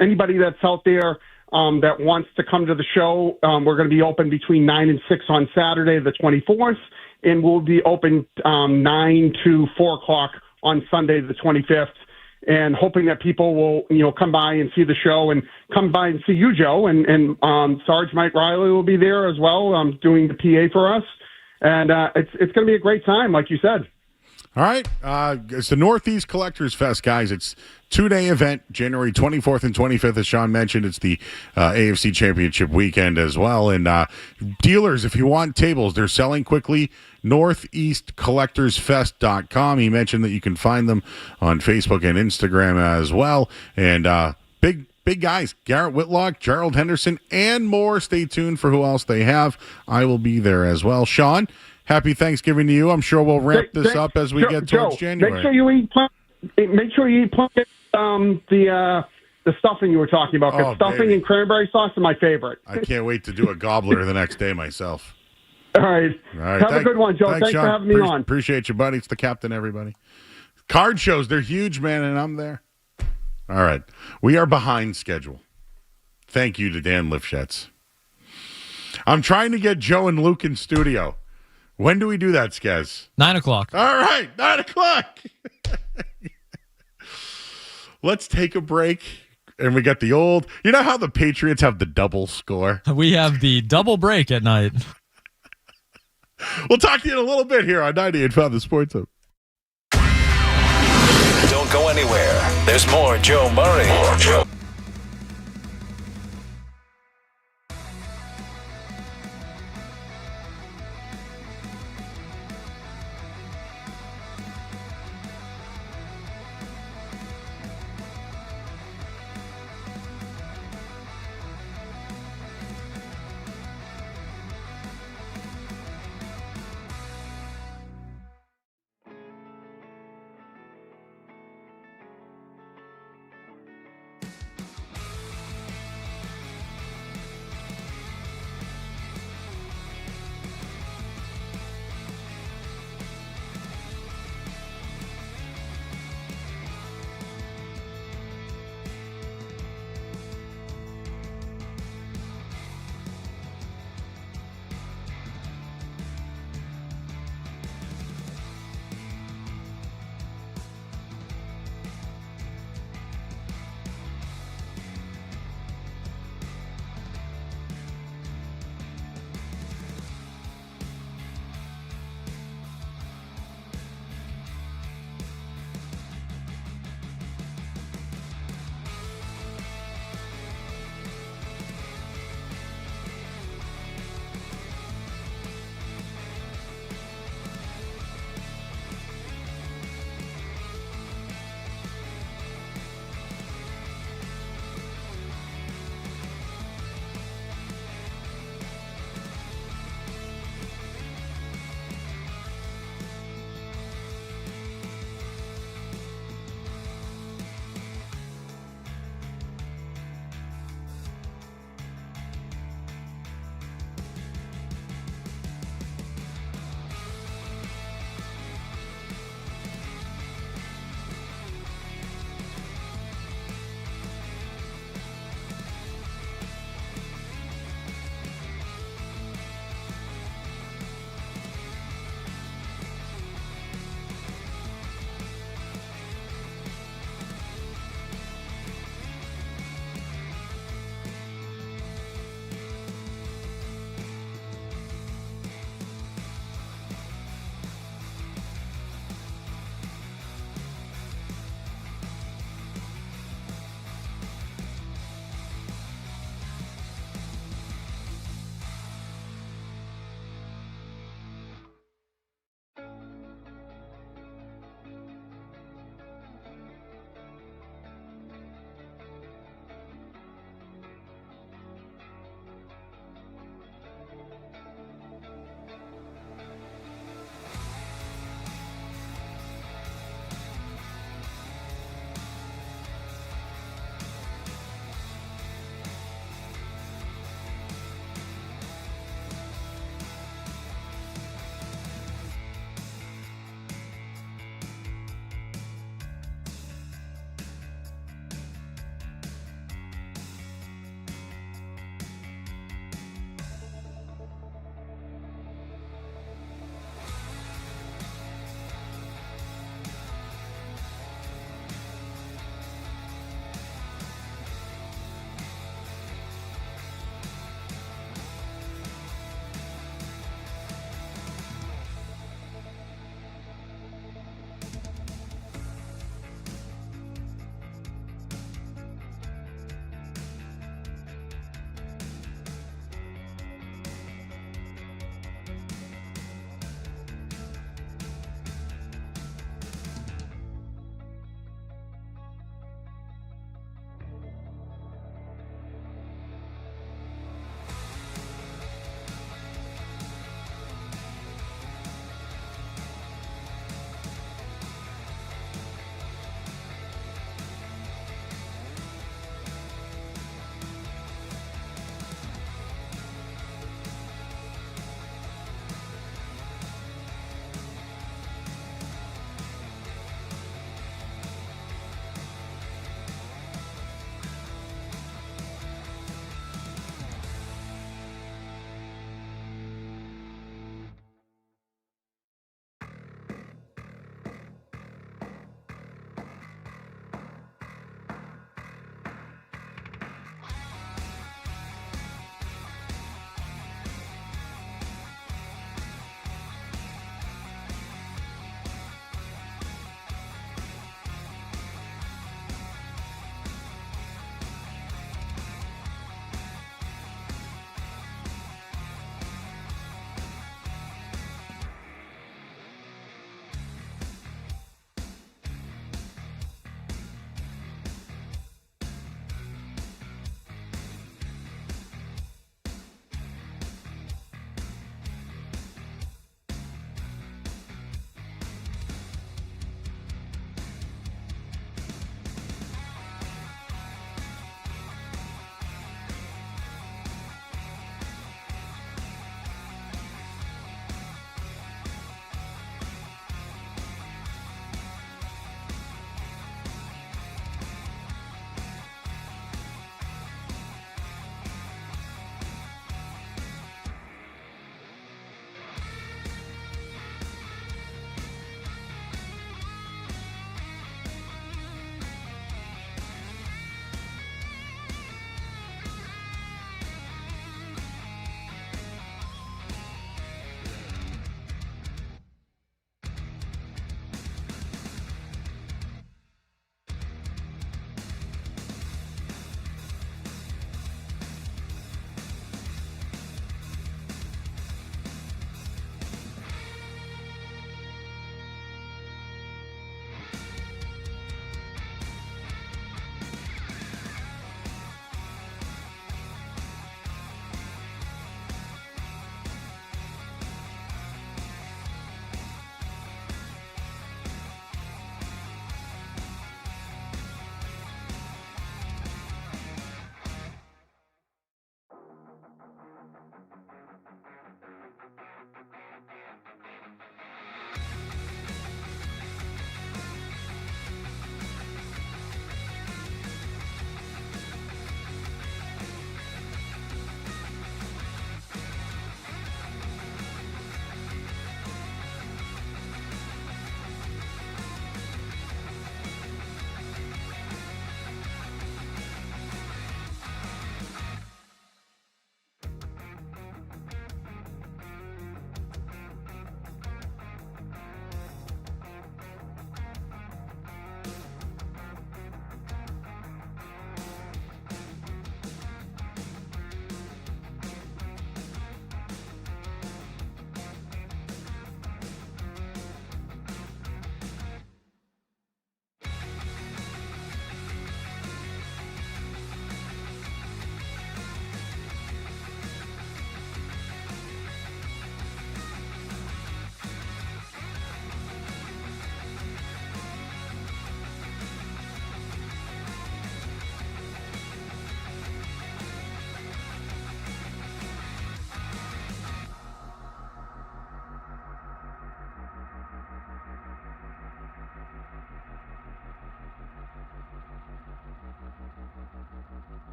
anybody that's out there that wants to come to the show, we're going to be open between 9 and 6 on Saturday, the 24th, and we'll be open 9 to 4 o'clock on Sunday, the 25th. And hoping that people will, come by and see the show and come by and see you, Joe. And Sarge Mike Riley will be there as well, doing the PA for us. And it's going to be a great time, like you said. All right. It's the Northeast Collectors Fest, guys. It's 2-day event, January 24th and 25th. As Sean mentioned, it's the AFC Championship weekend as well. And dealers, if you want tables, they're selling quickly. NortheastCollectorsFest.com. He mentioned that you can find them on Facebook and Instagram as well. And big guys, Garrett Whitlock, Gerald Henderson, and more. Stay tuned for who else they have. I will be there as well. Sean, happy Thanksgiving to you. I'm sure we'll ramp this up as we get towards January. Make sure you eat the stuffing you were talking about. Because stuffing and cranberry sauce are my favorite. I can't wait to do a gobbler the next day myself. All right. Have a good one, Joe. Thanks Sean. for having me on. Appreciate you, buddy. It's the captain, everybody. Card shows, they're huge, man, and I'm there. All right. We are behind schedule. Thank you to Dan Lifshatz. I'm trying to get Joe and Luke in studio. When do we do that, Skez? 9 o'clock. All right, 9 o'clock. let's take a break. And we got the old, you know how the Patriots have the double score? We have the double break at night. We'll talk to you in a little bit here on 98.5 The Sports Hub. Don't go anywhere. There's more Joe Murray. More Joe.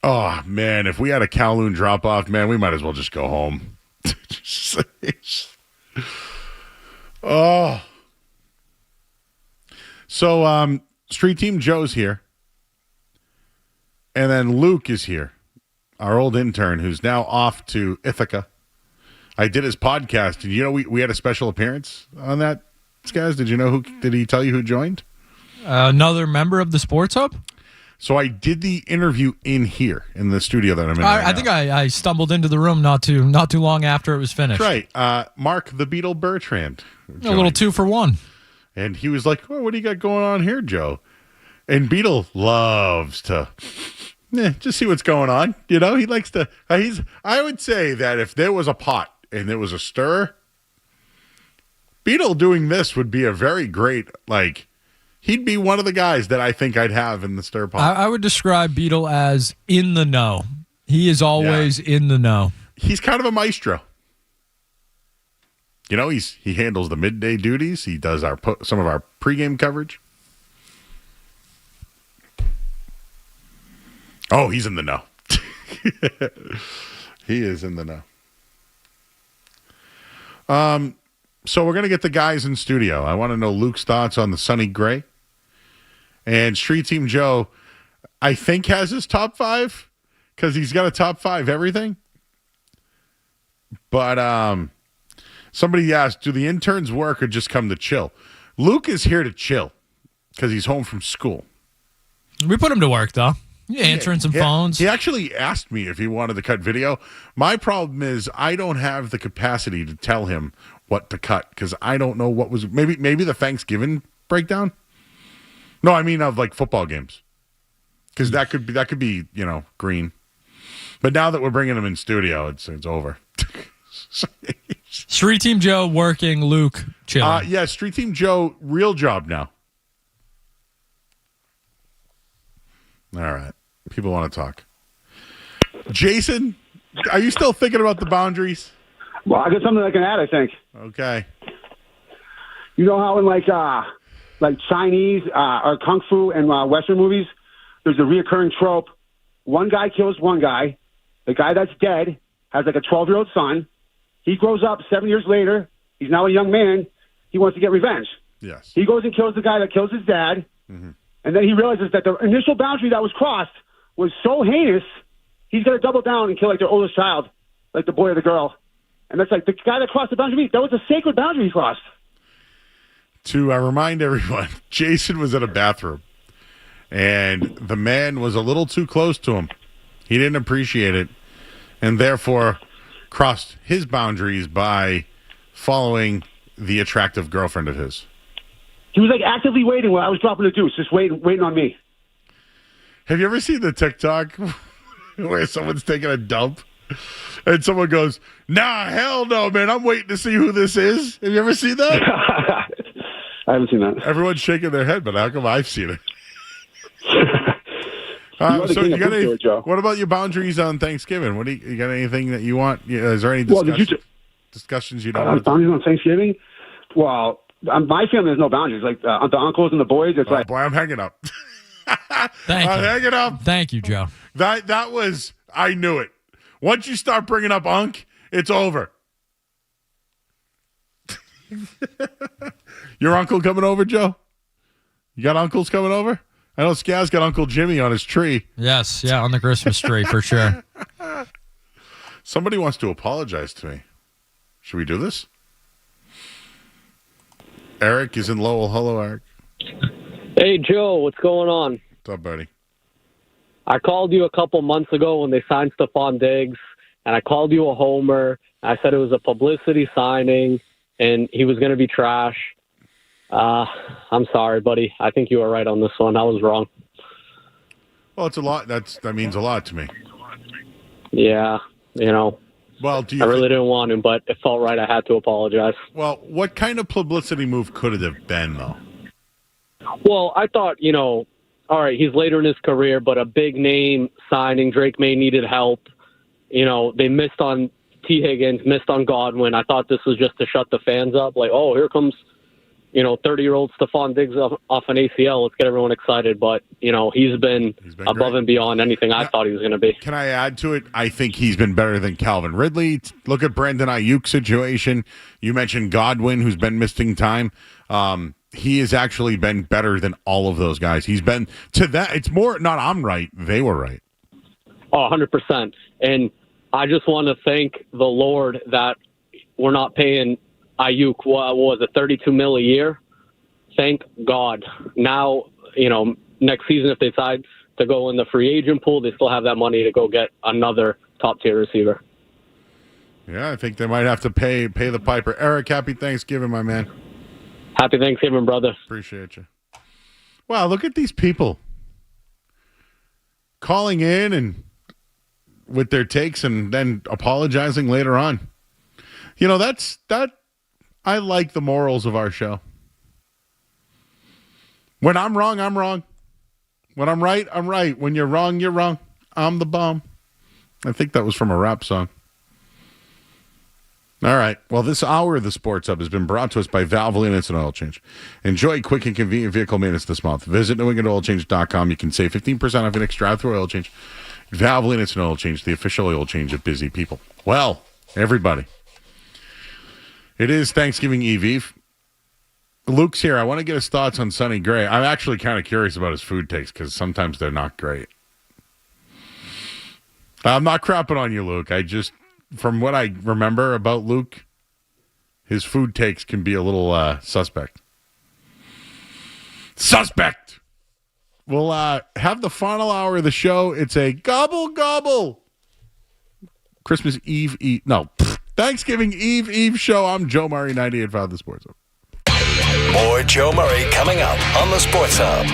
Oh, man, if we had a Kowloon drop-off, man, we might as well just go home. Oh. So, Street Team Joe's here. And then Luke is here, our old intern, who's now off to Ithaca. I did his podcast. Did you know we had a special appearance on that, guys? Did you know who? Did he tell you who joined? Another member of the Sports Hub? So I did the interview in here in the studio that I'm in. I think I stumbled into the room not too long after it was finished. That's right. Mark the Beetle Bertrand. A little 2-for-1. And he was like, "Oh, what do you got going on here, Joe?" And Beetle loves to just see what's going on. You know, he likes to. I would say that if there was a pot and there was a stir, Beetle doing this would be a very great He'd be one of the guys that I think I'd have in the stir pot. I would describe Beetle as in the know. He is always in the know. He's kind of a maestro. You know, he handles the midday duties. He does some of our pregame coverage. Oh, he's in the know. He is in the know. So we're going to get the guys in studio. I want to know Luke's thoughts on the Sonny Gray. And Street Team Joe, I think, has his top 5 because he's got a top 5 everything. But somebody asked, do the interns work or just come to chill? Luke is here to chill because he's home from school. We put him to work, though. Answering some phones. He actually asked me if he wanted to cut video. My problem is I don't have the capacity to tell him what to cut because I don't know what was maybe the Thanksgiving breakdown. No, I mean of football games, because that could be green. But now that we're bringing him in studio, it's over. Street Team Joe working, Luke chilling. Yeah, Street Team Joe, real job now. All right, people want to talk. Jason, are you still thinking about the boundaries? Well, I got something I can add, I think. Okay. You know how in Chinese or Kung Fu and Western movies, there's a reoccurring trope. One guy kills one guy. The guy that's dead has a 12-year-old son. He grows up 7 years later. He's now a young man. He wants to get revenge. Yes. He goes and kills the guy that kills his dad. Mm-hmm. And then he realizes that the initial boundary that was crossed was so heinous, he's going to double down and kill their oldest child, the boy or the girl. And that's the guy that crossed the boundary. That was a sacred boundary he crossed. To remind everyone, Jason was in a bathroom, and the man was a little too close to him. He didn't appreciate it, and therefore crossed his boundaries by following the attractive girlfriend of his. He was actively waiting while I was dropping the deuce, just waiting on me. Have you ever seen the TikTok where someone's taking a dump and someone goes, "Nah, hell no, man, I'm waiting to see who this is"? Have you ever seen that? I haven't seen that. Everyone's shaking their head, but how come I've seen it? What about your boundaries on Thanksgiving? What you got? Anything that you want? Is there any discussions you don't want? Boundaries on Thanksgiving? Well, my family has no boundaries. The uncles and the boys, it's boy, I'm hanging up. Thank you. Hanging up. Thank you, Joe. That was, I knew it. Once you start bringing up Unc, it's over. Your uncle coming over, Joe? You got uncles coming over? I know Skaz got Uncle Jimmy on his tree. Yes, yeah, on the Christmas tree, for sure. Somebody wants to apologize to me. Should we do this? Eric is in Lowell. Hello, Eric. Hey, Joe, what's going on? What's up, buddy? I called you a couple months ago when they signed Stephon Diggs, and I called you a homer. I said it was a publicity signing, and he was going to be trash. I'm sorry, buddy. I think you were right on this one. I was wrong. Well, it's a lot. That means a lot to me. Yeah, Well, I really didn't want to, but it felt right. I had to apologize. Well, what kind of publicity move could it have been, though? Well, I thought, all right, he's later in his career, but a big name signing. Drake May needed help. They missed on T. Higgins, missed on Godwin. I thought this was just to shut the fans up. Here comes, 30-year-old Stephon Diggs off an ACL. Let's get everyone excited. But, he's been above great. and beyond anything I thought he was going to be. Can I add to it? I think he's been better than Calvin Ridley. Look at Brandon Ayuk's situation. You mentioned Godwin, who's been missing time. He has actually been better than all of those guys. He's been to that. It's more not I'm right. They were right. Oh, 100%. And I just want to thank the Lord that we're not paying Ayuk, what was it, $32 million a year? Thank God. Now, next season, if they decide to go in the free agent pool, they still have that money to go get another top-tier receiver. Yeah, I think they might have to pay the piper. Eric, happy Thanksgiving, my man. Happy Thanksgiving, brother. Appreciate you. Wow, look at these people calling in and with their takes and then apologizing later on. That I like the morals of our show. When I'm wrong, I'm wrong. When I'm right, I'm right. When you're wrong, you're wrong. I'm the bomb. I think that was from a rap song. All right. Well, this hour of the Sports Hub has been brought to us by Valvoline Instant Oil Change. Enjoy quick and convenient vehicle maintenance this month. Visit NewEnglandOilChange.com. You can save 15% off your next drive-through oil change. Valvoline Instant Oil Change, the official oil change of busy people. Well, everybody, it is Thanksgiving Eve. Luke's here. I want to get his thoughts on Sonny Gray. I'm actually kind of curious about his food takes because sometimes they're not great. I'm not crapping on you, Luke. From what I remember about Luke, his food takes can be a little suspect. Suspect! We'll have the final hour of the show. It's a gobble, gobble. Christmas Eve. Thanksgiving Eve show. I'm Joe Murray, 98.5 The Sports Hub. More Joe Murray coming up on the Sports Hub.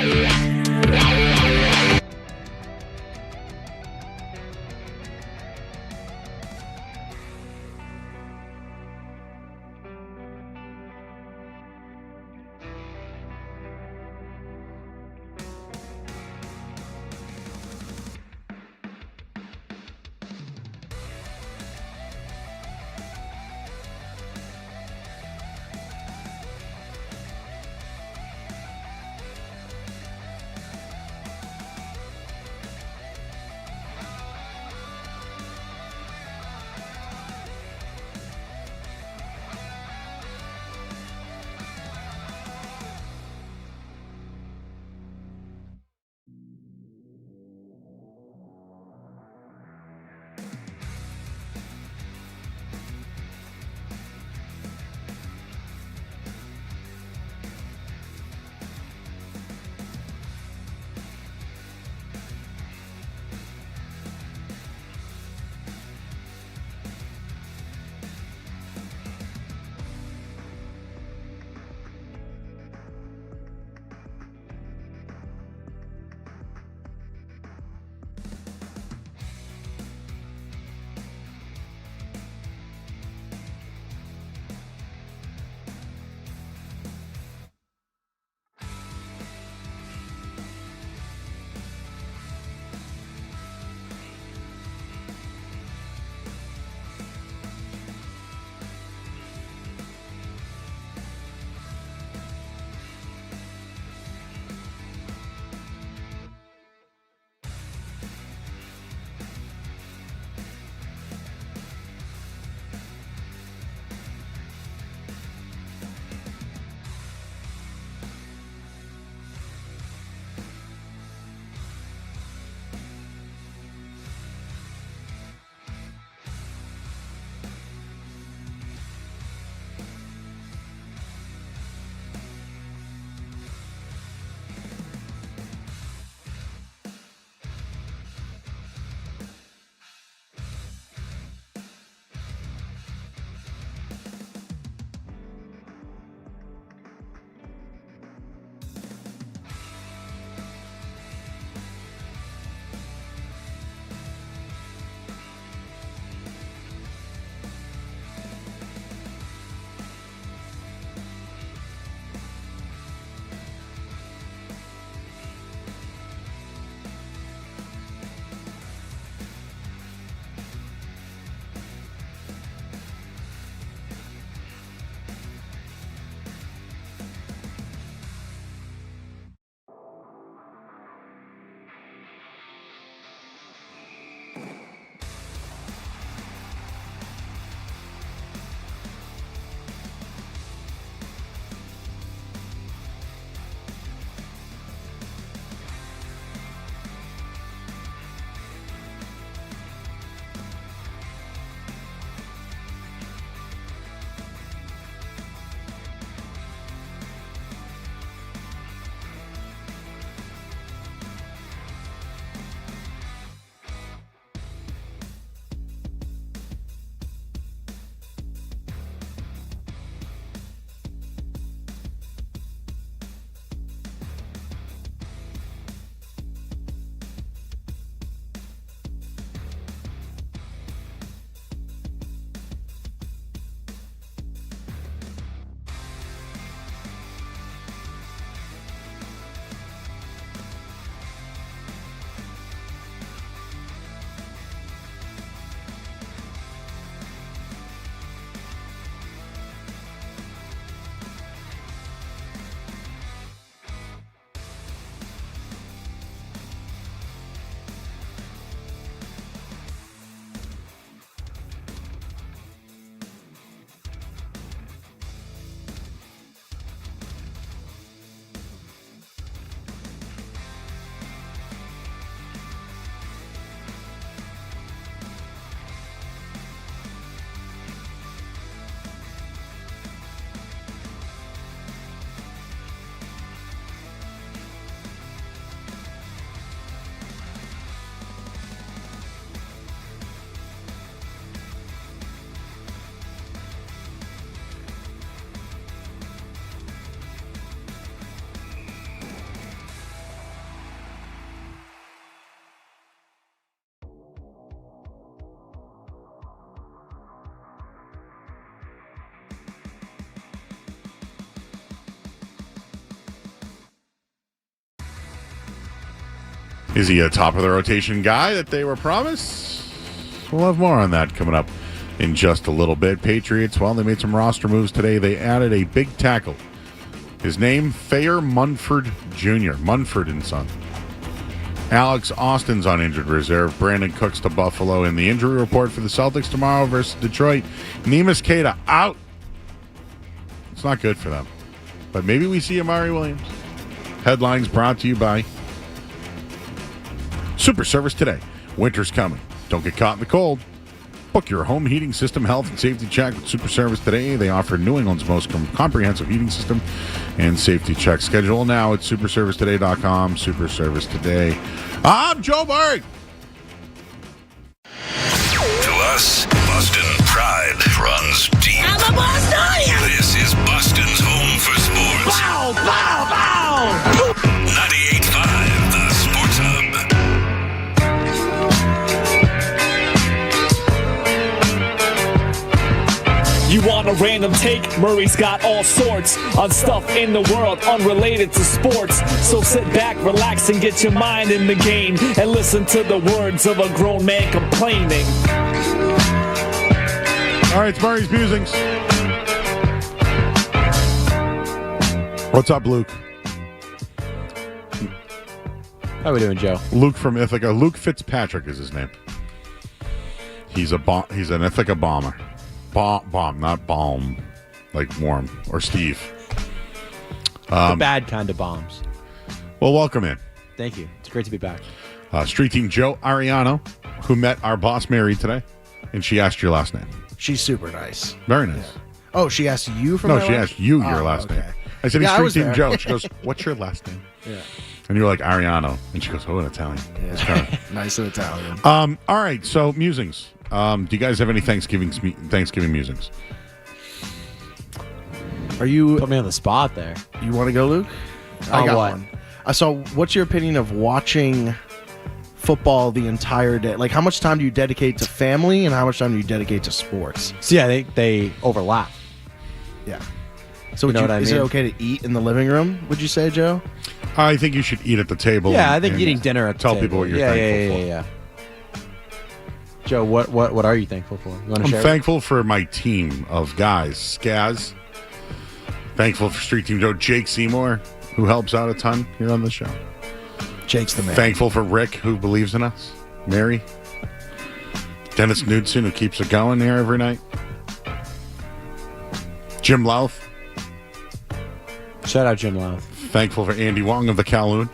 Is he a top of the rotation guy that they were promised? We'll have more on that coming up in just a little bit. Patriots, well, they made some roster moves today. They added a big tackle. His name, Thayer Munford Jr., Munford and Son. Alex Austin's on injured reserve. Brandon Cooks to Buffalo. In the injury report for the Celtics tomorrow versus Detroit, Neemias Queta out. It's not good for them. But maybe we see Amari Williams. Headlines brought to you by Super Service Today. Winter's coming. Don't get caught in the cold. Book your home heating system health and safety check with Super Service Today. They offer New England's most comprehensive heating system and safety check. Schedule now at superservicetoday.com. Super Service Today. I'm Joe Murray. To us, Boston pride runs deep. I'm a Bostonian! This is Boston's home for sports. Bow, bow, bow! 98.5, the Sports Hub. You want a random take? Murray's got all sorts on stuff in the world unrelated to sports. So sit back, relax, and get your mind in the game and listen to the words of a grown man complaining. All right, it's Murray's Musings. What's up, Luke? How we doing, Joe? Luke from Ithaca. Luke Fitzpatrick is his name. He's an Ithaca bomber. Bomb, not bomb, like warm, or Steve. The bad kind of bombs. Well, welcome in. Thank you. It's great to be back. Street Team Joe Ariano, who met our boss Mary today, and she asked your last name. She's super nice. Very nice. Yeah. Oh, she asked you for No, my she last? asked you your last name. I said, Yeah, I he's was Street Team there. Joe. She goes, what's your last name? Yeah. And you were like, Ariano. And she goes, oh, in Italian. Yeah. It's kinda- Nice and Italian. All right, so musings. Do you guys have any Thanksgiving musings? Are you put me on the spot there? You want to go, Luke? I On got what? one. So, what's your opinion of watching football the entire day? Like, how much time do you dedicate to family, and how much time do you dedicate to sports? So yeah, they overlap. Yeah. So, You know what I is mean? it okay to eat in the living room? Would you say, Joe? I think you should eat at the table. Yeah, I and- think and eating dinner at the tell table. people what you're yeah, thankful for. yeah. Joe, what are you thankful for? You want to I'm share? thankful for my team of guys. Skaz. Thankful for Street Team Joe. Jake Seymour, who helps out a ton here on the show. Jake's the man. Thankful for Rick, who believes in us. Mary. Dennis Knudsen, who keeps it going here every night. Jim Louth. Shout out Jim Louth. Thankful for Andy Wong of the Kowloon.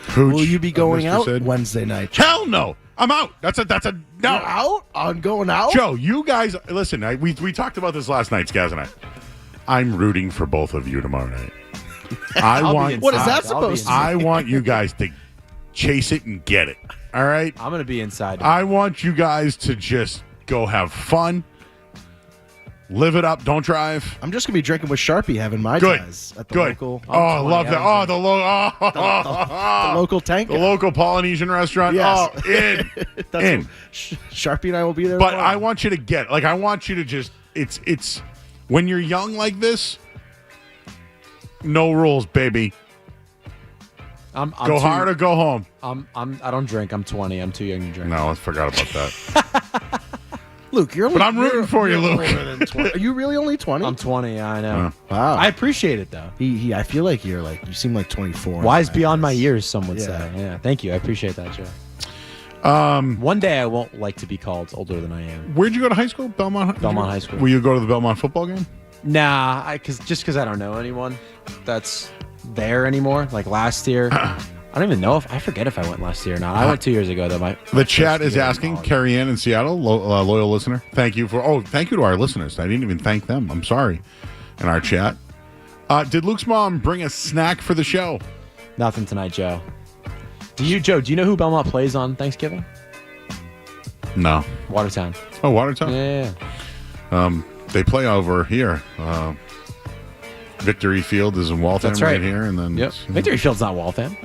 Hooch, Will you be going Mr. out Sid. Wednesday night? Hell no. I'm out. That's a no. You're out? On going out? Joe, you guys, listen, we talked about this last night, Skaz and I. I'm rooting for both of you tomorrow night. What is that supposed to I want you guys to chase it and get it. All right? I'm going to be inside. I want you guys to just go have fun. Live it up. Don't drive. I'm just going to be drinking with Sharpie, having my Good. ties at the Good. local. Oh, I love that. Oh, the local tank. The local Polynesian restaurant. Yes. Oh, in. In. Sharpie and I will be there. But tomorrow. I want you to get, I want you to just, it's, when you're young like this, no rules, baby. I'm go hard or go home. I don't drink. I'm 20. I'm too young to drink. No, I forgot about that. Luke, you're only. But I'm rooting for you, Luke. older than 20. Are you really only 20? I'm 20. I know. Wow. I appreciate it though. He I feel like you seem like 24. Wise beyond my years, some would Yeah. say. Yeah. Thank you. I appreciate that, Joe. One day I won't like to be called older than I am. Where'd you go to high school? Belmont High School. Will you go to the Belmont football game? Nah, because I don't know anyone that's there anymore. Like last year, I don't even know I forget if I went last year or not. I went 2 years ago though. The chat is asking, Carrie Ann in Seattle, loyal listener. Thank you to our listeners. I didn't even thank them. I'm sorry. In our chat. Did Luke's mom bring a snack for the show? Nothing tonight, Joe. Do you know who Belmont plays on Thanksgiving? No. Watertown. Oh, Watertown? Yeah. They play over here. Victory Field is in Waltham. That's right. Here, and then Victory Field's not Waltham.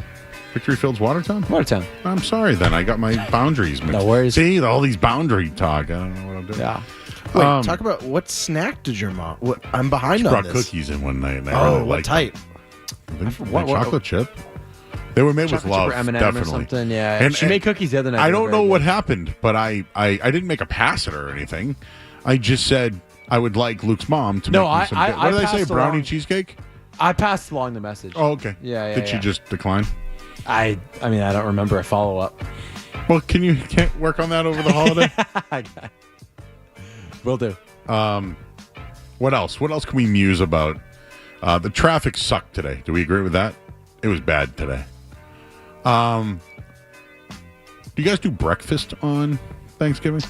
Victory Field's Watertown? Watertown. I'm sorry then. I got my boundaries mixed. No worries. See, all these boundary talk. I don't know what I'm doing. Yeah. Wait, talk about what snack did your mom? I'm behind She on brought this. cookies in one night. And what liked type? them. I think chocolate chip. They were made with Chocolate love, chip or M&M definitely. or something, yeah. She made cookies the other night. I They were don't know very what good. happened, but I didn't make a pass at her or anything. I just said I would like Luke's mom to make me some. What did I say? passed Brownie along- cheesecake? I passed along the message. Oh, okay. Yeah. Did she just decline? I mean, I don't remember a follow up. Well, can't work on that over the holiday? Will do. What else? What else can we muse about? The traffic sucked today. Do we agree with that? It was bad today. Do you guys do breakfast on Thanksgiving?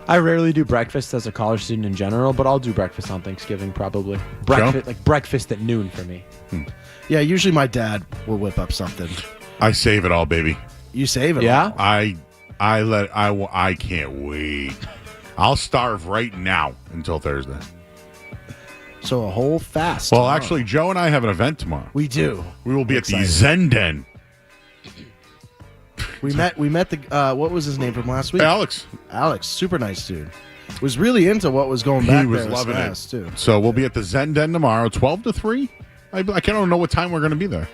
I rarely do breakfast as a college student in general, but I'll do breakfast on Thanksgiving probably. Breakfast, like breakfast at noon for me. Yeah, usually my dad will whip up something. I save it all, baby. You save it Yeah? all? I can't wait. I'll starve right now until Thursday. So a whole fast. Well, tomorrow. actually, Joe and I have an event tomorrow. We do. We will be at the Excited. Zen Den. We met the what was his name from last week? Alex, super nice dude. Was really into what was going back he was there. loving it Too. So we'll be at the Zen Den tomorrow, 12 to 3. I don't know what time we're going to be there.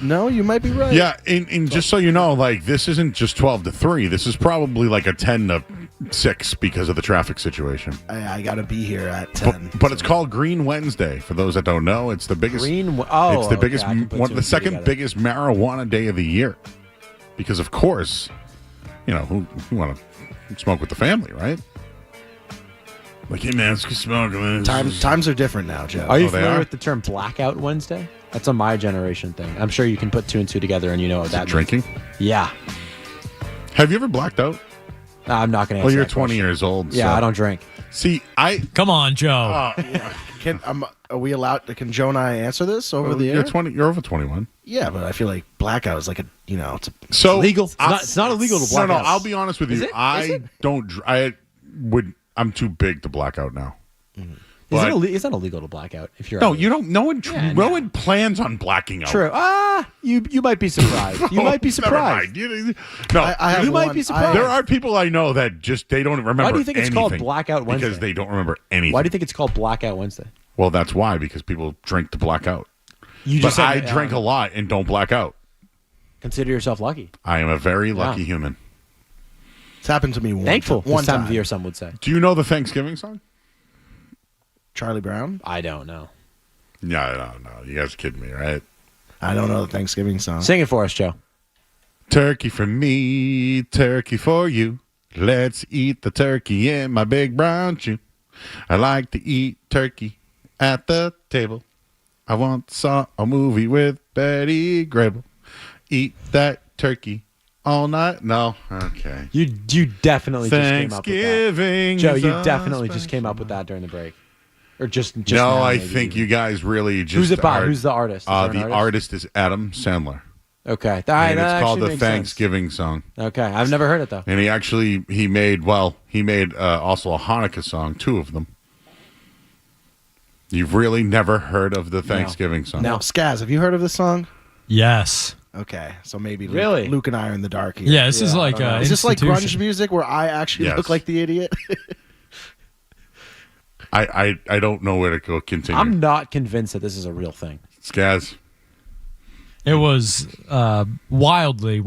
No, you might be right. Yeah, and just so you know, like, this isn't just 12 to 3. This is probably like a 10 to 6 because of the traffic situation. I got to be here at 10. But it's called Green Wednesday. For those that don't know, it's the biggest. it's the okay, biggest, I can put one, two the and two second together. biggest marijuana day of the year. Because of course, who want to smoke with the family, right? Like, hey man, let's go smoke. Times are different now, Joe. Are you they familiar are? with the term Blackout Wednesday? That's a my generation thing. I'm sure you can put two and two together and you know what that means. Drinking? Yeah. Have you ever blacked out? I'm not going to answer Well, you're that 20 question. years old. Yeah, so. I don't drink. See, Come on, Joe. Are we allowed? Can Joe and I answer this over the air? You're 20. You're over 21. Yeah, but I feel like blackout is like it's a So legal. It's not illegal to black No, out. I'll be honest with Is you. it? Is I it? don't. I'm too big to black out now. It's not illegal to black out if you're. No, underage. you don't. No one. Yeah, no one plans on blacking out. True. You might be surprised. You might be surprised. Never mind. No, I have You might one- be surprised. there are people I know that just they don't remember. Why do you think it's called anything Blackout Wednesday? Because they don't remember anything. Why do you think it's called Blackout Wednesday? Well, that's why. Because people drink to black out. You But just said I that, drink a lot and don't black out. Consider yourself lucky. I am a very lucky human. It's happened to me once. Thankful. One This time time. of year, some would say. Do you know the Thanksgiving song? Charlie Brown? I don't know. No. You guys are kidding me, right? I don't know the Thanksgiving song. Sing it for us, Joe. Turkey for me, turkey for you. Let's eat the turkey in my big brown shoe. I like to eat turkey at the table. I once saw a movie with Betty Grable. Eat that turkey all night. No, okay. You definitely just came up with that. Thanksgiving. Joe, you definitely just came up with that during the break. Or just no, now, I maybe think even. you guys really just. Who's it by? Who's the artist? Is there an The artist is Adam Sandler. Okay. And it's called the Thanksgiving song. Okay. I've never heard it, though. And he made also a Hanukkah song, 2 of them. You've really never heard of the Thanksgiving song? No. Skaz, have you heard of this song? Yes. Okay, so maybe Really? Luke and I are in the dark here. Yeah, this is like is this like grunge institution. music where I actually Yes. look like the idiot? I don't know where to go continue. I'm not convinced that this is a real thing. Skaz. It was wildly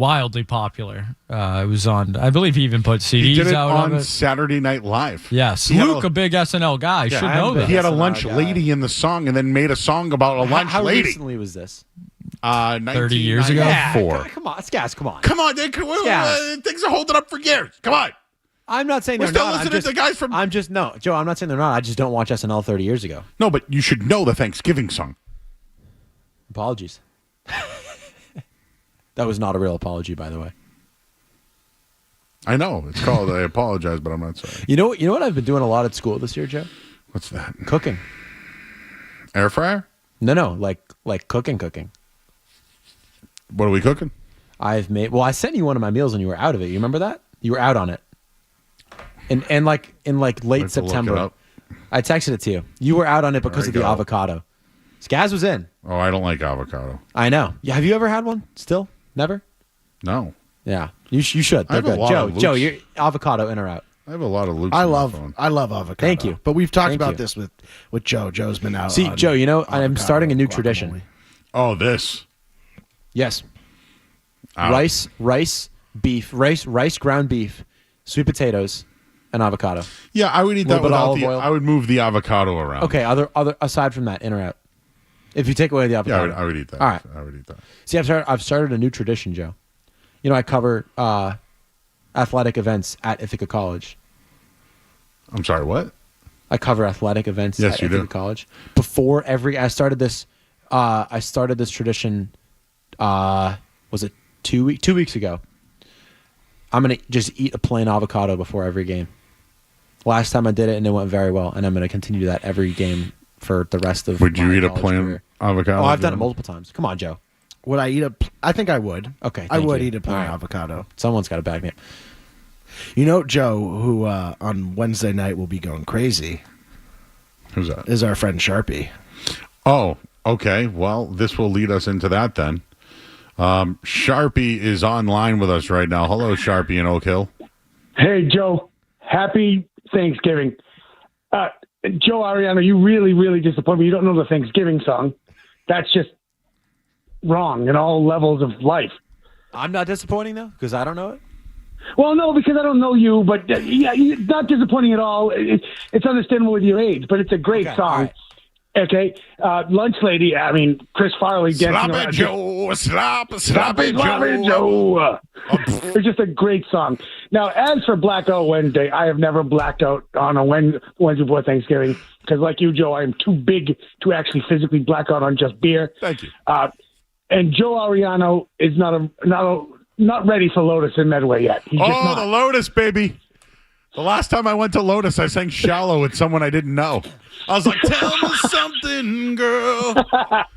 popular. It was on. I believe he even put CDs He did it out on of it. Saturday Night Live. Yes, He had Luke, a big SNL guy, should know that. He had a lunch lady in the song and then made a song about a lunch How lady. recently was this? 30 years ago? Yeah, 4. come on, Skaz, come on. Come on, Skaz. things are holding up for years. Come on. I'm not saying We're they're still not. listening to the guys from. No, Joe. I'm not saying they're not. I just don't watch SNL 30 years ago. No, but you should know the Thanksgiving song. Apologies. That was not a real apology, by the way. I know it's called. I apologize, but I'm not sorry. You know what I've been doing a lot at school this year, Joe? What's that? Cooking. Air fryer? No, like cooking. What are we cooking? I sent you one of my meals and you were out of it. You remember that? You were out on it. And like in like late Let's look it September. up. I texted it to you. You were out on it because There of you the go. avocado. Skaz was in. Oh, I don't like avocado. I know. Yeah, have you ever had one? Still? Never? No. Yeah. You should. I They're have a good. lot of Joe, Luke's. you're avocado in or out? I have a lot of Luke's. I on my love phone. avocado. Thank you. But we've talked Thank about you. this with Joe. Joe's been out. See, on Joe, I'm avocado starting a new guacamole. tradition. Oh, this. Yes. Out. Rice, beef, ground beef, sweet potatoes, and avocado. Yeah, I would eat Little that bit of without olive the. oil. I would move the avocado around. Okay, other aside from that, in or out? If you take away the Yeah, avocado. I would eat that. All right. I would eat that. See, I've started a new tradition, Joe. You know, I cover athletic events at Ithaca College. I'm sorry. What? I cover athletic events Yes, at you Ithaca do. College. Before I started this tradition. Was it 2 weeks ago? I'm gonna just eat a plain avocado before every game. Last time I did it and it went very well, and I'm gonna continue that every game for the rest of. Would you my eat a college plain career. avocado? Oh, I've done it Jim? multiple times. Come on, Joe. Would I eat I think I would. Okay, I thank would you. eat a plain All right. avocado. Someone's got to back me up. You know, Joe, who on Wednesday night will be going crazy, Who's that? is our friend Sharpie. Oh, okay. Well, this will lead us into that then. Sharpie is online with us right now. Hello, Sharpie in Oak Hill. Hey, Joe. Happy Thanksgiving. Joe Ariano, you really, really disappoint me. You don't know the Thanksgiving song. That's just wrong in all levels of life. I'm not disappointing though, because I don't know it. Well, no, because I don't know you, but yeah, not disappointing at all. It's understandable with your age, but it's a great song. right. Okay, Lunch Lady. I mean, Chris Farley dancing Sloppy around. Joe, sloppy Sloppy Joe. It's just a great song. Now, as for Blackout Wednesday, I have never blacked out on a Wednesday before Thanksgiving because, like you, Joe, I am too big to actually physically black out on just beer. Thank you. And Joe Ariano is not ready for Lotus in Medway yet. He's just not. The Lotus, baby. The last time I went to Lotus, I sang Shallow with someone I didn't know. I was like, tell me something, girl.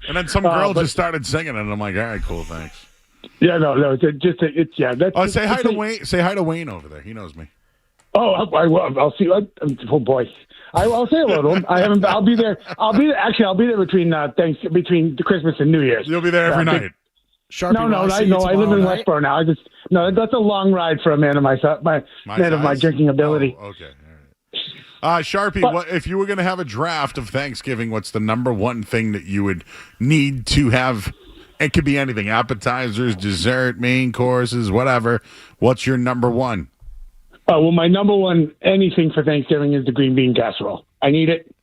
And then some girl just started singing it, and I'm like, all right, cool, thanks. Yeah, no, it's yeah. That's, Oh, say hi to Wayne. Say hi to Wayne over there. He knows me. Oh, I will. I'll see. Oh boy, I'll say hello to him. I'll be there. Actually, I'll be there between Christmas and New Year's. You'll be there every night. Sharpie, No, I live in Westboro now. That's a long ride for a man of my size? drinking ability. Oh, okay. All right. Sharpie, what if you were going to have a draft of Thanksgiving, what's the number one thing that you would need to have? It could be anything, appetizers, dessert, main courses, whatever. What's your number one? Well, my number one anything for Thanksgiving is the green bean casserole. I need it.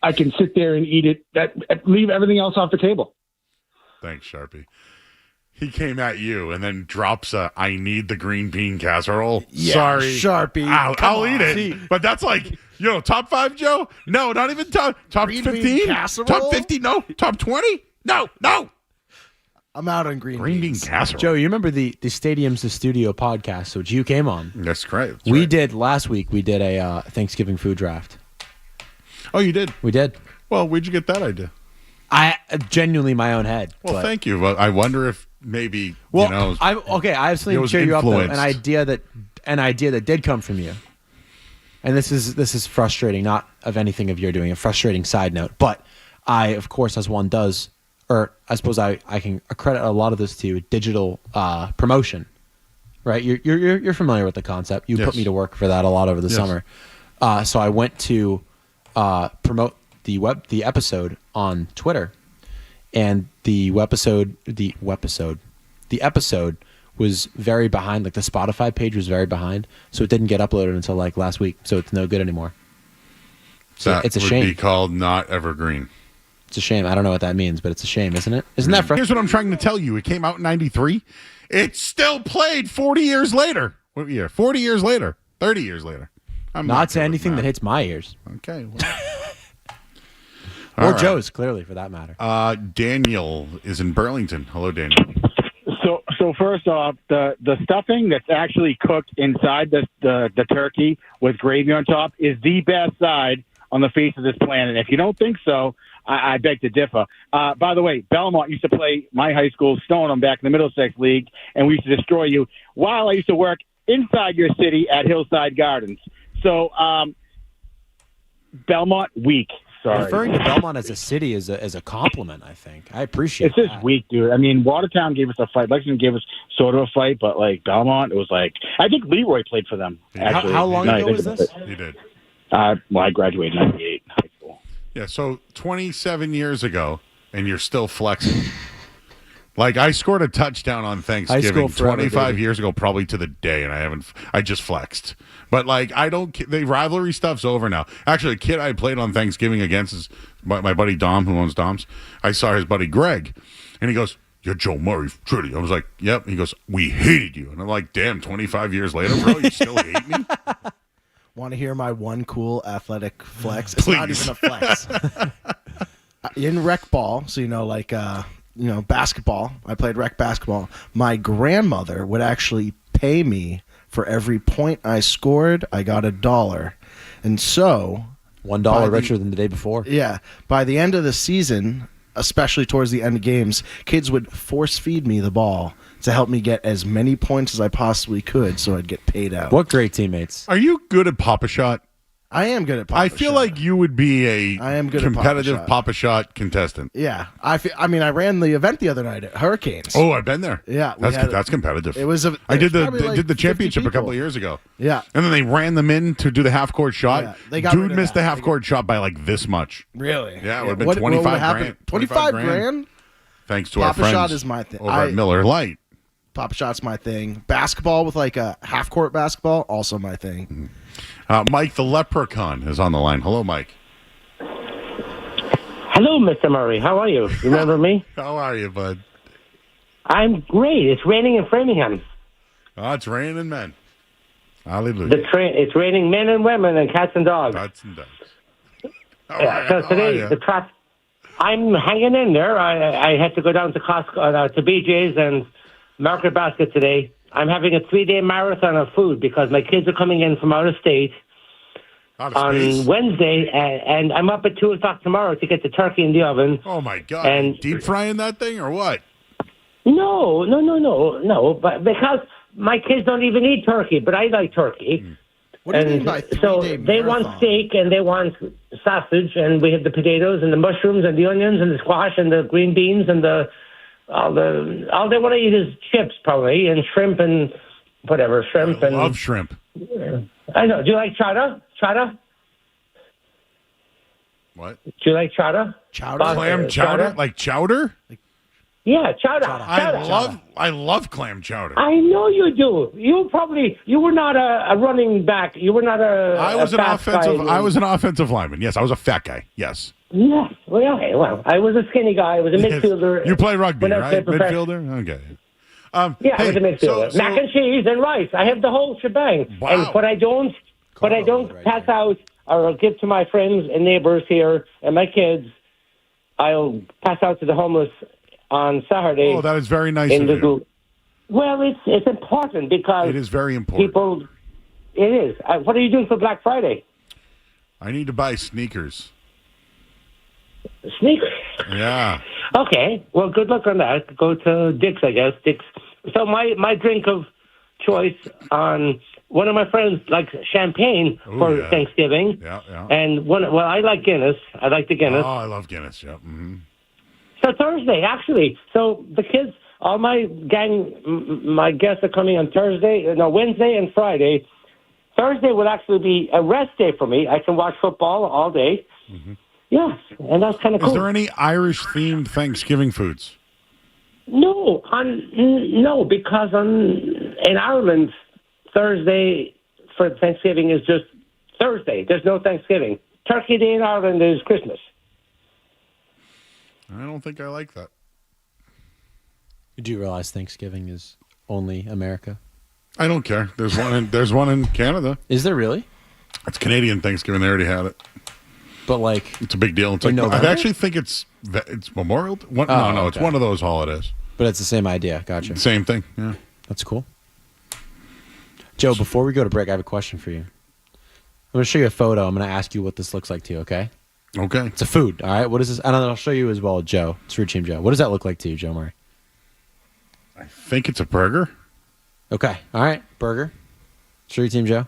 I can sit there and eat it. Leave everything else off the table. Thanks, Sharpie. he came at you and then drops a "I need the green bean casserole." Yeah, Sorry, Sharpie. I'll eat it. But that's like, top 5, Joe? No, not even top Green bean 15. casserole? Top 50? No. Top 20? No. I'm out on green bean beans. casserole. Joe, you remember the Stadiums to Studio podcast, which you came on? That's correct. We did last week. We did a Thanksgiving food draft. Oh, you did? We did. Well, where'd you get that idea? I genuinely my own head. Well, but- thank you. Well, I wonder if maybe Well, I have something to cheer you up though. An influenced. idea that did come from you. And this is frustrating, not of anything of your doing, a frustrating side note. But I, of course, as one does, or I suppose I can accredit a lot of this to digital promotion. Right? You're familiar with the concept. You put me to work for that a lot over the summer. So I went to promote the episode on Twitter, and the episode was very behind. Like the Spotify page was very behind, so it didn't get uploaded until like last week. So it's no good anymore. So that it's a would shame. be called not evergreen. It's a shame. I don't know what that means, but it's a shame, isn't it? Isn't that frustrating? Here's what I'm trying to tell you. It came out in 93. It's still played 40 years later. What year? 40 years later. 30 years later. I'm not to anything that hits my ears. Okay. Well. Or All right. Joe's, clearly, for that matter. Daniel is in Burlington. Hello, Daniel. So first off, the stuffing that's actually cooked inside the turkey with gravy on top is the best side on the face of this planet. If you don't think so, I beg to differ. By the way, Belmont used to play my high school, Stoneham, back in the Middlesex League, and we used to destroy you while I used to work inside your city at Hillside Gardens. So Belmont, weak. Sorry. Referring to Belmont as a city is a compliment, I think. I appreciate It's just weak, dude. I mean, Watertown gave us a fight. Lexington gave us sort of a fight, but like Belmont, it was like, I think Leroy played for them. Actually, How long ago was this? He did. Well, I graduated in 98 in high school. Yeah, so 27 years ago, and you're still flexing. Like, I scored a touchdown on Thanksgiving forever, 25 baby. years ago, probably to the day, and I just flexed. But, like, the rivalry stuff's over now. Actually, a kid I played on Thanksgiving against is my buddy Dom, who owns Dom's. I saw his buddy Greg, and he goes, "You're Joe Murray, truly." I was like, "Yep." He goes, "We hated you." And I'm like, "Damn, 25 years later, bro, you still hate me?" Want to hear my one cool athletic flex? It's not Please. even a flex. In rec ball, so basketball. I played rec basketball. My grandmother would actually pay me for every point I scored. I got $1, and so $1 richer than the day before. Yeah, by the end of the season, especially towards the end of games, kids would force feed me the ball to help me get as many points as I possibly could, so I'd get paid out. What great teammates. Are you good at Pop-A-Shot? I am good at Pop-A-Shot. I feel like you would be a good at competitive Pop-A-Shot. Pop-A-Shot contestant. Yeah, I ran the event the other night at Hurricanes. Oh, I've been there. Yeah, that's competitive. It was. I did probably the like did the 50 championship a couple people. of years ago. Yeah, and then they ran them in to do the half court shot. Yeah, they got rid Dude of missed that. the half court shot by like this much. Really? Yeah, it would have been What 25 happened? grand. 25 grand? Thanks to our Pop-A-Shot friends is my thing. over at Miller Lite. Pop-A-Shot's my thing. Basketball with like a half court basketball, also my thing. Mike the Leprechaun is on the line. Hello, Mike. Hello, Mr. Murray. How are you? Remember me? How are you, bud? I'm great. It's raining in Framingham. Oh, it's raining men. Hallelujah. It's raining men and women and cats and dogs. Cats and dogs. So today, the traffic. I'm hanging in there. I had to go down to Costco, to BJ's and Market Basket today. I'm having a 3-day marathon of food because my kids are coming in from out of state on Wednesday, and I'm up at 2 o'clock tomorrow to get the turkey in the oven. Oh, my God. And deep frying that thing or what? No, but because my kids don't even eat turkey, but I like turkey. What do you mean by so 3-day they want marathon? steak and they want sausage, and we have the potatoes and the mushrooms and the onions and the squash and the green beans and all they want to eat is chips probably and shrimp and whatever shrimp. I and love shrimp. I know. Do you like chowder? Chowder? What? Do you like chowder? Clam chowder? Like chowder? Yeah, chowder. Chowder. I love clam chowder. I know you do. You were not a running back. You were not I was an fast offensive. guy. I was an offensive lineman. Yes, I was a fat guy. Yes. Yes. Well, okay. Well, I was a skinny guy. I was a midfielder. You play rugby, when I right? played professional. Midfielder. Okay. I was hey, a midfielder. so- Mac and cheese and rice. I have the whole shebang. Wow. And what I don't pass out or give to my friends and neighbors here and my kids, I'll pass out to the homeless on Saturday. Oh, that is very nice of you. Well, it's important because It is very important. people. It is. What are you doing for Black Friday? I need to buy sneakers. Sneakers. Yeah. Okay. Well, good luck on that. Go to Dick's, I guess. Dick's. So my drink of choice on one of my friends likes champagne for Thanksgiving. Yeah, yeah. And I like Guinness. I like the Guinness. Oh, I love Guinness. Yeah. Mm-hmm. So Thursday, actually. So the kids, all my gang, my guests are coming on Wednesday and Friday. Thursday will actually be a rest day for me. I can watch football all day. Mm-hmm. Yes, and that's kind of cool. Is there any Irish-themed Thanksgiving foods? No, because in Ireland, Thursday for Thanksgiving is just Thursday. There's no Thanksgiving. Turkey Day in Ireland is Christmas. I don't think I like that. Do you realize Thanksgiving is only America? I don't care. There's one in Canada. Is there really? It's Canadian Thanksgiving. They already had it. But like, it's a big deal. It's like I actually think it's Memorial. No, it's one of those holidays. But it's the same idea. Gotcha. Same thing. Yeah, that's cool. Joe, before we go to break, I have a question for you. I'm going to show you a photo. I'm going to ask you what this looks like to you. Okay. Okay. It's a food. All right. What is this? And I'll show you as well, Joe. It's Root Team Joe. What does that look like to you, Joe Murray? I think it's a burger. Okay. All right. Burger. Street Team Joe.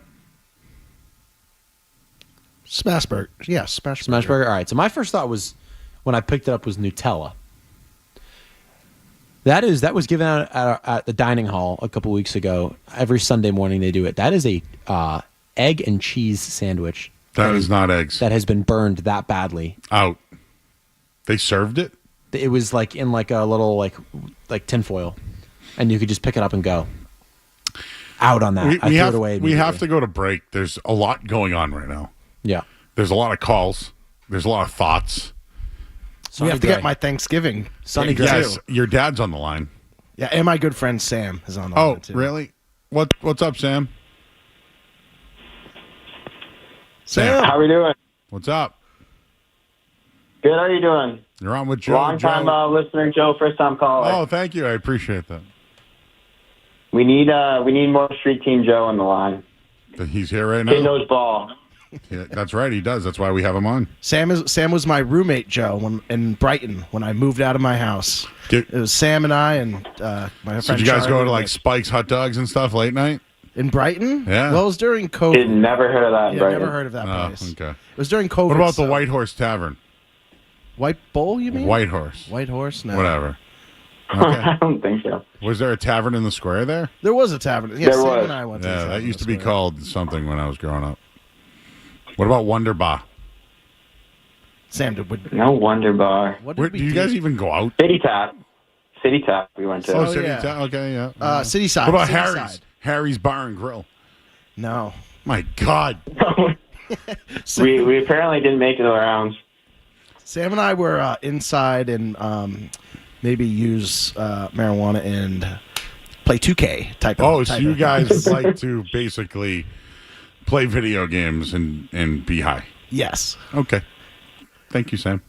Smash burger. Yeah, smash burger. All right. So my first thought was, when I picked it up, was Nutella. That was given out at the dining hall a couple weeks ago. Every Sunday morning they do it. That is a egg and cheese sandwich. That is not eggs. That has been burned that badly. Out. They served it? It was like in like a little like tinfoil, and you could just pick it up and go. Out on that. I threw it away. We have to go to break. There's a lot going on right now. Yeah. There's a lot of calls. There's a lot of thoughts. We have to get my Thanksgiving. Sonny Gray. Yes, your dad's on the line. Yeah, and my good friend Sam is on the line too. Oh, really? What's up, Sam? Sam, how are we doing? What's up? Good. How are you doing? You're on with Joe. Long time listener, Joe. First time caller. Oh, thank you. I appreciate that. We need more Street Team Joe on the line. He's here right now. He knows ball. Yeah, that's right. He does. That's why we have him on. Sam was my roommate, Joe, in Brighton when I moved out of my house. It was Sam and I and my friend. So did you guys Charlie go to like Spike's Hot Dogs and stuff late night? In Brighton? Yeah. Well, it was during COVID. Never heard of that. Yeah, Brighton. never heard of that place. Okay. It was during COVID. What about the White Horse Tavern? White Bull, you mean? White Horse. White Horse? No. Whatever. Okay. I don't think so. Was there a tavern in the square there? There was a tavern. Yeah, There Sam was. and I went to the Yeah, tavern that in used the to be square. called something when I was growing up. What about Wonder Bar? Sam, No Wonder Bar. Do you guys even go out? City Tap. City Tap. We went to. Oh, City yeah. Tap. Okay, yeah. Cityside. What about Cityside. Harry's? Harry's Bar and Grill. No. My God. we apparently didn't make it around. Sam and I were inside and maybe use marijuana and play 2K type of. Oh, so you guys like to basically play video games and be high? Yes. Okay. Thank you, Sam.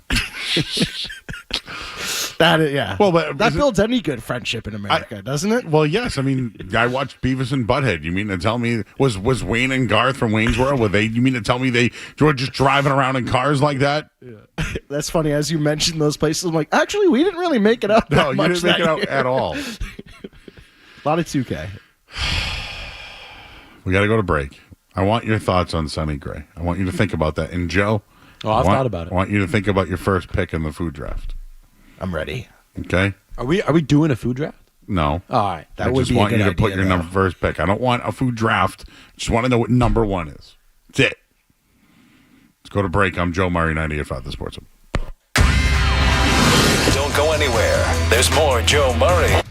Yeah. Well, but that builds any good friendship in America, doesn't it? Well, yes. I mean, I watched Beavis and Butthead. You mean to tell me was Wayne and Garth from Wayne's World? You mean to tell me they were just driving around in cars like that? Yeah. That's funny. As you mentioned those places, I'm like, actually, we didn't really make it out. No, you much didn't make that it out year. at all. A lot of 2K. We got to go to break. I want your thoughts on Sonny Gray. I want you to think about that. And Joe, I've thought about it. I want you to think about your first pick in the food draft. I'm ready. Okay. Are we doing a food draft? No. All right. I just want you to put your first pick. I don't want a food draft. Just want to know what number one is. That's it. Let's go to break. I'm Joe Murray, 98.5 The Sports Hub. Don't go anywhere. There's more Joe Murray.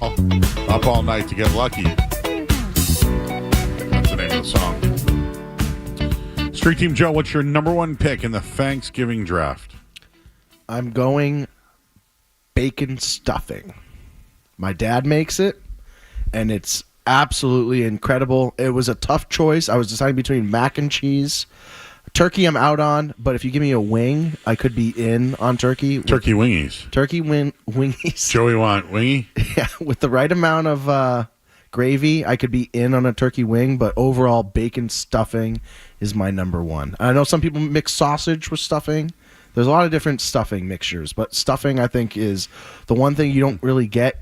Up all night to get lucky. That's the name of the song. Street Team Joe, what's your number one pick in the Thanksgiving draft? I'm going bacon stuffing. My dad makes it, and it's absolutely incredible. It was a tough choice. I was deciding between mac and cheese. Turkey I'm out on, but if you give me a wing, I could be in on turkey. Turkey wingies. Turkey wingies. Joey want wingy? Yeah, with the right amount of gravy, I could be in on a turkey wing, but overall, bacon stuffing is my number one. I know some people mix sausage with stuffing. There's a lot of different stuffing mixtures, but stuffing, I think, is the one thing you don't really get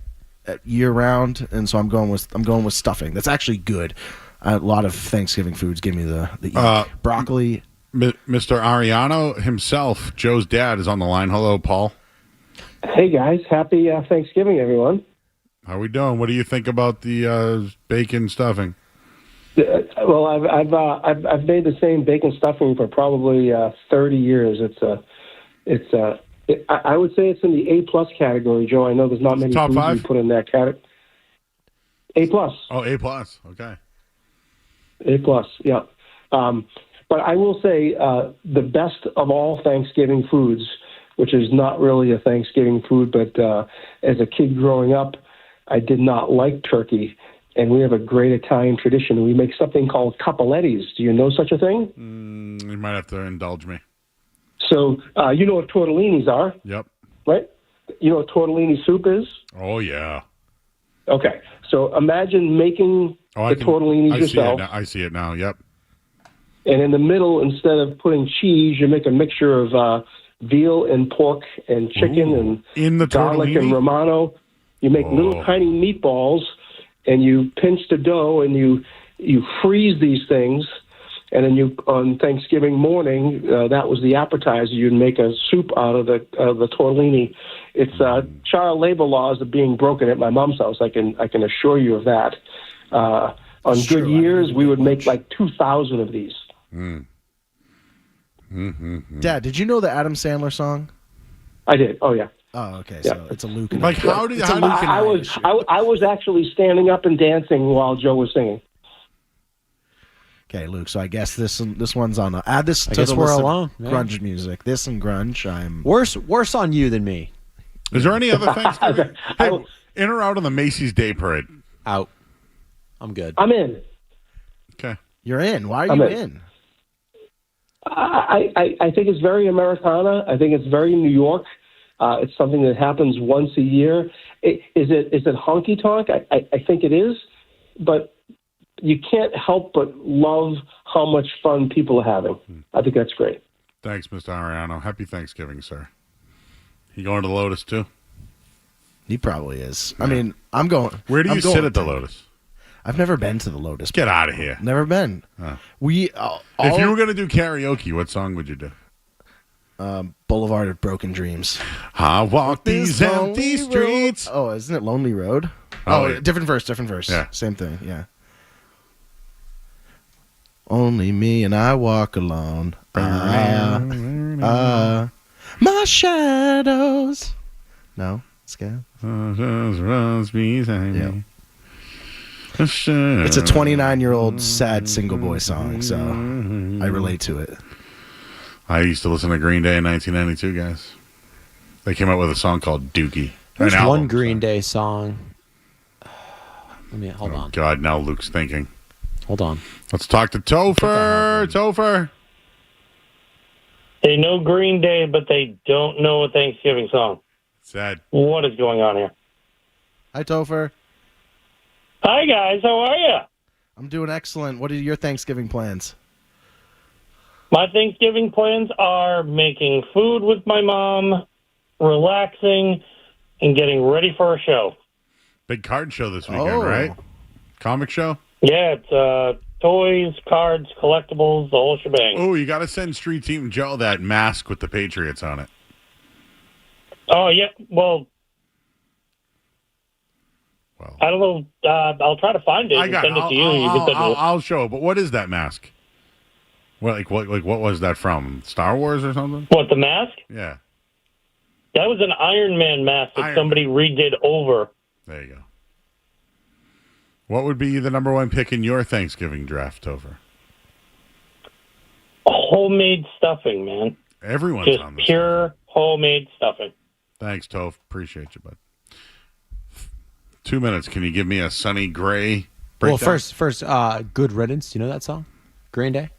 year round, and so I'm going with stuffing. That's actually good. A lot of Thanksgiving foods give me the broccoli. Mr. Ariano himself, Joe's dad, is on the line. Hello, Paul. Hey guys, happy Thanksgiving, everyone. How are we doing? What do you think about the bacon stuffing? Well, I've made the same bacon stuffing for probably 30 years. I would say it's in the A+ category, Joe. I know there's not many top foods five? you put in that category. A+. Oh, A+. Okay. A+, yeah. But I will say the best of all Thanksgiving foods, which is not really a Thanksgiving food, but as a kid growing up, I did not like turkey. And we have a great Italian tradition. We make something called cappellettis. Do you know such a thing? You might have to indulge me. So you know what tortellinis are? Yep. Right? You know what tortellini soup is? Oh, yeah. Okay. So imagine making tortellinis yourself. I see it now. Yep. And in the middle, instead of putting cheese, you make a mixture of veal and pork and chicken and in the garlic tortellini? and Romano. You make little tiny meatballs, and you pinch the dough, and you freeze these things. And then on Thanksgiving morning, that was the appetizer. You'd make a soup out of the tortellini. It's child labor laws are being broken at my mom's house. I can assure you of that. On good years, we would make like 2,000 of these. Dad, did you know the Adam Sandler song? I did. Oh yeah. Oh, okay. So it's a Luke. And Like how did I was actually standing up and dancing while Joe was singing. Okay, Luke. So I guess this one's on. Add this to guess the we're list of alone. Yeah. grunge music. This and grunge. I'm worse on you than me. Is there any other Thanksgiving? Hey, in or out on the Macy's Day Parade? Out. I'm good. I'm in. Okay. You're in. Why are you in? I think it's very Americana. I think it's very New York. It's something that happens once a year. Is it honky tonk? I think it is, but you can't help but love how much fun people are having. I think that's great. Thanks, Mr. Ariano. Happy Thanksgiving, sir. You going to the Lotus too? He probably is. Yeah. I mean, I'm going. Where do you sit at the Lotus? I've never been to the Lotus. Get out of here. Never been. If you were going to do karaoke, what song would you do? Boulevard of Broken Dreams. I walk these empty streets. Oh, isn't it Lonely Road? Different verse. Yeah. Same thing, yeah. Only me and I walk alone. My shadows. No? Scared? Yeah. It's a 29-year-old sad single boy song, so I relate to it. I used to listen to Green Day in 1992, guys. They came out with a song called Dookie. There's one Green Day song. Hold on. God, now Luke's thinking. Hold on. Let's talk to Topher. Topher. They know Green Day, but they don't know a Thanksgiving song. Sad. What is going on here? Hi, Topher. Hi, guys. How are you? I'm doing excellent. What are your Thanksgiving plans? My Thanksgiving plans are making food with my mom, relaxing, and getting ready for a show. Big card show this weekend, right? Comic show? Yeah, it's toys, cards, collectibles, the whole shebang. Oh, you got to send Street Team Joe that mask with the Patriots on it. Oh, yeah. Well, I don't know. I'll try to find it and send it to you. I'll show it. But what is that mask? What was that from? Star Wars or something? What, the mask? Yeah. That was an Iron Man mask that somebody redid over. There you go. What would be the number one pick in your Thanksgiving draft, Topher? Homemade stuffing, man. Everyone's just on this. pure homemade stuffing. Thanks, Toph. Appreciate you, bud. 2 minutes. Can you give me a Sonny Gray breakdown? Well, first, Good Riddance. Do you know that song? Green Day?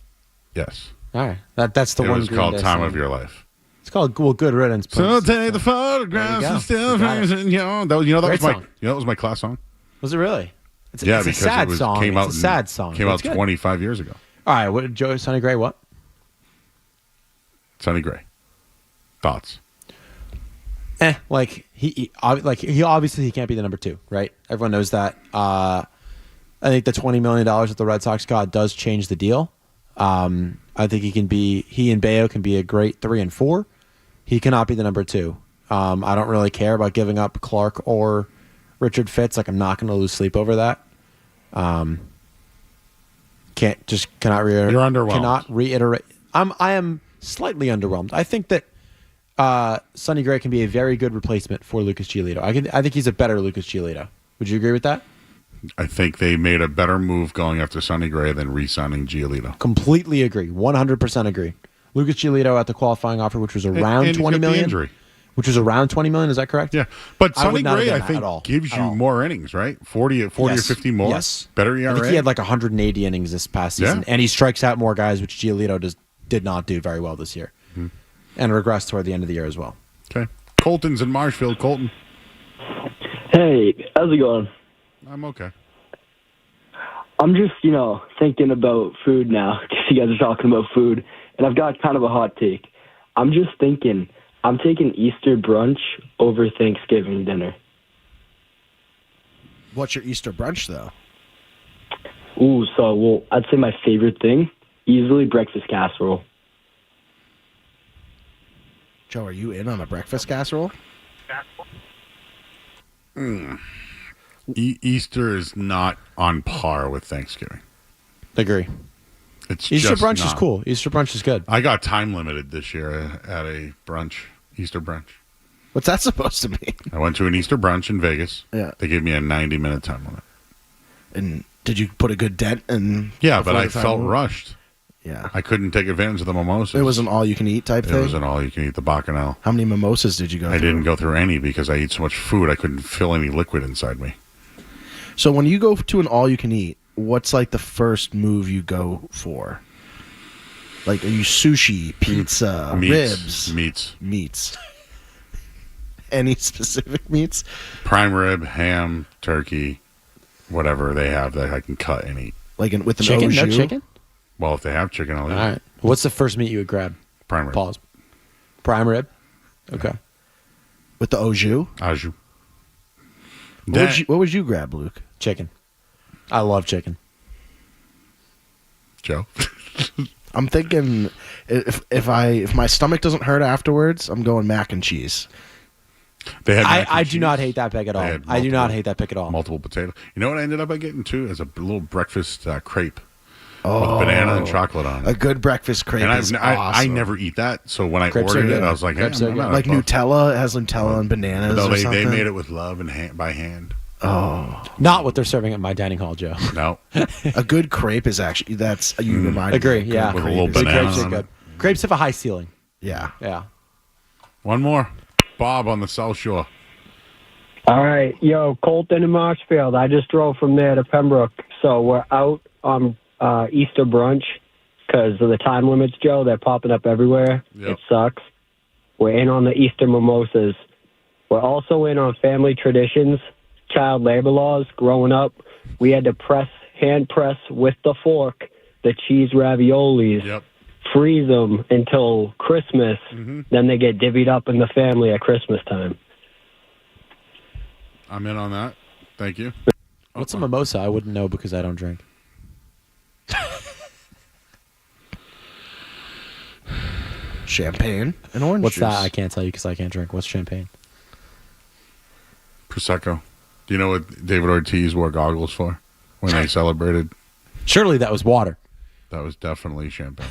Yes. All right. That's the it one. Was Green called Day Time song. of Your Life. It's called Good Riddance. So take the photographs and still that was my class song. Was it really? It's because a sad song. Came it's out a sad song. Came out 25 years ago. All right. What, Joe Sonny Gray? What? Sonny Gray. Thoughts? He obviously he can't be the number 2, right? Everyone knows that. I think the $20 million that the Red Sox got does change the deal. I think he and Bayo can be a great 3 and 4. He cannot be the number 2. I don't really care about giving up Clark or Richard Fitz. I'm not going to lose sleep over that. Cannot reiterate. You're underwhelmed. Cannot reiterate. I am slightly underwhelmed. I think that Sonny Gray can be a very good replacement for Lucas Giolito. I think he's a better Lucas Giolito. Would you agree with that? I think they made a better move going after Sonny Gray than re-signing Giolito. Completely agree. 100% agree. Lucas Giolito at the qualifying offer, which was around $20 million. Injury. Which was around $20 million. Is that correct? Yeah, but Sonny Gray, I think, gives you more innings, right? 40 or 50 more. Yes, better ERA. I think he had 180 innings this past season, and he strikes out more guys, which Giolito did not do very well this year, and regressed toward the end of the year as well. Okay, Colton's in Marshfield. Colton, hey, how's it going? I'm okay. I'm just, thinking about food now because you guys are talking about food, and I've got kind of a hot take. I'm just thinking I'm taking Easter brunch over Thanksgiving dinner. What's your Easter brunch, though? I'd say my favorite thing, easily breakfast casserole. Joe, are you in on a breakfast casserole? Easter is not on par with Thanksgiving. Agree. It's Easter just brunch not. is cool. Easter brunch is good. I got time limited this year at a brunch, Easter brunch. What's that supposed to mean? I went to an Easter brunch in Vegas. Yeah. They gave me a 90-minute time limit. And did you put a good dent in? Yeah, but I felt rushed. Yeah. I couldn't take advantage of the mimosas. It was an all-you-can-eat type thing? It was an all-you-can-eat, the Bacchanal. How many mimosas did you go through? I didn't go through any because I eat so much food I couldn't fill any liquid inside me. So when you go to an all-you-can-eat, what's the first move you go for? Are you sushi, pizza, ribs? Meats. Any specific meats? Prime rib, ham, turkey, whatever they have that I can cut and eat. With an chicken? au jus? No chicken? Well, if they have chicken, I'll eat it. All right. What's the first meat you would grab? Prime rib. Pause. Prime rib? Okay. With the au jus? Au jus. What would you grab, Luke? Chicken. I love chicken. Joe? I'm thinking if my stomach doesn't hurt afterwards, I'm going mac and cheese. They had I do not hate that pick at all. I do not hate that pick at all. Multiple potato. You know what I ended up by getting too? Is a little breakfast crepe with banana and chocolate on it. A good breakfast crepe is awesome. I never eat that, so when I ordered it, I was like, hey, like Nutella. It has Nutella and bananas no, or something. They made it with love and by hand. Oh. Not what they're serving at my dining hall, Joe. No. A good crepe is actually, you reminded Agree, me. yeah. With a little banana crepes are good. Crepes have a high ceiling. Yeah. Yeah. One more. Bob on the South Shore. All right. Yo, Colton and Marshfield. I just drove from there to Pembroke. So we're out on Easter brunch because of the time limits, Joe. They're popping up everywhere. Yep. It sucks. We're in on the Easter mimosas. We're also in on family traditions, child labor laws. Growing up, we had to hand press with the fork the cheese raviolis. Yep. Freeze them until Christmas. Mm-hmm. Then they get divvied up in the family at Christmas time. I'm in on that. Thank you. What's a mimosa? I wouldn't know because I don't drink. Champagne and orange What's juice. that? I can't tell you because I can't drink. What's champagne? Prosecco. Do you know what David Ortiz wore goggles for when they celebrated? Surely that was water. That was definitely champagne.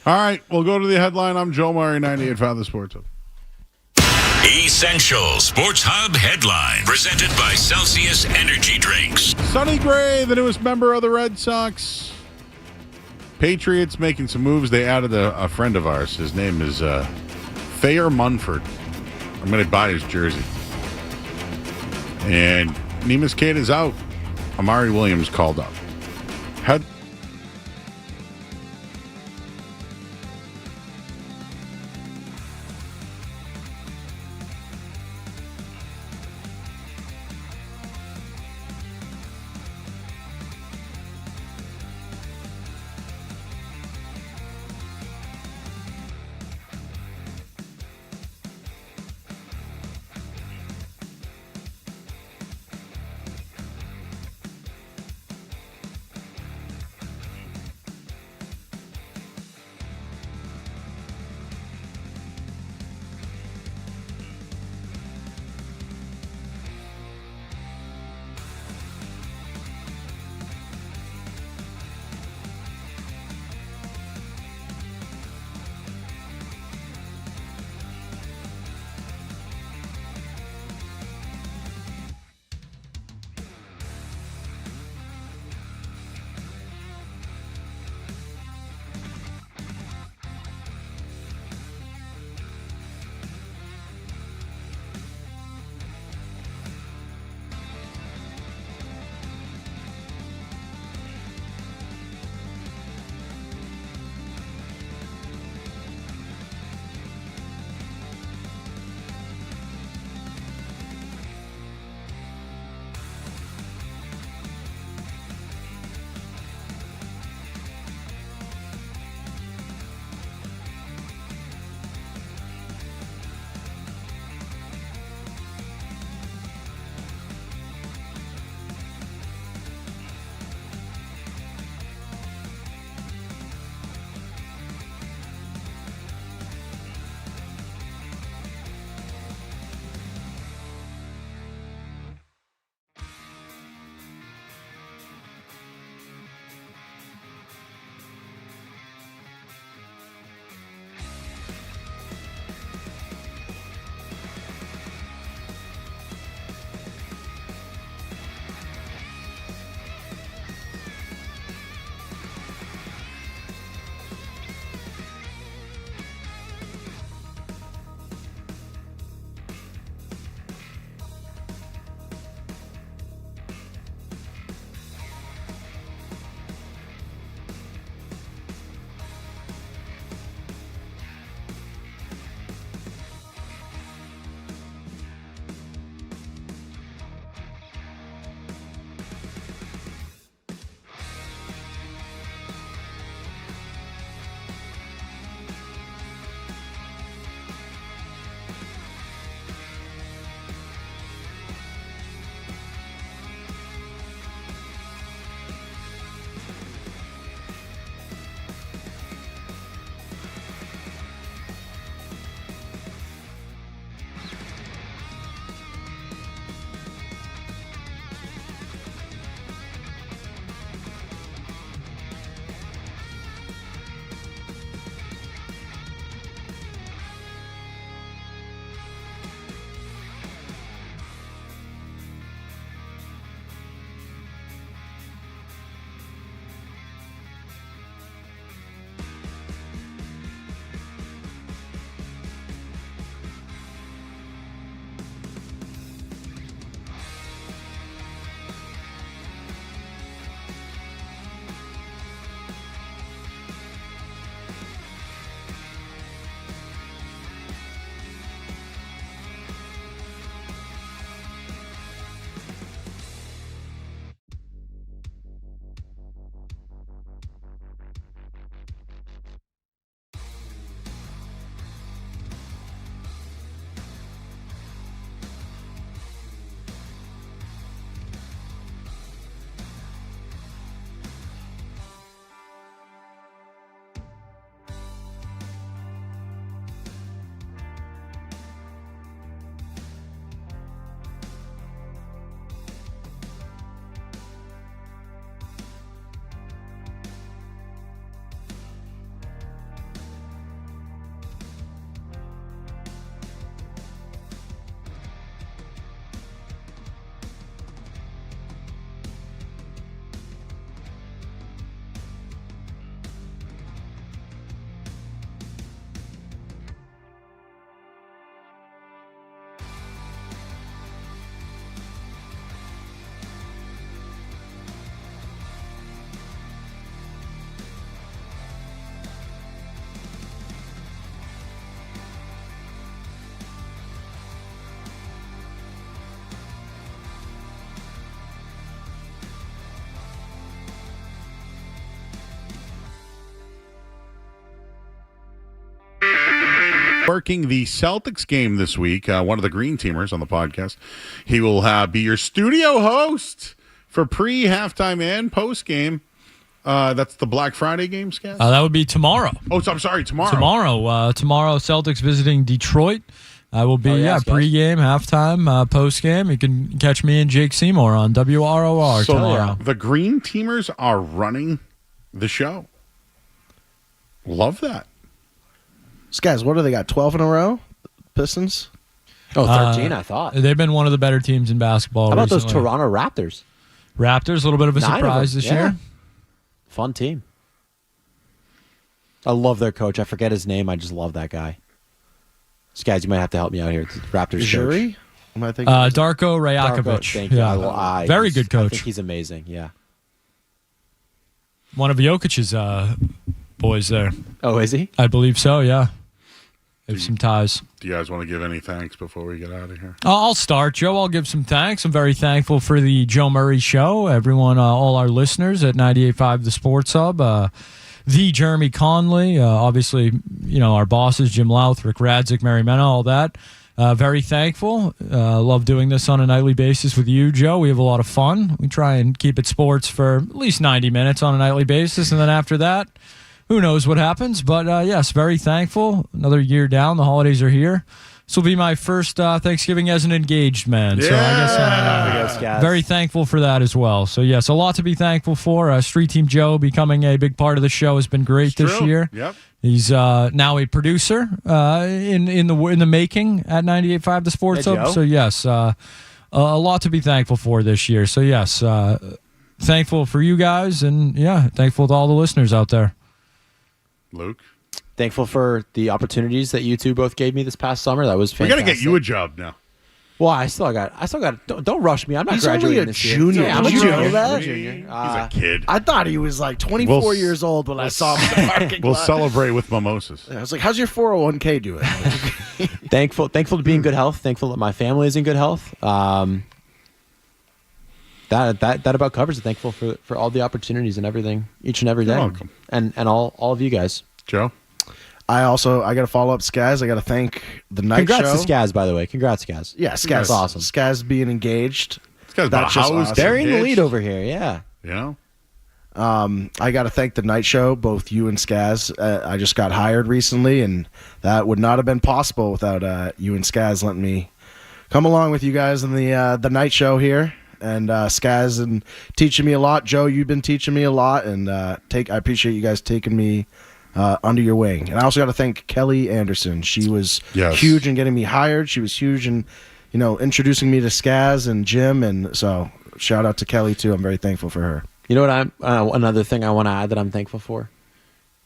All right, we'll go to the headline. I'm Joe Murray, 98.5 The Sports Hub. Essential Sports Hub headline presented by Celsius Energy Drinks. Sonny Gray, the newest member of the Red Sox. Patriots making some moves. They added a friend of ours. His name is Thayer Munford. I'm going to buy his jersey. And Nemus Kate is out. Amari Williams called up. working the Celtics game this week, one of the green teamers on the podcast. He will be your studio host for pre-halftime and post-game. That's the Black Friday game, Scaz? That would be tomorrow. Oh, so I'm sorry, tomorrow. Tomorrow, Celtics visiting Detroit. I will be, pre-game, halftime, post-game. You can catch me and Jake Seymour on WROR tomorrow. The green teamers are running the show. Love that. Guys, what do they got? 12 in a row? Pistons? 13, I thought. They've been one of the better teams in basketball. How about recently. those Toronto Raptors? Raptors, a little bit of a surprise this year. Fun team. I love their coach. I forget his name. I just love that guy. Guys, you might have to help me out here. It's Raptors Jury? coach. Am I thinking? Darko Rajakovic. Thank you. Very good coach. I think he's amazing. Yeah. One of Jokic's boys there. Oh, is he? I believe so, yeah. They have some ties. Do you guys want to give any thanks before we get out of here? I'll start, Joe. I'll give some thanks. I'm very thankful for the Joe Murray Show. Everyone, all our listeners at 98.5 The Sports Hub. The Jeremy Conley. Obviously, our bosses, Jim Louth, Rick Radzik, Mary Mena, all that. Very thankful. Love doing this on a nightly basis with you, Joe. We have a lot of fun. We try and keep it sports for at least 90 minutes on a nightly basis. And then after that, who knows what happens. But, yes, very thankful. Another year down. The holidays are here. This will be my first Thanksgiving as an engaged man. So I guess I'm very thankful for that as well. So, yes, a lot to be thankful for. Street Team Joe becoming a big part of the show has been great this year. Yep. He's now a producer in the making at 98.5 The Sports Hub. Joe. So, yes, a lot to be thankful for this year. So, yes, thankful for you guys and, thankful to all the listeners out there. Luke? Thankful for the opportunities that you two both gave me this past summer. That was fantastic. We got to get you a job now. Well, I still got. Don't rush me. I'm not graduating this year. Junior. Yeah, I'm a Did you junior. know that? I'm a junior. He's a kid. I thought he was like 24 years old when I saw him in the parking We'll lot. celebrate with mimosas. I was like, how's your 401k doing? Thankful to be in good health. Thankful that my family is in good health. That about covers it. Thankful for all the opportunities and everything each and every day. You're welcome. And all of you guys. Joe? I got to follow up Skaz. I got to thank the night Congrats show. to Skaz, by the way. Congrats, Skaz. Yeah, Skaz. That's awesome. Skaz being engaged. Skaz That's just awesome. Burying the lead over here, yeah. Yeah. I got to thank the night show, both you and Skaz. I just got hired recently, and that would not have been possible without you and Skaz letting me come along with you guys in the night show here. And Skaz and teaching me a lot. Joe, you've been teaching me a lot, and I appreciate you guys taking me under your wing. And I also got to thank Kelly Anderson. She was huge in getting me hired. She was huge in, introducing me to Skaz and Jim. And so shout out to Kelly too. I'm very thankful for her. You know what? Another thing I want to add that I'm thankful for.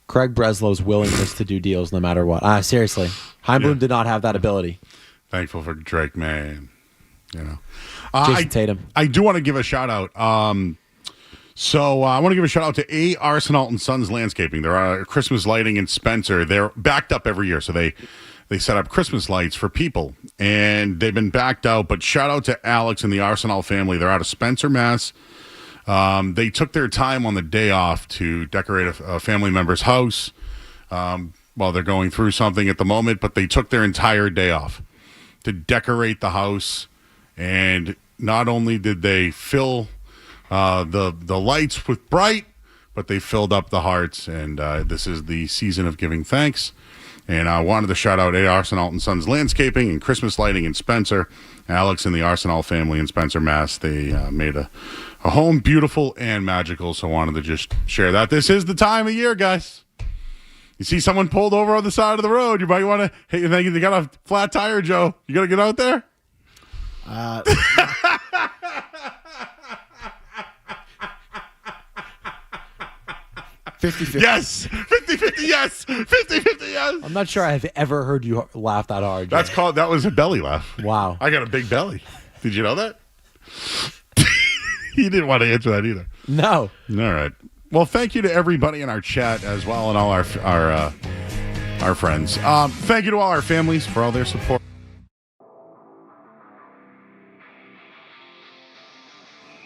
Craig Breslow's willingness to do deals no matter what. Seriously, Heimblum did not have that ability. Thankful for Drake May. Jason Tatum. I do want to give a shout out. So I want to give a shout out to A. Arsenal and Sons Landscaping. They're Christmas lighting in Spencer. They're backed up every year, so they set up Christmas lights for people, and they've been backed out. But shout out to Alex and the Arsenal family. They're out of Spencer, Mass. They took their time on the day off to decorate a family member's house while they're going through something at the moment, but they took their entire day off to decorate the house. And not only did they fill the lights with bright, but they filled up the hearts. And this is the season of giving thanks. And I wanted to shout out A. Arsenal and Sons Landscaping and Christmas Lighting in Spencer. Alex and the Arsenal family in Spencer, Mass. They made a home beautiful and magical. So I wanted to just share that. This is the time of year, guys. You see someone pulled over on the side of the road, you might want to, hey, you think they got a flat tire, Joe? You got to get out there? 50-50. Yes. 50-50, yes. 50-50, yes. I'm not sure I've ever heard you laugh that hard. Jay. That was a belly laugh. Wow. I got a big belly. Did you know that? He didn't want to answer that either. No. All right. Well, thank you to everybody in our chat as well and all our friends. Thank you to all our families for all their support.